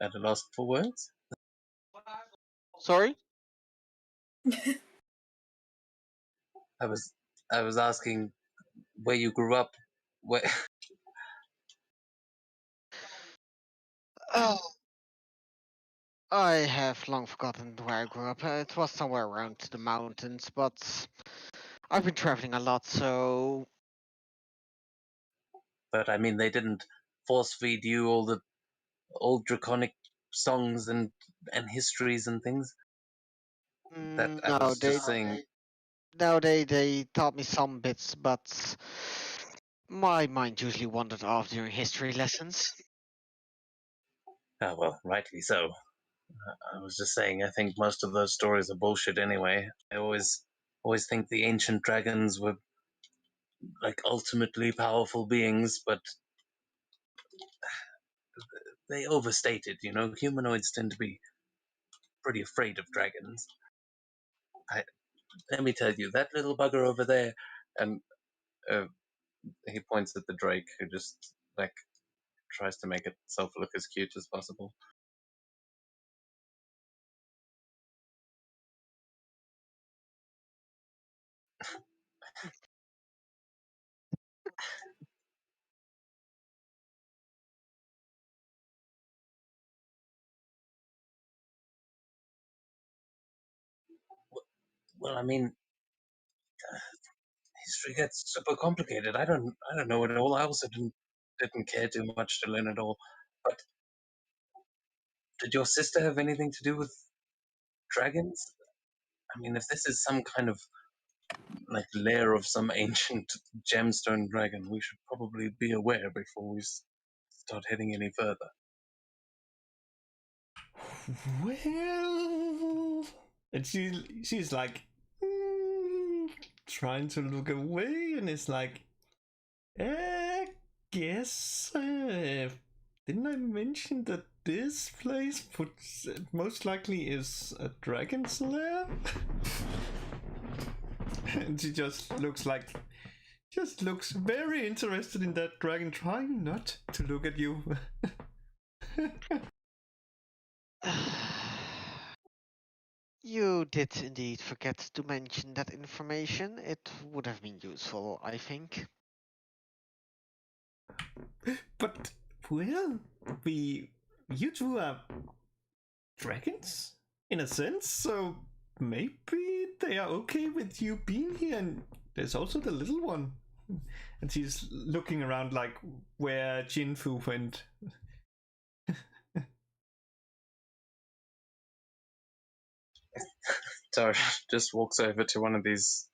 At a loss for words? Sorry? I was asking where you grew up. Where Oh, I have long forgotten where I grew up. It was somewhere around the mountains, but I've been traveling a lot, so But I mean, they didn't force feed you all the old draconic songs and histories and things. That I no, was just saying. they taught me some bits, but my mind usually wandered off during history lessons. Ah, well, rightly so. I was just saying, I think most of those stories are bullshit anyway. I always think the ancient dragons were like ultimately powerful beings, but they overstated. Humanoids tend to be pretty afraid of dragons. Let me tell you, that little bugger over there, and uh, he points at the drake, who just like tries to make itself look as cute as possible. Well, I mean, history gets super complicated. I don't know it all. I also didn't care too much to learn it all. But did your sister have anything to do with dragons? I mean, if this is some kind of like lair of some ancient gemstone dragon, we should probably be aware before we start heading any further. Well, and she's like trying to look away, and it's like, guess didn't I mention that this place most likely is a dragon's lair? And she just looks very interested in that dragon, trying not to look at you. You did indeed forget to mention that information. It would have been useful, I think. But, well, you two are dragons, in a sense, so maybe they are okay with you being here, and there's also the little one. And she's looking around like where Jinfu went. So just walks over to one of these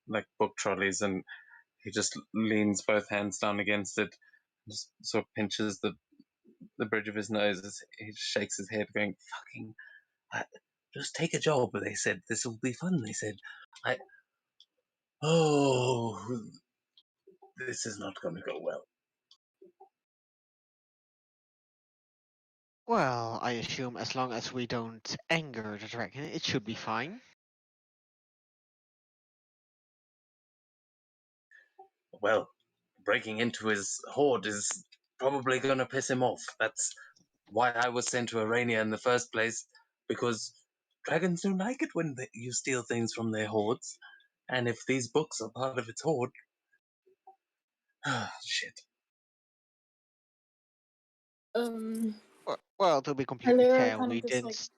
like book trolleys, and he just leans both hands down against it, just sort of pinches the bridge of his nose as he shakes his head, going, "Fucking, just take a job." They said this will be fun. They said, "Oh, this is not going to go well." Well, I assume as long as we don't anger the dragon, it should be fine. Well, breaking into his hoard is probably going to piss him off. That's why I was sent to Arania in the first place, because dragons don't like it when you steal things from their hoards. And if these books are part of its hoard, shit. Well, to be completely Halera fair, kind we of just didn't.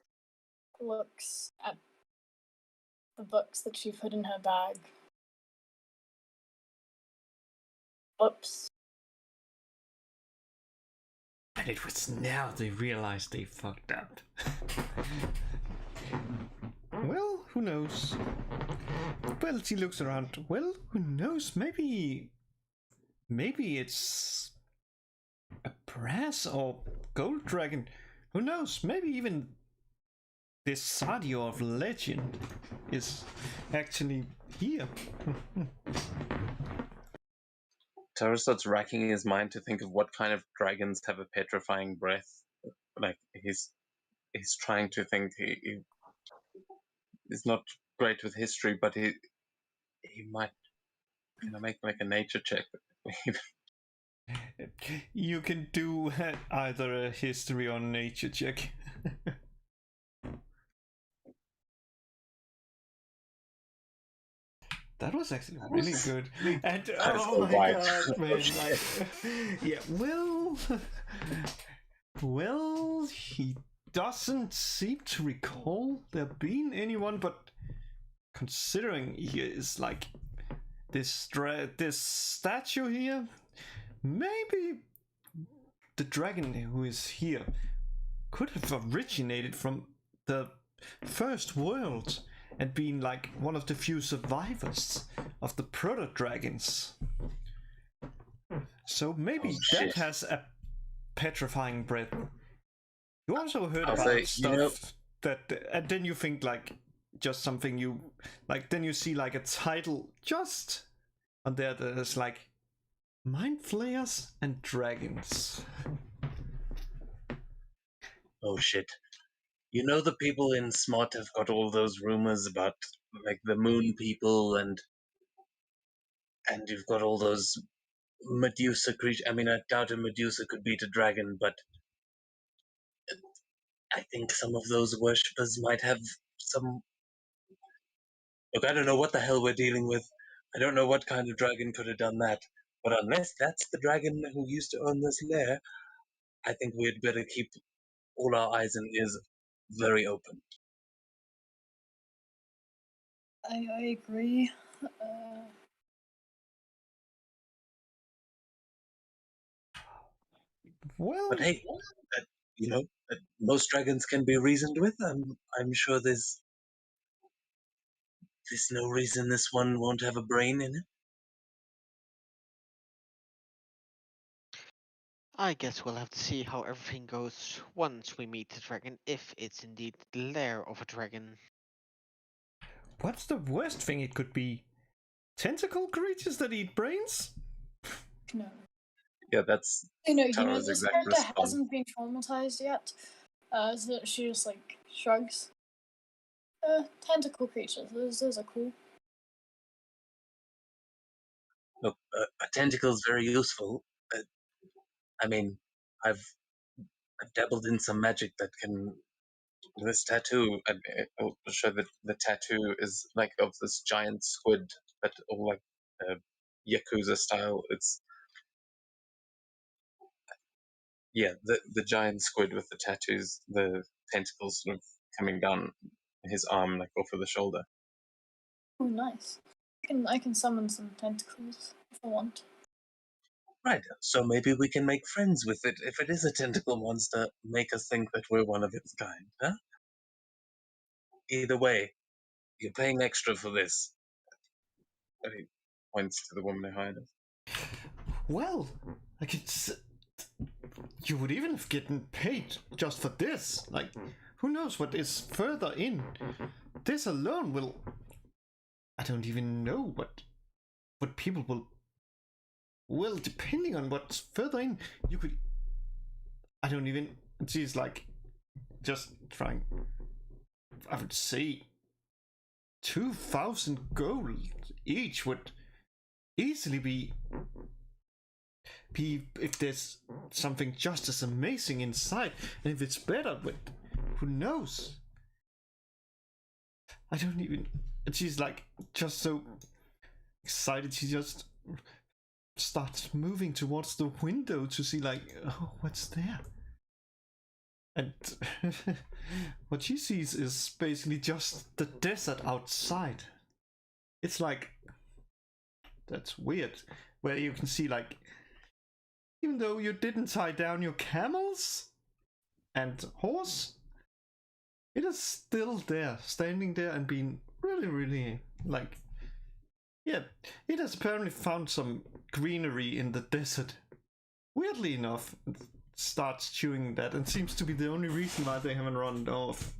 like looks at the books that she put in her bag. Oops. And it was now they realized they fucked up. Well, who knows? Well, she looks around. Well, who knows? Maybe it's a brass or gold dragon. Who knows? Maybe even this Sadio of legend is actually here. Taro starts racking his mind to think of what kind of dragons have a petrifying breath. Like he's trying to think. He's not great with history, but he might make a nature check. You can do either a history or nature check. That was actually really good. And oh my god, man! Like, yeah, well, Well, he doesn't seem to recall there being anyone, but considering he is like this statue here, maybe the dragon who is here could have originated from the first world and been like one of the few survivors of the proto dragons. So maybe Oh, that shit. has a petrifying breath. You also heard I'll about say, stuff that, and then you think like just something you like. Then you see like a title just on there that is like Mind Flayers and Dragons. Oh shit. You know the people in Smart have got all those rumors about like the moon people and you've got all those Medusa creatures. I mean, I doubt a Medusa could beat a dragon, but I think some of those worshippers might have some. Look, I don't know what the hell we're dealing with. I don't know what kind of dragon could have done that. But unless that's the dragon who used to own this lair, I think we'd better keep all our eyes and ears very open. I agree. Uh, Well, But hey, you know, most dragons can be reasoned with. I'm sure there's no reason this one won't have a brain in it. I guess we'll have to see how everything goes once we meet the dragon, if it's indeed the lair of a dragon. what's the worst thing it could be? Tentacle creatures that eat brains? no. Yeah, that's Tara's This exact character response. hasn't been traumatized yet. So she just like shrugs. Tentacle creatures. Those are cool. Look, a tentacle is very useful. I mean, I've dabbled in some magic that can. This tattoo, I'll show that the tattoo is like of this giant squid, but all like Yakuza style. It's the giant squid with the tattoos, the tentacles sort of coming down his arm, like off of the shoulder. Oh, nice. I can summon some tentacles if I want. Right, so maybe we can make friends with it. If it is a tentacle monster, make us think that we're one of its kind, huh? Either way, you're paying extra for this. And he points to the woman behind us. Well, like it's. You would even have gotten paid just for this. Like, who knows what is further in? This alone will. I don't even know what people will. Well, depending on what's further in, you could. I don't even. She's like, just trying. I would say 2,000 gold each would easily be if there's something just as amazing inside, and if it's better, but who knows? I don't even. She's like just so excited. She just starts moving towards the window to see like, oh, what's there? And what she sees is basically just the desert outside. It's like, that's weird, where you can see like, even though you didn't tie down your camels and horse, it is still there, standing there and being really, really like, yeah, it has apparently found some greenery in the desert. Weirdly enough, it starts chewing that and seems to be the only reason why they haven't run it off.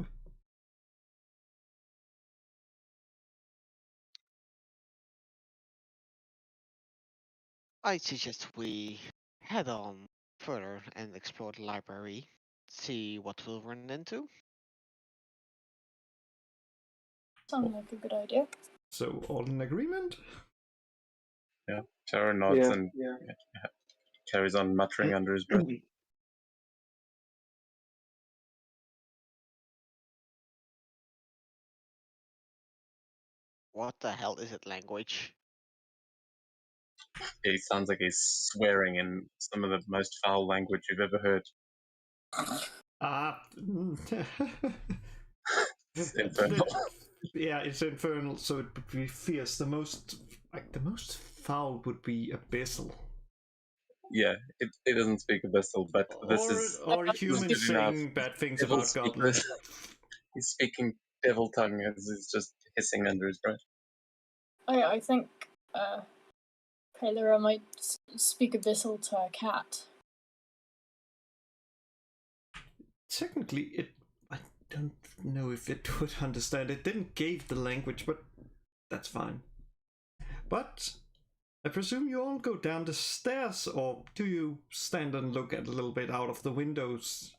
I suggest we head on further and explore the library, see what we'll run into. Sounds like a good idea. So, all in agreement? Yeah, Tara nods and carries on muttering under his breath. What the hell is it language? It sounds like he's swearing in some of the most foul language you've ever heard. Ah, It's infernal. yeah, it's infernal, so it would be fierce. The most foul would be abyssal, Yeah, it doesn't speak abyssal, but this is or this is humans good enough. saying bad things Devil about goblins. speakers. He's speaking devil tongue as he's just hissing under his breath. I think Kaelira might speak abyssal to a cat. Technically, I don't know if it would understand. It didn't give the language, but that's fine. But I presume you all go down the stairs, or do you stand and look at a little bit out of the windows?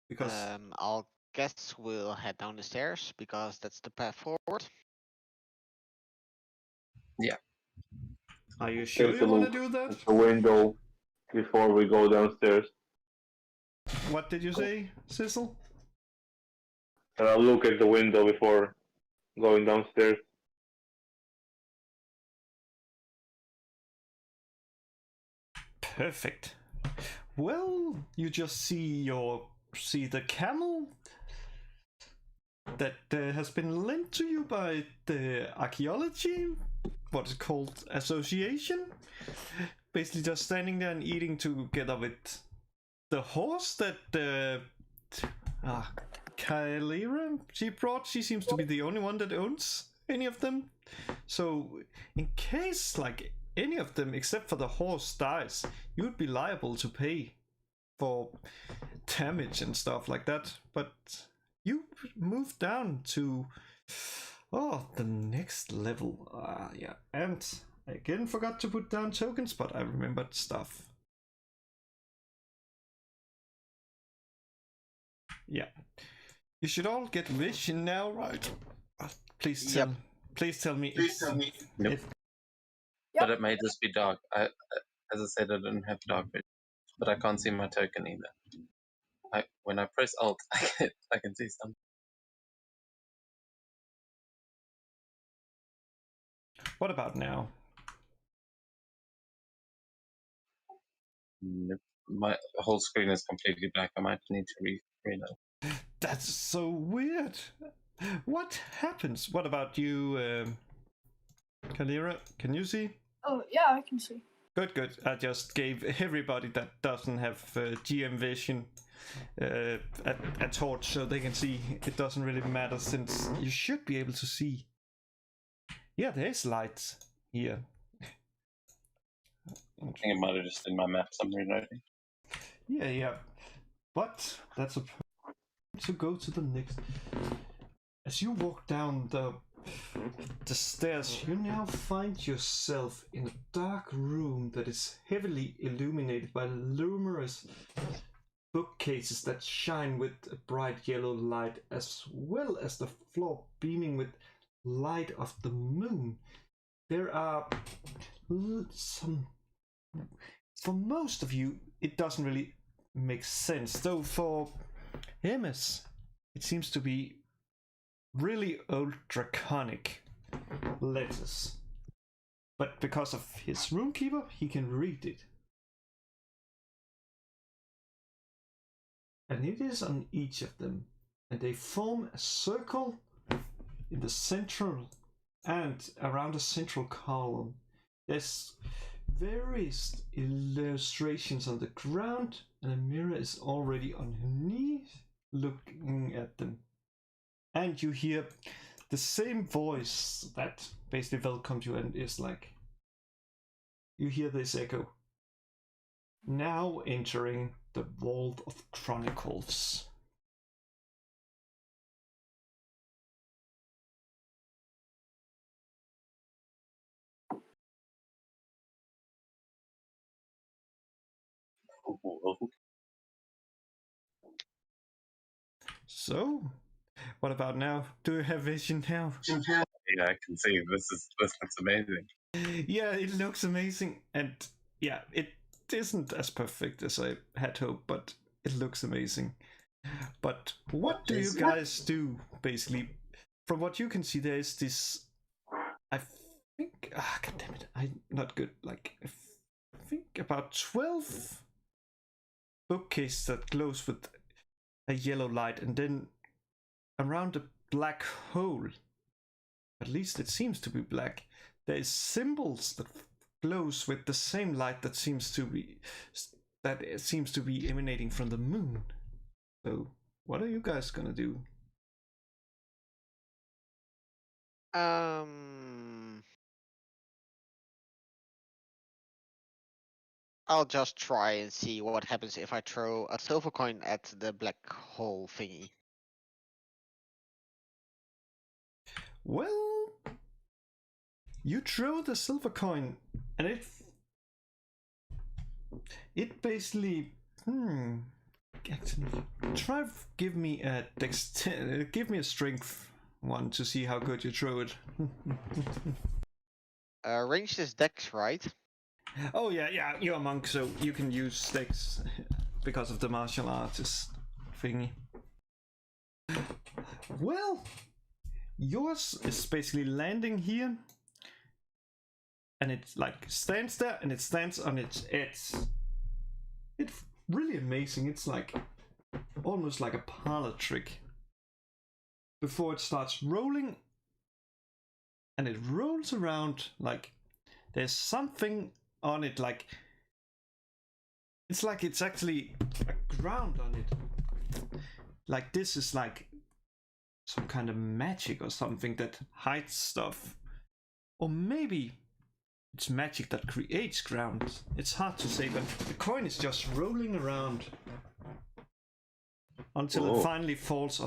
Because I'll guess we'll head down the stairs because that's the path forward. are you sure Take you a want look to do that? at the window before we go downstairs. What did you say, Sissel? And I'll look at the window before going downstairs. Perfect. Well, you just see the camel that has been lent to you by the archaeology, what is called association. Basically, just standing there and eating together with the horse that Kaelira she brought. She seems to be the only one that owns any of them. So, in case like any of them except for the horse dies, you would be liable to pay for damage and stuff like that. But you move down to the next level. Yeah, and I again forgot to put down tokens, but I remembered stuff. Yeah, you should all get vision now, right? Please tell. Yep. Please tell me. Nope. But it may just be dark. As I said, I didn't have dark vision, but I can't see my token either. When I press Alt, I can see something. What about now? Nope. My whole screen is completely black. I might need to reload. That's so weird. What happens? What about you, Kaelira? Can you see? Oh, yeah, I can see. Good. I just gave everybody that doesn't have GM vision a torch so they can see. It doesn't really matter since you should be able to see. Yeah, there's lights here. I think it might have just been my maps I'm rewriting. Yeah. But that's a to go to the next. As you walk down the stairs, you now find yourself in a dark room that is heavily illuminated by numerous bookcases that shine with a bright yellow light, as well as the floor beaming with light of the moon. There are some. For most of you, it doesn't really make sense, though for Hermes, it seems to be really old draconic letters. But because of his roomkeeper, he can read it. And it is on each of them, and they form a circle in the central and around the central column. There's various illustrations on the ground, and a mirror is already on her knees looking at them. And you hear the same voice that basically welcomes you and is like, you hear this echo. Now entering the Vault of Chronicles. So, what about now? Do you have vision now? Yeah, I can see. This looks amazing. Yeah, it looks amazing, and yeah, it isn't as perfect as I had hoped, but it looks amazing. But what do you guys do, basically? From what you can see, there is this. I think. God damn it! I'm not good. Like, I think about 12 bookcase that glows with a yellow light, and then around a black hole, at least it seems to be black, there is symbols that glows with the same light that seems to be emanating from the moon. So what are you guys gonna do? I'll just try and see what happens if I throw a silver coin at the black hole thingy. Well, you throw the silver coin, and it basically actually give me a strength one to see how good you throw it. Ranged is dex, right? Oh yeah, you're a monk, so you can use sticks because of the martial artist thingy. Well, yours is basically landing here, and it like stands there, and it stands on its edge. It's really amazing. It's like almost like a parlor trick. Before it starts rolling, and it rolls around like there's something on it, like it's actually a ground on it. Like this is like some kind of magic or something that hides stuff. Or maybe it's magic that creates ground. It's hard to say, but the coin is just rolling around until it finally falls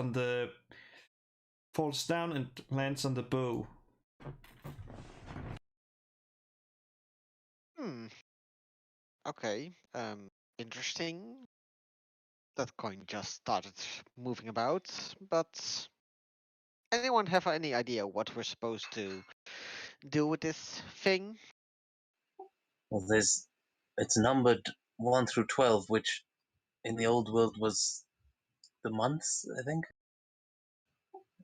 down and lands on the bow. Okay. Interesting. That coin just started moving about, but anyone have any idea what we're supposed to do with this thing? Well, it's numbered 1 through 12, which in the old world was the months, I think.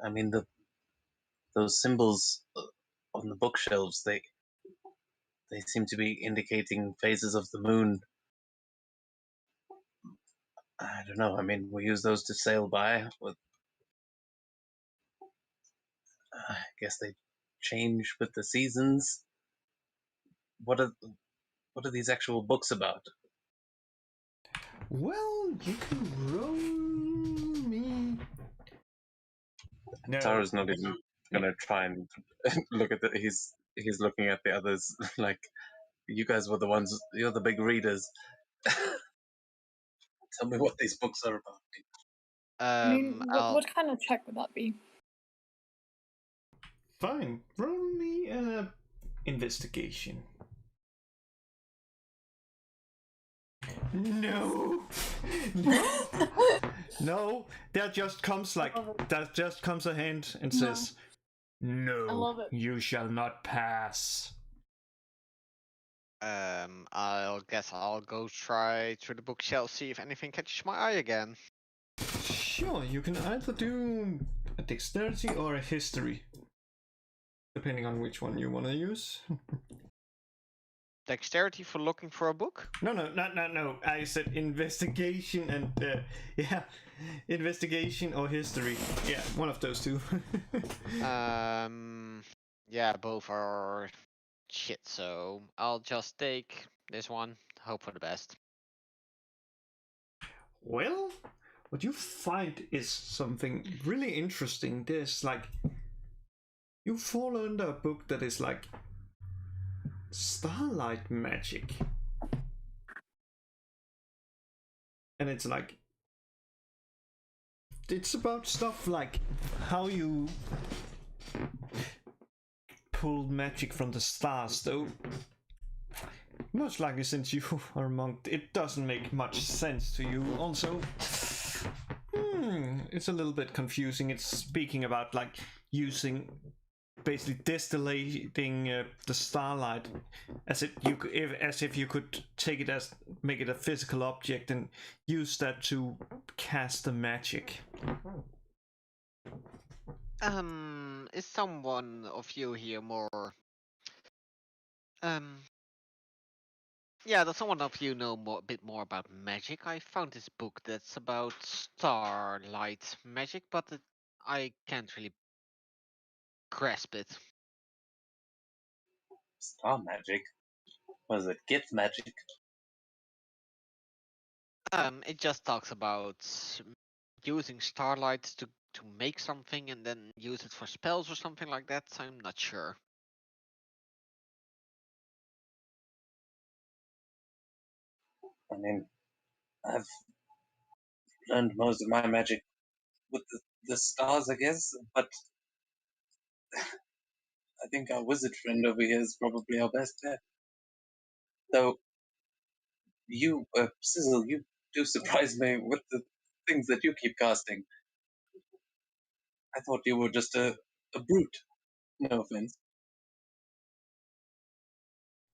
I mean, those symbols on the bookshelves, they seem to be indicating phases of the moon. I don't know. I mean, we use those to sail by. But I guess they change with the seasons. What are these actual books about? Well, you can roll me. No. Taro's not even gonna try and look at he's looking at the others like, you guys were the ones, you're the big readers. Tell me what these books are about. I mean, what kind of check would that be? Fine, roll me an investigation. No. No, there just comes a hand and says, "No, I love it. you shall not pass." I'll guess I'll go try through the bookshelf, see if anything catches my eye again. Sure, you can either do a dexterity or a history, depending on which one you want to use. Dexterity for looking for a book? No. I said investigation and investigation or history. Yeah, one of those two. Yeah, both are shit, so I'll just take this one, hope for the best. Well, what you find is something really interesting. There's like, you fall under a book that is like starlight magic. And it's like, it's about stuff like how you pull magic from the stars, though most likely since you are a monk, it doesn't make much sense to you. Also, it's a little bit confusing. It's speaking about like using, basically distillating the starlight as if you could take it as, make it a physical object and use that to cast the magic. Is someone of you here more Yeah, does someone of you know a bit more about magic? I found this book that's about starlight magic, but I can't really grasp it. Star magic? Was it gift magic? It just talks about using starlight to make something and then use it for spells or something like that. I'm not sure. I mean, I've learned most of my magic with the stars, I guess, but I think our wizard friend over here is probably our best bet. Though, you, Sizzle, you do surprise me with the things that you keep casting. I thought you were just a brute. No offense.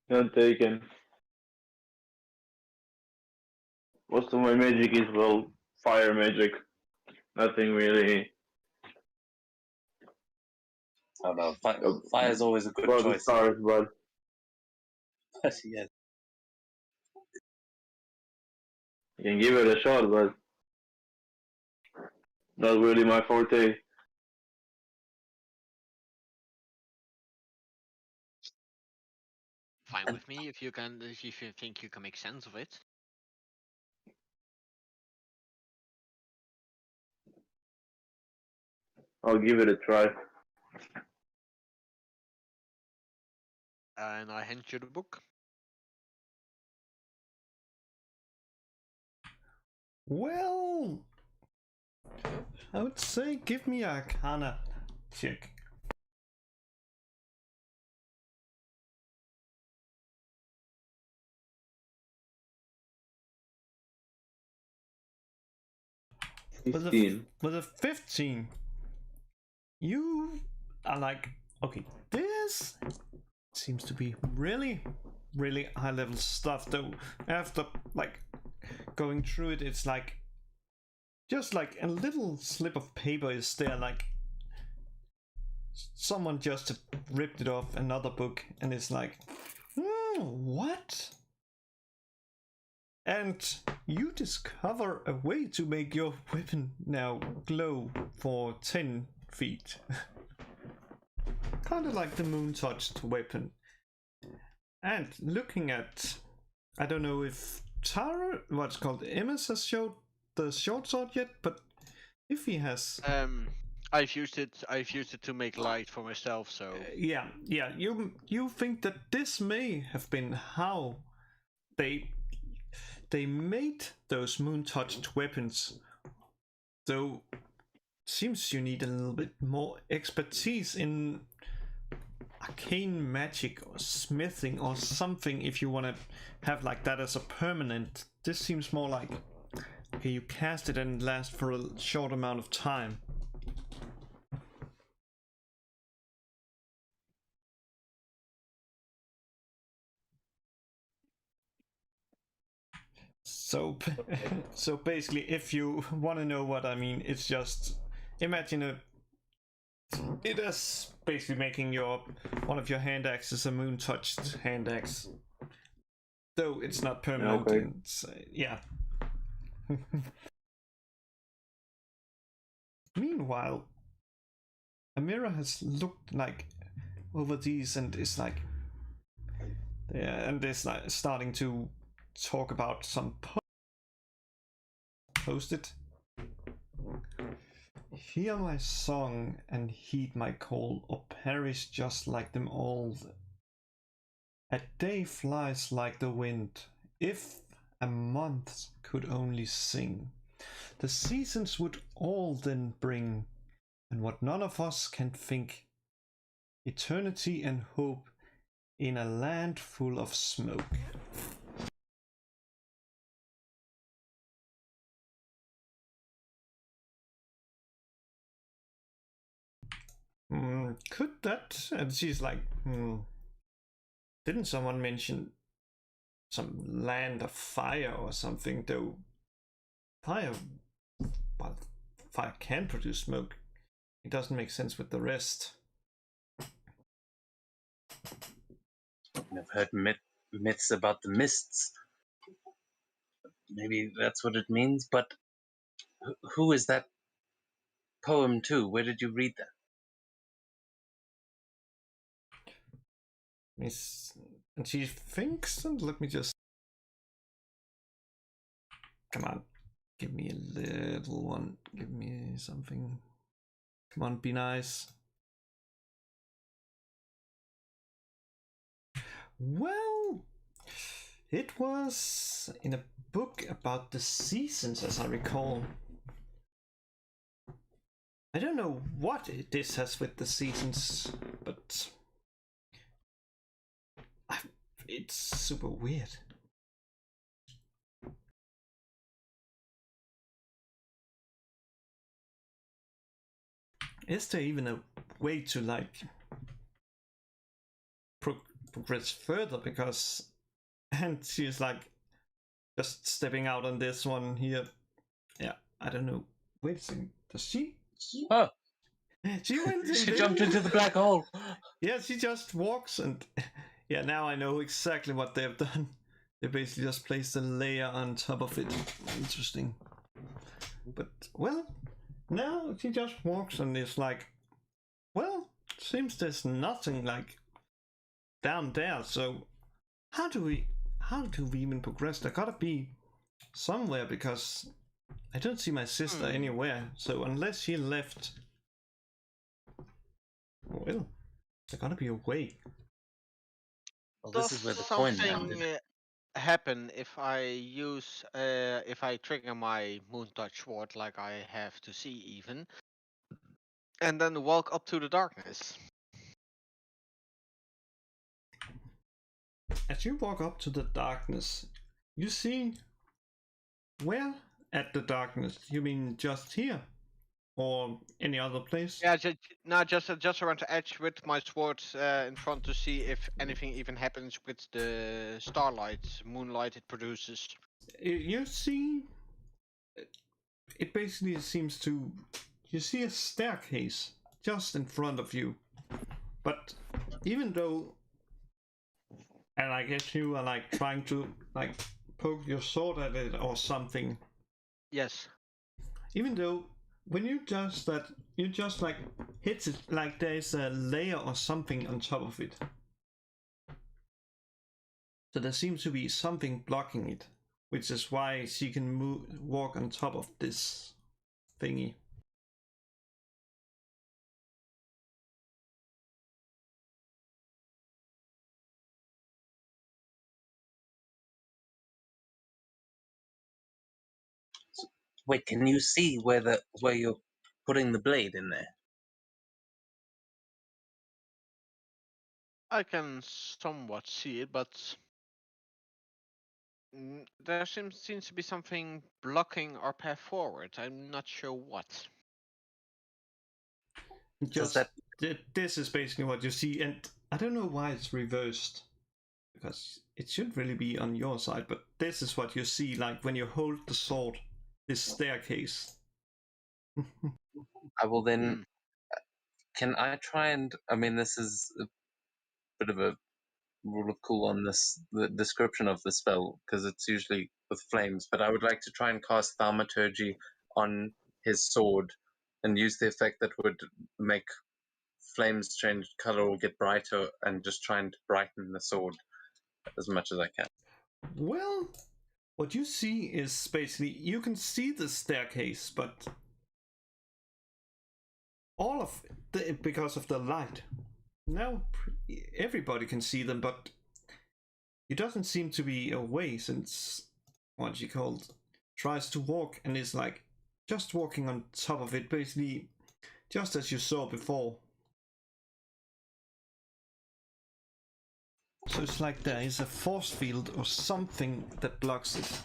None taken. Most of my magic is, well, fire magic. Nothing really. Oh no, fire's always a good About the choice. stars, but But yes, you can give it a shot, but not really my forte. Fine with me if you think you can make sense of it. I'll give it a try. And I hand you the book. Well, I would say give me a Arcana check. With 15. with a 15, you are like, okay, this seems to be really, really high level stuff. Though after like going through it, it's like just like a little slip of paper is there, like someone just ripped it off another book, and it's like, what? And you discover a way to make your weapon now glow for 10 feet. Kind of like the moon touched weapon. And looking at, I don't know if Tara, what's called Emmis, has showed the short sword yet, but if he has, I've used it to make light for myself. So yeah, you think that this may have been how they made those moon touched weapons, though seems you need a little bit more expertise in arcane magic or smithing or something if you want to have like that as a permanent. This seems more like, okay, you cast it and it lasts for a short amount of time. So, so basically, if you want to know what I mean, it's just imagine it is basically making one of your hand axes a moon touched hand axe, though it's not permanent. Okay. Yeah. Meanwhile, Amira has looked like over these and is like, yeah, and is like starting to talk about some post-it. Hear my song and heed my call, or perish just like them all. A day flies like the wind, if a month could only sing. The seasons would all then bring, and what none of us can think, eternity and hope in a land full of smoke. Could that? And she's like, didn't someone mention some land of fire or something? Though fire, well, fire can produce smoke. It doesn't make sense with the rest. I've heard myths about the mists. Maybe that's what it means. But who is that poem to? Where did you read that? Miss, and she thinks, and let me just. Come on, give me a little one. Give me something. Come on, be nice. Well, it was in a book about the seasons, as I recall. I don't know what this has with the seasons, but it's super weird. Is there even a way to like progress further? Because and she's like just stepping out on this one here. Yeah, I don't know. Wait a second. Does she? Oh, She went in she there. jumped into the black hole. Yeah, she just walks and yeah, now I know exactly what they've done. They basically just placed a layer on top of it. Interesting. But well, now she just walks and it's like, well, seems there's nothing like down there. So how do we even progress? There gotta be somewhere because I don't see my sister anywhere. So unless she left, well, there gotta be a way. Well, Does this is where the coin landed. something happen if I use if I trigger my moon touch ward like I have to see even, and then walk up to the darkness? As you walk up to the darkness, you see where at the darkness? You mean just here? Or any other place? Yeah, just around the edge with my sword in front to see if anything even happens with the starlight, moonlight it produces. You see, it basically seems to. You see a staircase just in front of you, but even though, and I guess you are like trying to like poke your sword at it or something. Yes. Even though when you just like hit it like there's a layer or something on top of it. So there seems to be something blocking it, which is why she can walk on top of this thingy. Wait, can you see where you're putting the blade in there? I can somewhat see it, but there seems to be something blocking our path forward. I'm not sure what. Just this is basically what you see, and I don't know why it's reversed, because it should really be on your side, but this is what you see, like when you hold the sword, this staircase. I will then. Can I try and? I mean, this is a bit of a rule of cool on the description of the spell because it's usually with flames. But I would like to try and cast thaumaturgy on his sword and use the effect that would make flames change color or get brighter, and just try and brighten the sword as much as I can. Well, what you see is basically you can see the staircase, but all of because of the light. Now everybody can see them, but it doesn't seem to be a way since what she called tries to walk and is like just walking on top of it, basically just as you saw before. So it's like there is a force field or something that blocks it.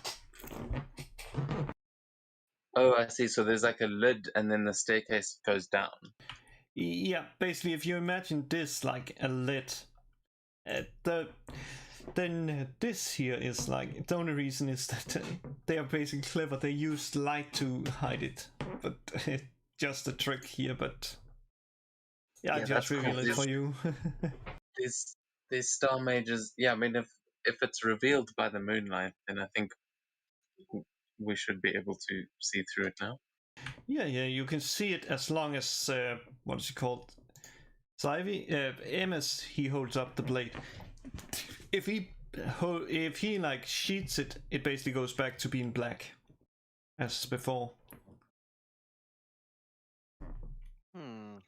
Oh, I see. So there's like a lid and then the staircase goes down. Yeah, basically if you imagine this like a lid, then this here is like, the only reason is that they are basically clever, they used light to hide it, but just a trick here, but yeah, I just revealed it for you. These star mages, yeah, I mean, if it's revealed by the moonlight, then I think we should be able to see through it now. Yeah, you can see it as long as what is it called? Amos, he holds up the blade. If he like sheets it, it basically goes back to being black, as before.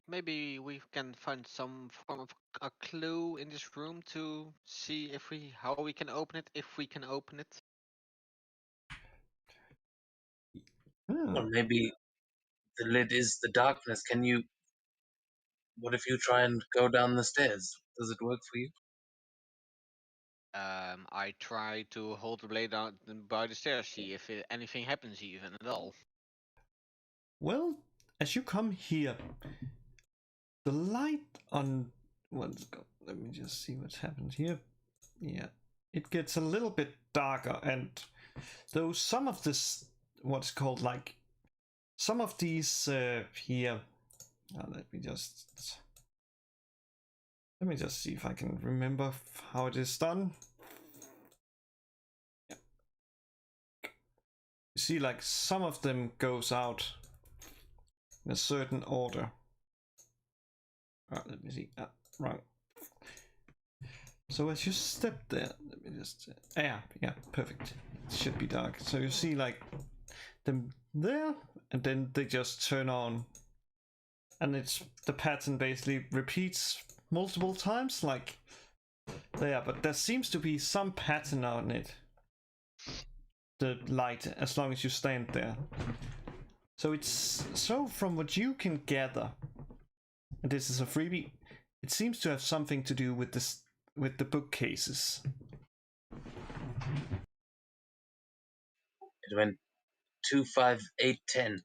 Maybe we can find some form of a clue in this room to see how we can open it, if we can open it. Or maybe the lid is the darkness. What if you try and go down the stairs? Does it work for you? I try to hold the blade out by the stairs, see if anything happens even at all. Well, as you come here, the light on let me just see what's happened here. Yeah, it gets a little bit darker, and though some of this, what's called like, some of these here. Let me just see if I can remember how it is done. Yeah. You see, like some of them goes out in a certain order. Let me see. Right. So as you step there, let me just. Yeah, perfect. It should be dark. So you see like them there, and then they just turn on, and it's the pattern basically repeats multiple times, like there. But there seems to be some pattern on it. The light, as long as you stand there. So from what you can gather, and this is a freebie, it seems to have something to do with this, with the bookcases. It went 2, 5, 8, 10.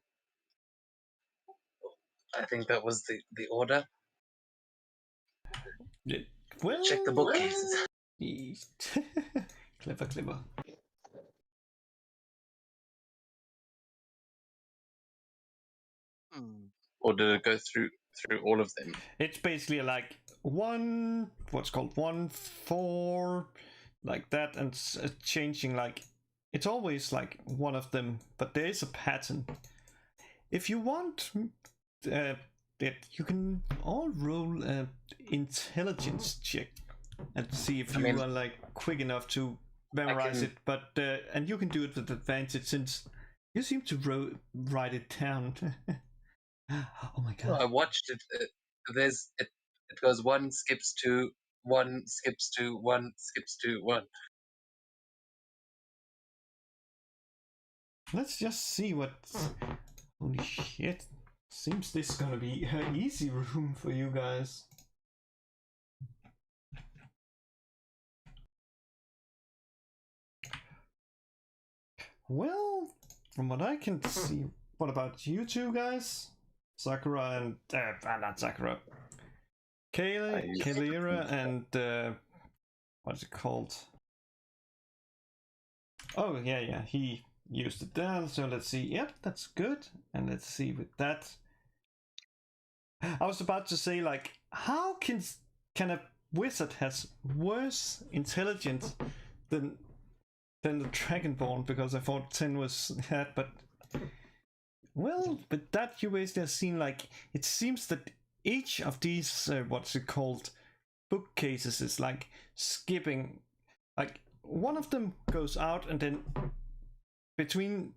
I think that was the order. Well, check the bookcases. Clever. Or did it go through all of them? It's basically like 1, 4, like that, and changing, like it's always like one of them, but there is a pattern. If you want, that you can all roll an intelligence check and see if you are like quick enough to memorize it. But and you can do it with advantage since you seem to write it down. Oh my god! No, I watched it. It goes 1, skips 2, 1, skips 2, 1, skips 2, 1. Let's just see what. Holy shit! Seems this is gonna be an easy room for you guys. Well, from what I can see, what about you two guys? Sakura and not Sakura. Kalira and what's it called? Oh yeah, he used it there. So let's see. Yep, that's good. And let's see with that. I was about to say, like, how can a wizard has worse intelligence than the Dragonborn, because I thought 10 was that, but well, but that you basically have seen, like, it seems that each of these what's it called, bookcases is like skipping, like one of them goes out, and then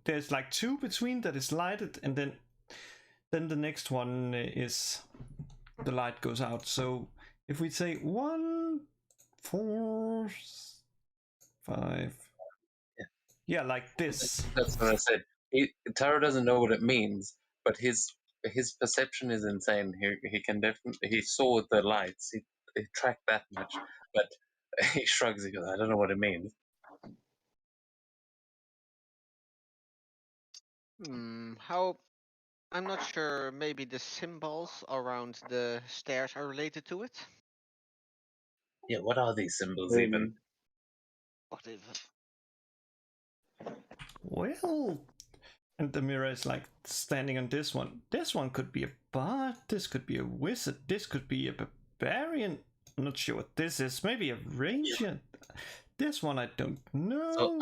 there's like 2 between that is lighted, and then the next one is the light goes out. So if we say 1, 4, 5, yeah, like this. That's what I said. Taro doesn't know what it means, but his perception is insane. He can definitely, he saw the lights. He tracked that much, but he shrugs. He goes, "I don't know what it means." I'm not sure. Maybe the symbols around the stairs are related to it. Yeah, what are these symbols even? What is it? Well, and the mirror is like standing on this one. This one could be a bard, this could be a wizard, this could be a barbarian. I'm not sure what this is. Maybe a ranger. This one I don't know. So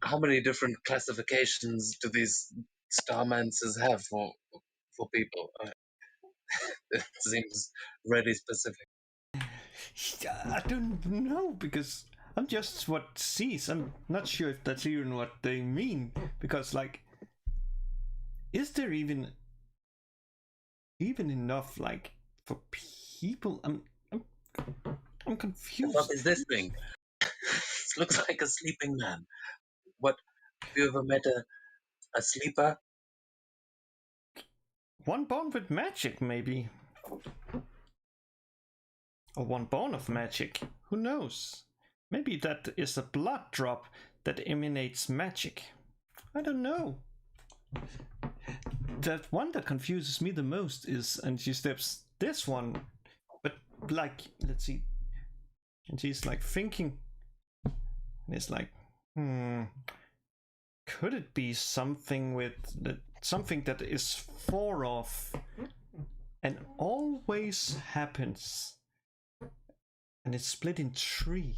how many different classifications do these starmancers have for people? It seems really specific. I don't know because I'm just what sees. I'm not sure if that's even what they mean because, like, is there even enough like for people? I'm confused. What is this thing? It looks like a sleeping man. What? Have you ever met a sleeper? One born with magic, maybe. Or one born of magic. Who knows? Maybe that is a blood drop that emanates magic. I don't know. That one that confuses me the most is, and she steps this one, but like, let's see. And she's like thinking, and it's like, could it be something with something that is far off and always happens, and it's split in 3.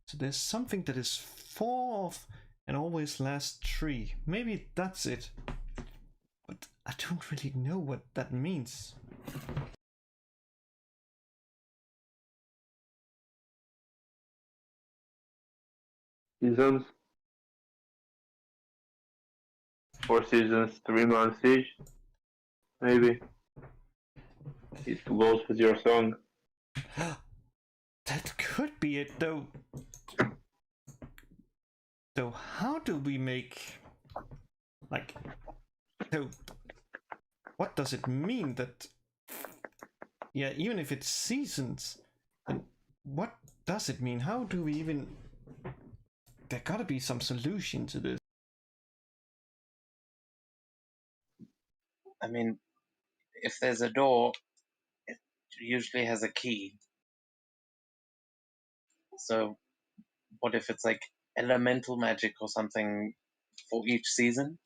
So there's something that is far off and always lasts 3. Maybe that's it, but I don't really know what that means. Seasons. 4 seasons, 3 months each. Maybe. It goes with your song. That could be it, though. Though, how do we make, like, so what does it mean that, yeah, even if it's seasons, then what does it mean? How do we even, there gotta be some solution to this. I mean, if there's a door, it usually has a key. So, what if it's like elemental magic or something for each season?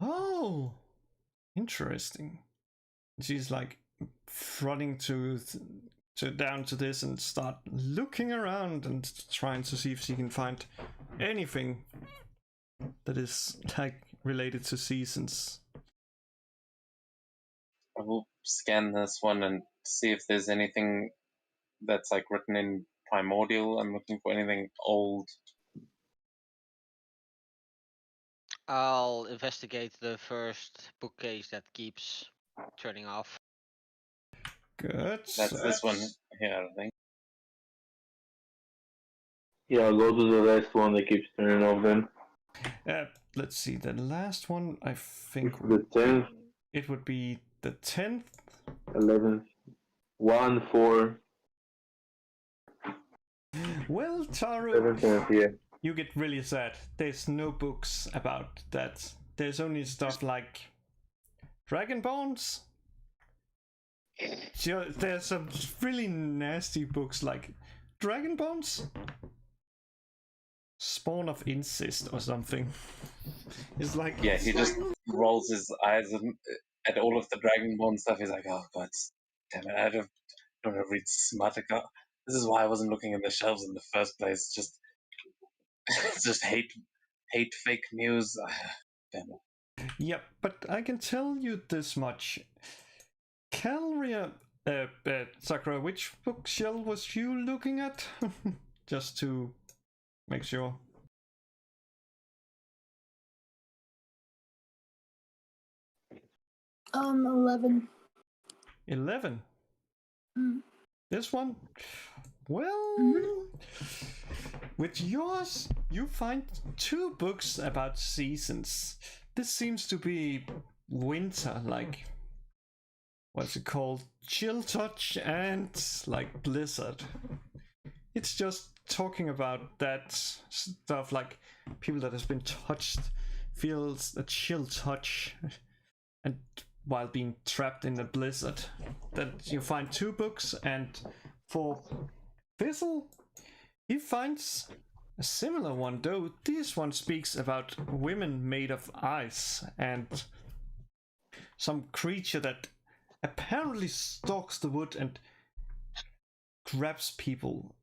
Oh, interesting. She's like running to down to this and start looking around and trying to see if she can find anything that is like related to seasons. I will scan this one and see if there's anything that's like written in primordial. I'm looking for anything old. I'll investigate the first bookcase that keeps turning off. Good. That's this one here, I think. Yeah, I'll go to the last one that keeps turning off then. Let's see, the last one, I think The 10th, it would be the 10th. 11th, 1, 4, Well, Taro, 7th, yeah. you get really sad. There's no books about that. There's only stuff like Dragonborns. There's some really nasty books like Dragonborns, Spawn of Incest or something. It's like, Yeah, he just rolls his eyes at all of the Dragonborn stuff. He's like, oh god, damn it, I don't want to read Smartica. This is why I wasn't looking in the shelves in the first place. Just hate fake news. Damn it. Yep, but I can tell you this much. Calria, Sakura, which bookshelf was you looking at? Just to make sure. Um, 11. 11. Mm. This one? Well, with yours, you find 2 books about seasons. This seems to be winter, like, what's it called? Chill Touch and like Blizzard. It's just talking about that stuff, like people that has been touched feels a chill touch, and while being trapped in a blizzard. That you find 2 books, and for Fizzle, he finds a similar one, though this one speaks about women made of ice and some creature that apparently stalks the wood and grabs people,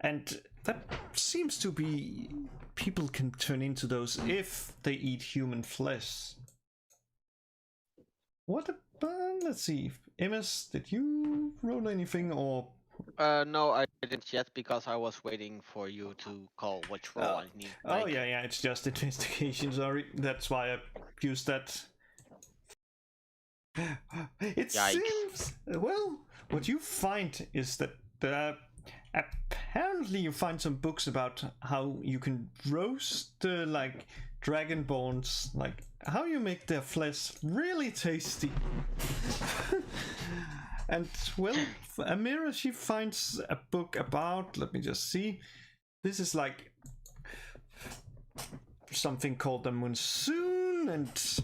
and that seems to be people can turn into those if they eat human flesh. What about, let's see, Emis, did you roll anything or? No, I didn't yet because I was waiting for you to call which roll I need. Oh yeah, it's just investigation. Sorry, that's why I used that. It Yikes. seems well. What you find is that apparently you find some books about how you can roast like dragonborns, like how you make their flesh really tasty. And well, Amira, she finds a book about, let me just see, this is like something called the monsoon and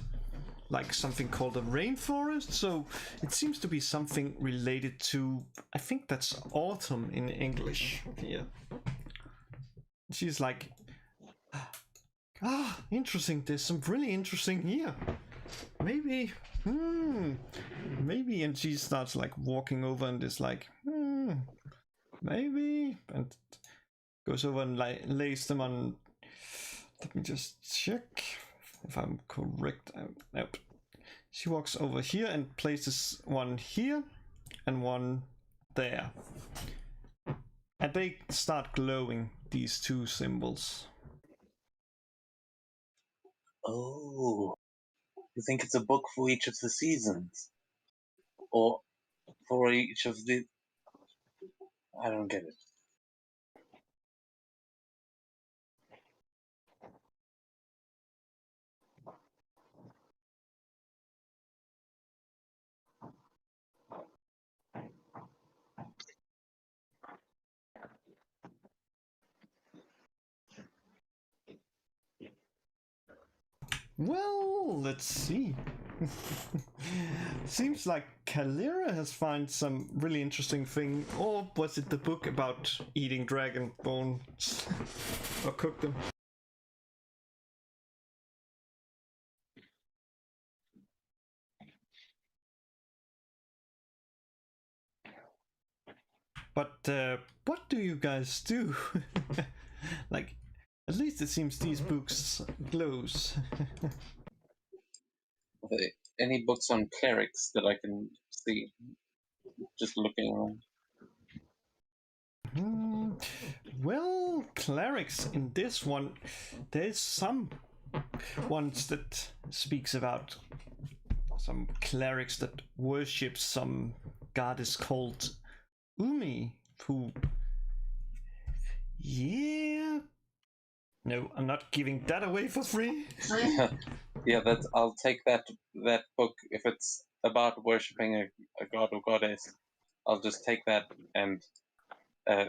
like something called the rainforest, so it seems to be something related to, I think that's autumn in English. Yeah, she's like, interesting, there's some really interesting here, maybe maybe, and she starts like walking over and is like, maybe, and goes over and lays them on. Let me just check if I'm correct. Nope. She walks over here and places one here and one there, and they start glowing, these two symbols. Oh, you think it's a book for each of the seasons? Or for each of the... I don't get it. Well, let's see. Seems like Kalira has found some really interesting thing, or was it the book about eating dragon bones or cook them? But what do you guys do? Like, at least it seems these books glows. Are there any books on clerics that I can see? Just looking around. Well, clerics in this one, there's some ones that speaks about some clerics that worship some goddess called Umi, who, yeah, no, I'm not giving that away for free. Yeah, that's. I'll take that book if it's about worshipping a god or goddess. I'll just take that and go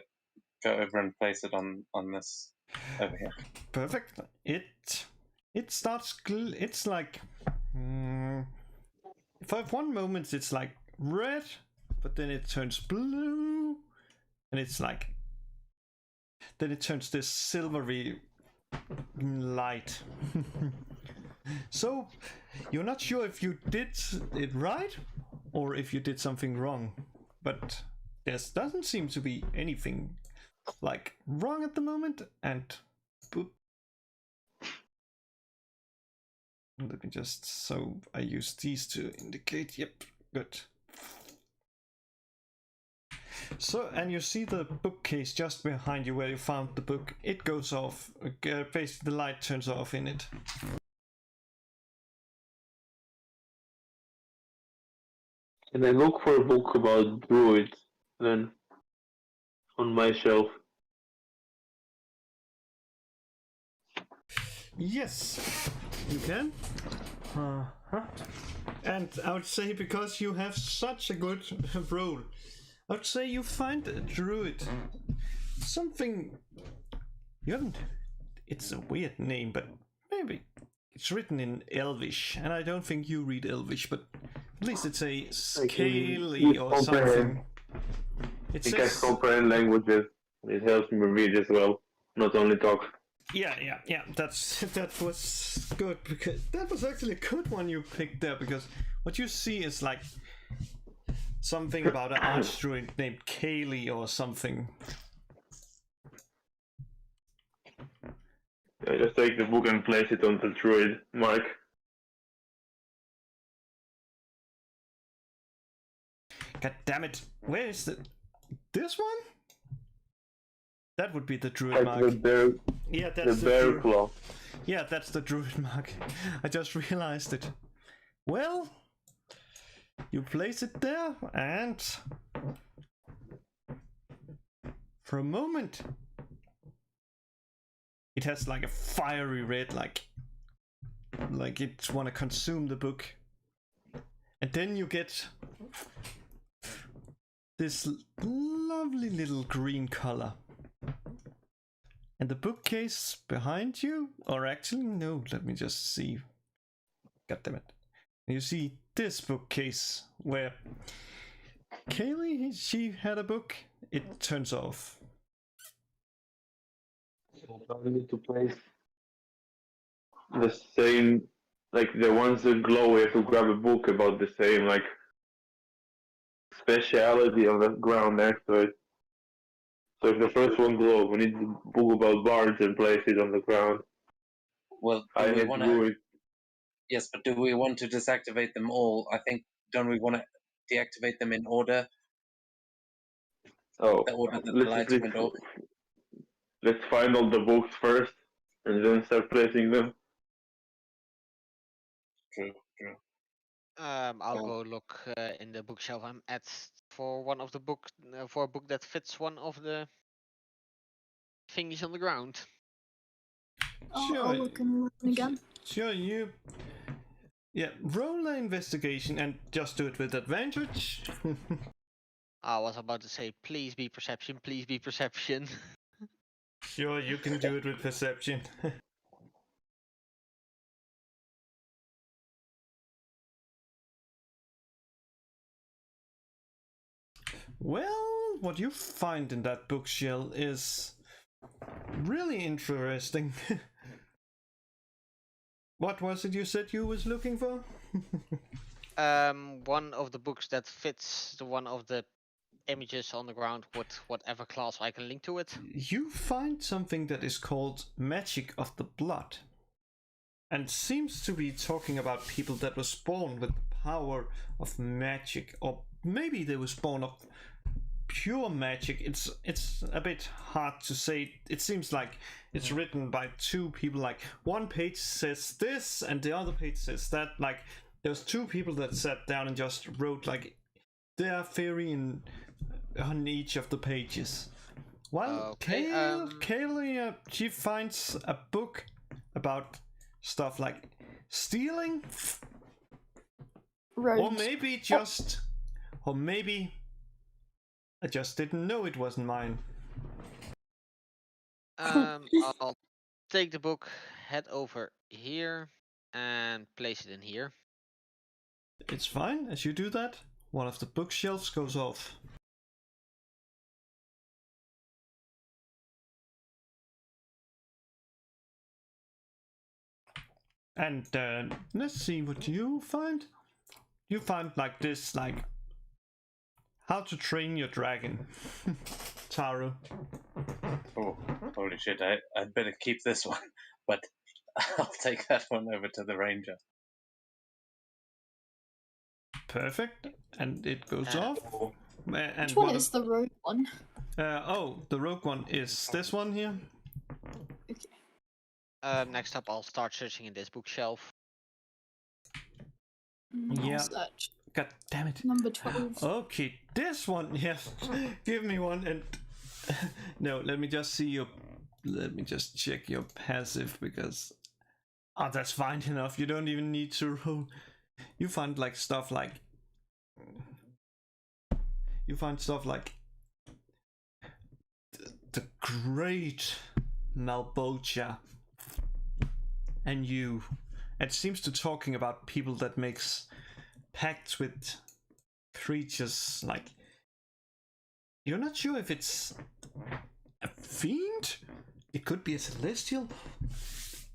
over and place it on this over here. Perfect. It starts. It's like for one moment it's like red, but then it turns blue, and it's like then it turns this silvery light. So you're not sure if you did it right or if you did something wrong, but there doesn't seem to be anything like wrong at the moment. And boop. Let me just, so I use these to indicate. Yep, good. So, and you see the bookcase just behind you where you found the book. It goes off. Basically, the light turns off in it. Can I look for a book about druids then on my shelf? Yes, you can. And I would say because you have such a good role, I would say you find a druid. Something you haven't. It's a weird name, but maybe it's written in Elvish, and I don't think you read Elvish, but at least it's a scaly or something. I think I comprehend languages. It helps me read as well, not only talk. Yeah. That was good, because that was actually a good one you picked there, because what you see is like something about an archdruid named Kaylee or something. Yeah, just take the book and place it on the druid mark. God damn it! Where is this one? That would be the druid Like mark. the bear, Yeah, the that's bear druid. claw. Yeah, that's the druid mark. I just realized it. Well, you place it there, and for a moment, it has like a fiery red, like it want to consume the book. And then you get this lovely little green color. And the bookcase behind you, or actually, no, let me just see. God damn it. You see this bookcase where Kaylee, she had a book. It turns off. I need to place the same, like the ones that glow. We have to grab a book about the same, like, speciality on the ground next to it. So if the first one glows, we need the book about bards and place it on the ground. Well, I do we had to want do to? it. Yes, but do we want to deactivate them all? I think, don't we want to deactivate them in order? Oh, The order that the lights went off. let's find all the books first, and then start placing them. True, true. I'll Oh. go look in the bookshelf I'm at for one of the book for a book that fits one of the thingies on the ground. I'll look in again. Sure, you. Yeah, roll an investigation and just do it with advantage. I was about to say, please be perception, please be perception. Sure, you can do it with perception. Well, what you find in that bookshelf is really interesting. What was it you said you was looking for? One of the books that fits the one of the images on the ground with whatever class I can link to it. You find something that is called Magic of the Blood, and seems to be talking about people that was born with the power of magic, or maybe they was born of pure magic. It's a bit hard to say. It seems like it's written by two people. Like one page says this and the other page says that. Like there's two people that sat down and just wrote like their theory on each of the pages. Well, Okay, Kaylee, she finds a book about stuff like stealing, Rogues. or maybe I just didn't know it wasn't mine. I'll take the book, head over here, and place it in here. It's fine. As you do that, one of the bookshelves goes off. And let's see what you find. You find like this, like how to train your dragon, Taro. Oh, holy shit! I'd better keep this one, but I'll take that one over to the ranger. Perfect, and it goes off. And Which one is the rogue one? the rogue one is this one here. Next up, I'll start searching in this bookshelf. Yeah. Search. God damn it. Number 12. Okay, this one. Yes, give me one. And no, let me just see your. Let me just check your passive because. Oh, that's fine enough. You don't even need to roll. You find like stuff like. You find stuff like. The great Malbocha. And you. It seems to talking about people that makes pacts with creatures like. You're not sure if it's a fiend? It could be a celestial.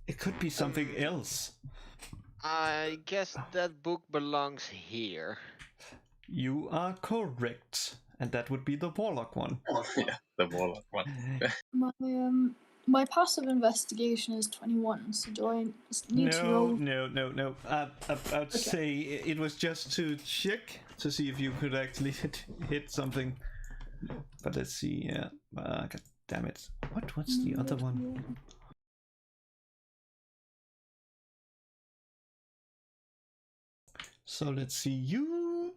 It could be something else. I guess that book belongs here. You are correct. And that would be the Warlock one. Yeah, the warlock one. My passive investigation is 21. So do I need to roll? No. I'd say it was just to check to see if you could actually hit something. But let's see. Yeah. God damn it. What's the other one? So let's see you.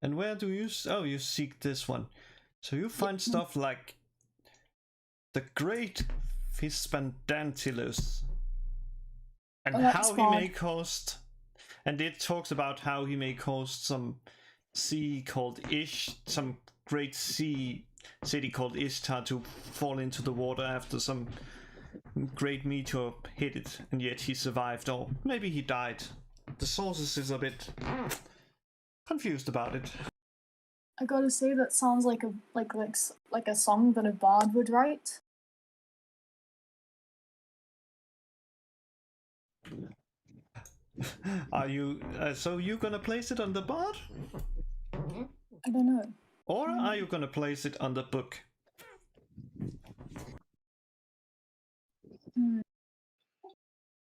And where do you? Oh, you seek this one. So you find stuff like the Great Fispandantilus, and how he may cost. And it talks about how he may cause some sea called some great sea city called Ishtar to fall into the water after some great meteor hit it, and yet he survived, or maybe he died. The sources is a bit confused about it. I gotta say that sounds like a song that a bard would write. Are you so you gonna place it on the bard, I don't know. or are you gonna place it on the book?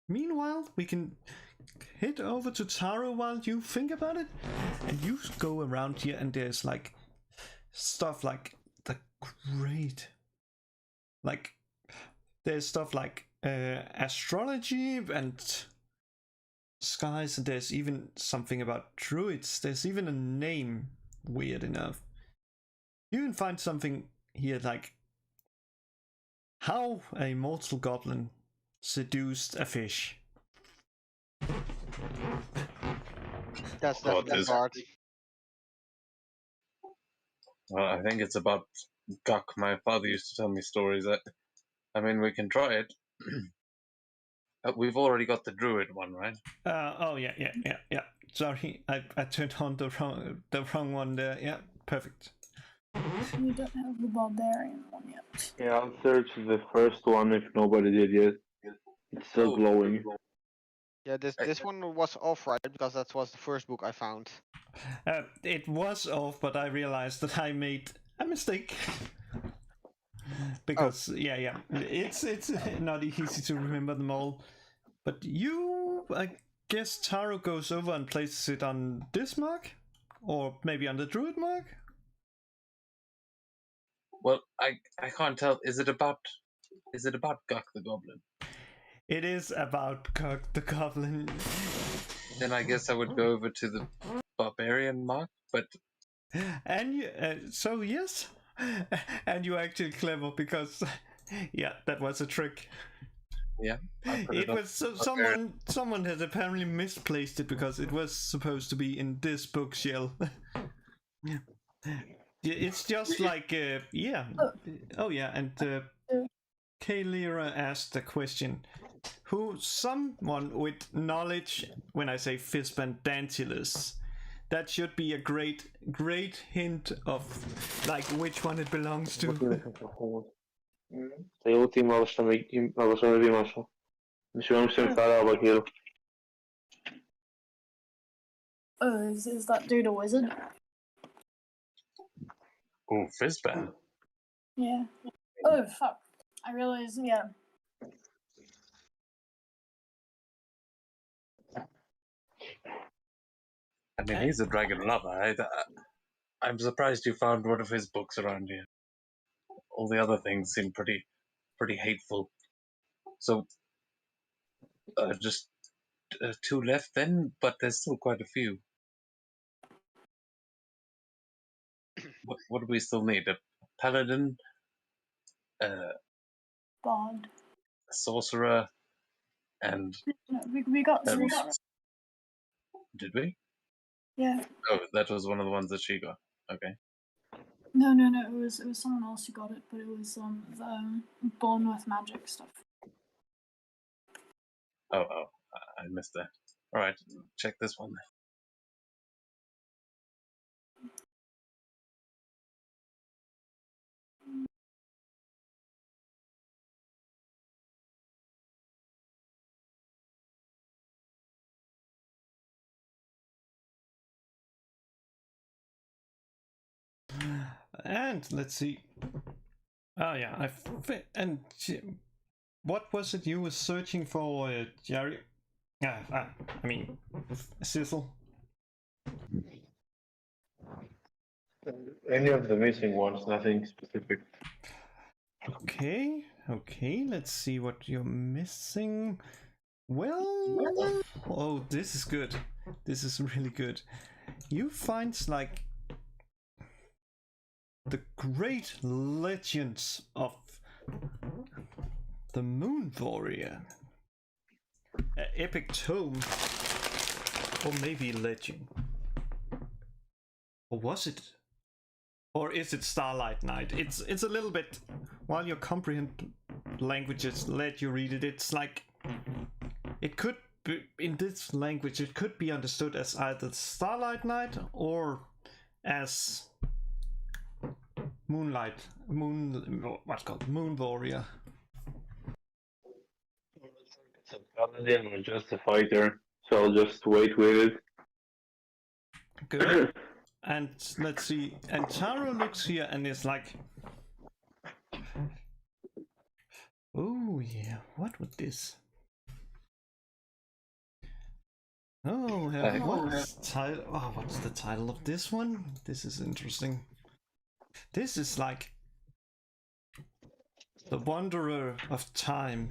Meanwhile, we can head over to Taro while you think about it, and you go around here, and there's like stuff like the great, like there's stuff like astrology and skies, and there's even something about druids. There's even a name, weird enough. You can find something here like how a mortal goblin seduced a fish. That's Oh, definitely this- part. Well, I think it's about Guk. My father used to tell me stories. I mean, we can try it. We've already got the druid one, right? Oh yeah. Sorry, I turned on the wrong one there. Yeah, perfect. We don't have the barbarian one yet. Yeah, I'll search the first one if nobody did yet. It's still Oh. glowing. Yeah, this one was off, right? Because that was the first book I found. It was off, but I realized that I made a mistake. Because yeah, it's not easy to remember them all. But I guess Taro goes over and places it on this mark, or maybe on the druid mark. Well, I can't tell. Is it about Guk the goblin? It is about Kirk the Goblin. Then I guess I would go over to the barbarian mark. But And you, so yes, and you're actually clever because, yeah, that was a trick. yeah, I put It up was barbarian. someone has apparently misplaced it because it was supposed to be in this bookshelf. It's just like yeah. Oh yeah, and Kaylira asked the question: who someone with knowledge? When I say Fispandantilus, that should be a great hint of like which one it belongs to. Tej ultima lasciami rimasto. Musimy sentar over here. Oh, is that dude a wizard? Oh, Fizban. Yeah. Oh fuck! I realized. Yeah. I mean, he's a dragon lover. I'm surprised you found one of his books around here. All the other things seem pretty hateful. So, just 2 left then, but there's still quite a few. What do we still need? A paladin, a Bard. sorcerer, and No, we got a- three. did we? Yeah. Oh, that was one of the ones that she got. Okay. No. It was someone else who got it, but it was the born with magic stuff. Oh, I missed that. All right, check this one. And let's see. Oh yeah, what was it you were searching for, Jerry? I mean, Cecil. Any of the missing ones, nothing specific. Okay, let's see what you're missing. Well, oh, this is good. This is really good. You find like the great legends of the Moon Warrior. An epic tome, or maybe legend. Or was it? Or is it Starlight Night? It's a little bit. While you comprehend languages, let you read it. It's like it could be in this language. It could be understood as either Starlight Night or as what's called Moon Warrior. It's a paladin or just a fighter, so I'll just wait with it. Good. And let's see. And Taro looks here and is like, oh yeah, what would this? Oh, what's the title of this one? This is interesting. This is like the Wanderer of Time.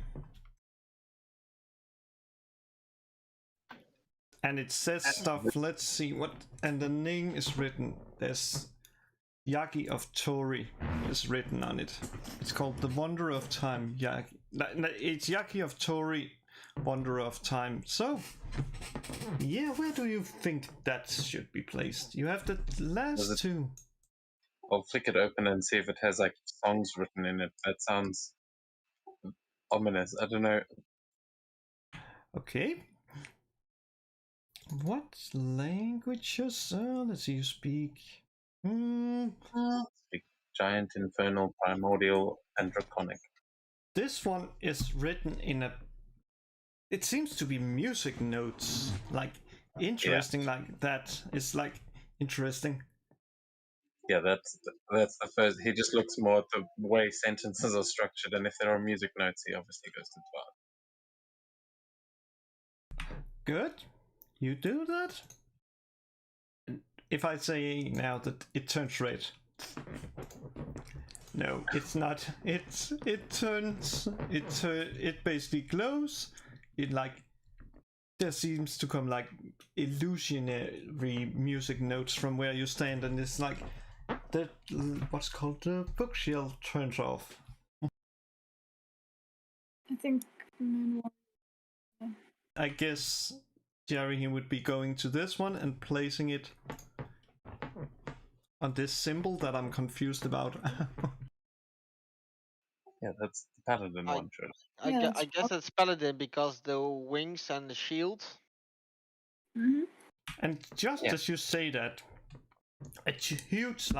And it says stuff, let's see what, and the name is written, there's Yagi of Tori is written on it. It's called The Wanderer of Time, it's Yagi of Tori, Wanderer of Time. So, yeah, where do you think that should be placed? You have the last two. I'll flick it open and see if it has like songs written in it. That sounds ominous. I don't know. Okay. What languages? Let's see, you speak. Speak Giant, Infernal, Primordial, and Draconic. This one is written in a. It seems to be music notes, like interesting, like that. It's like interesting. Yeah, that's the first. He just looks more at the way sentences are structured, and if there are music notes, he obviously goes to the bar. Good. You do that? If I say now that it turns red. No, it's not. It basically glows. It like there seems to come like illusionary music notes from where you stand, and it's like the what's called the bookshelf turns off. I think. I guess Jerry, he would be going to this one and placing it on this symbol that I'm confused about. Yeah, that's the paladin one, sure. I guess it's paladin because the wings and the shield. Mm-hmm. And just as you say that, a huge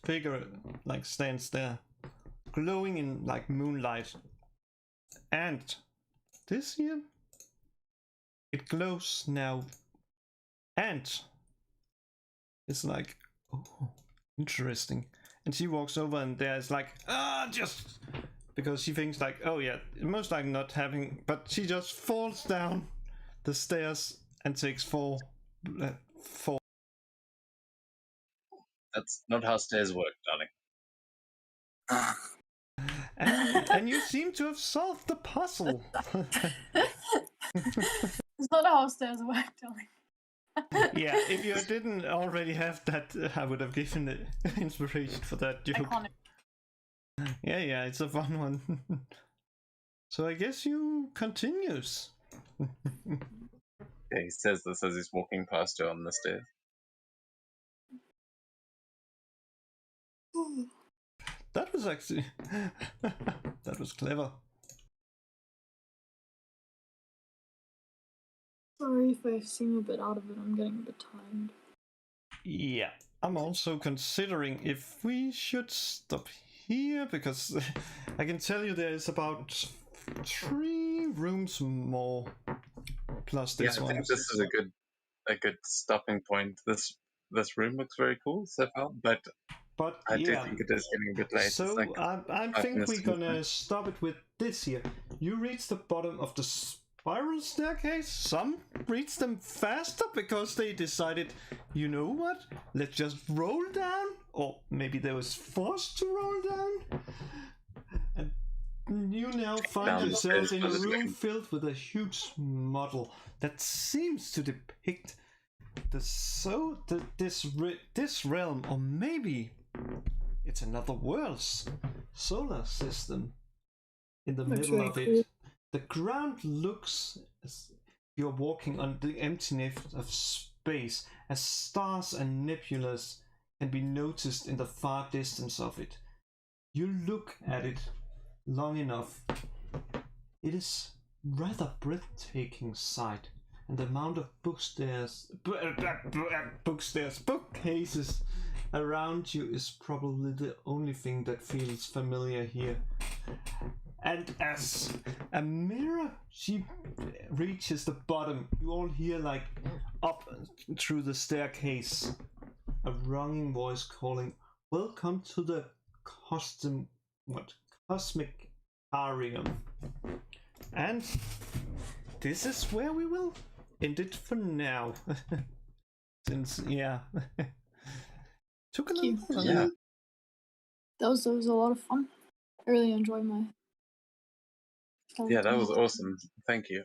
figure like stands there, glowing in like moonlight, and this here. It glows now, and it's like, oh, interesting. And she walks over, and there's like, just because she thinks like, oh yeah, most likely not having, but she just falls down the stairs and takes four. That's not how stairs work, darling. And you seem to have solved the puzzle. It's not how stairs work, darling. Yeah, if you didn't already have that, I would have given the inspiration for that joke. Iconic. Yeah, it's a fun one. So I guess you continues. Yeah, he says this as he's walking past her on the stairs. That was actually that was clever. Sorry if I seem a bit out of it, I'm getting a bit tired. Yeah, I'm also considering if we should stop here, because I can tell you there is about 3 rooms more plus this I one. think this is a good stopping point. This this room looks very cool so far, but But I do yeah, think it is getting a bit late. It's so like I 5 think minutes we're to midnight. gonna stop it with this here. You reach the bottom of the spiral staircase. Some reach them faster because they decided, you know what? Let's just roll down. Or maybe they was forced to roll down. And you now find Down the yourself stairs in a was room looking- filled with a huge model that seems to depict this realm, or maybe it's another world's solar system in the Looks middle very of it. cool. The ground looks as you're walking on the emptiness of space, as stars and nebulas can be noticed in the far distance of it. You look at it long enough. It is rather breathtaking sight, and the amount of bookcases around you is probably the only thing that feels familiar here. And as Amira, she reaches the bottom, you all hear, like, up through the staircase, a ringing voice calling, "Welcome to the Cosmic Arium." And this is where we will end it for now. Since, yeah. Took a Thank little. you. Yeah. That was a lot of fun. I really enjoyed my. Yeah, that was awesome. Thank you.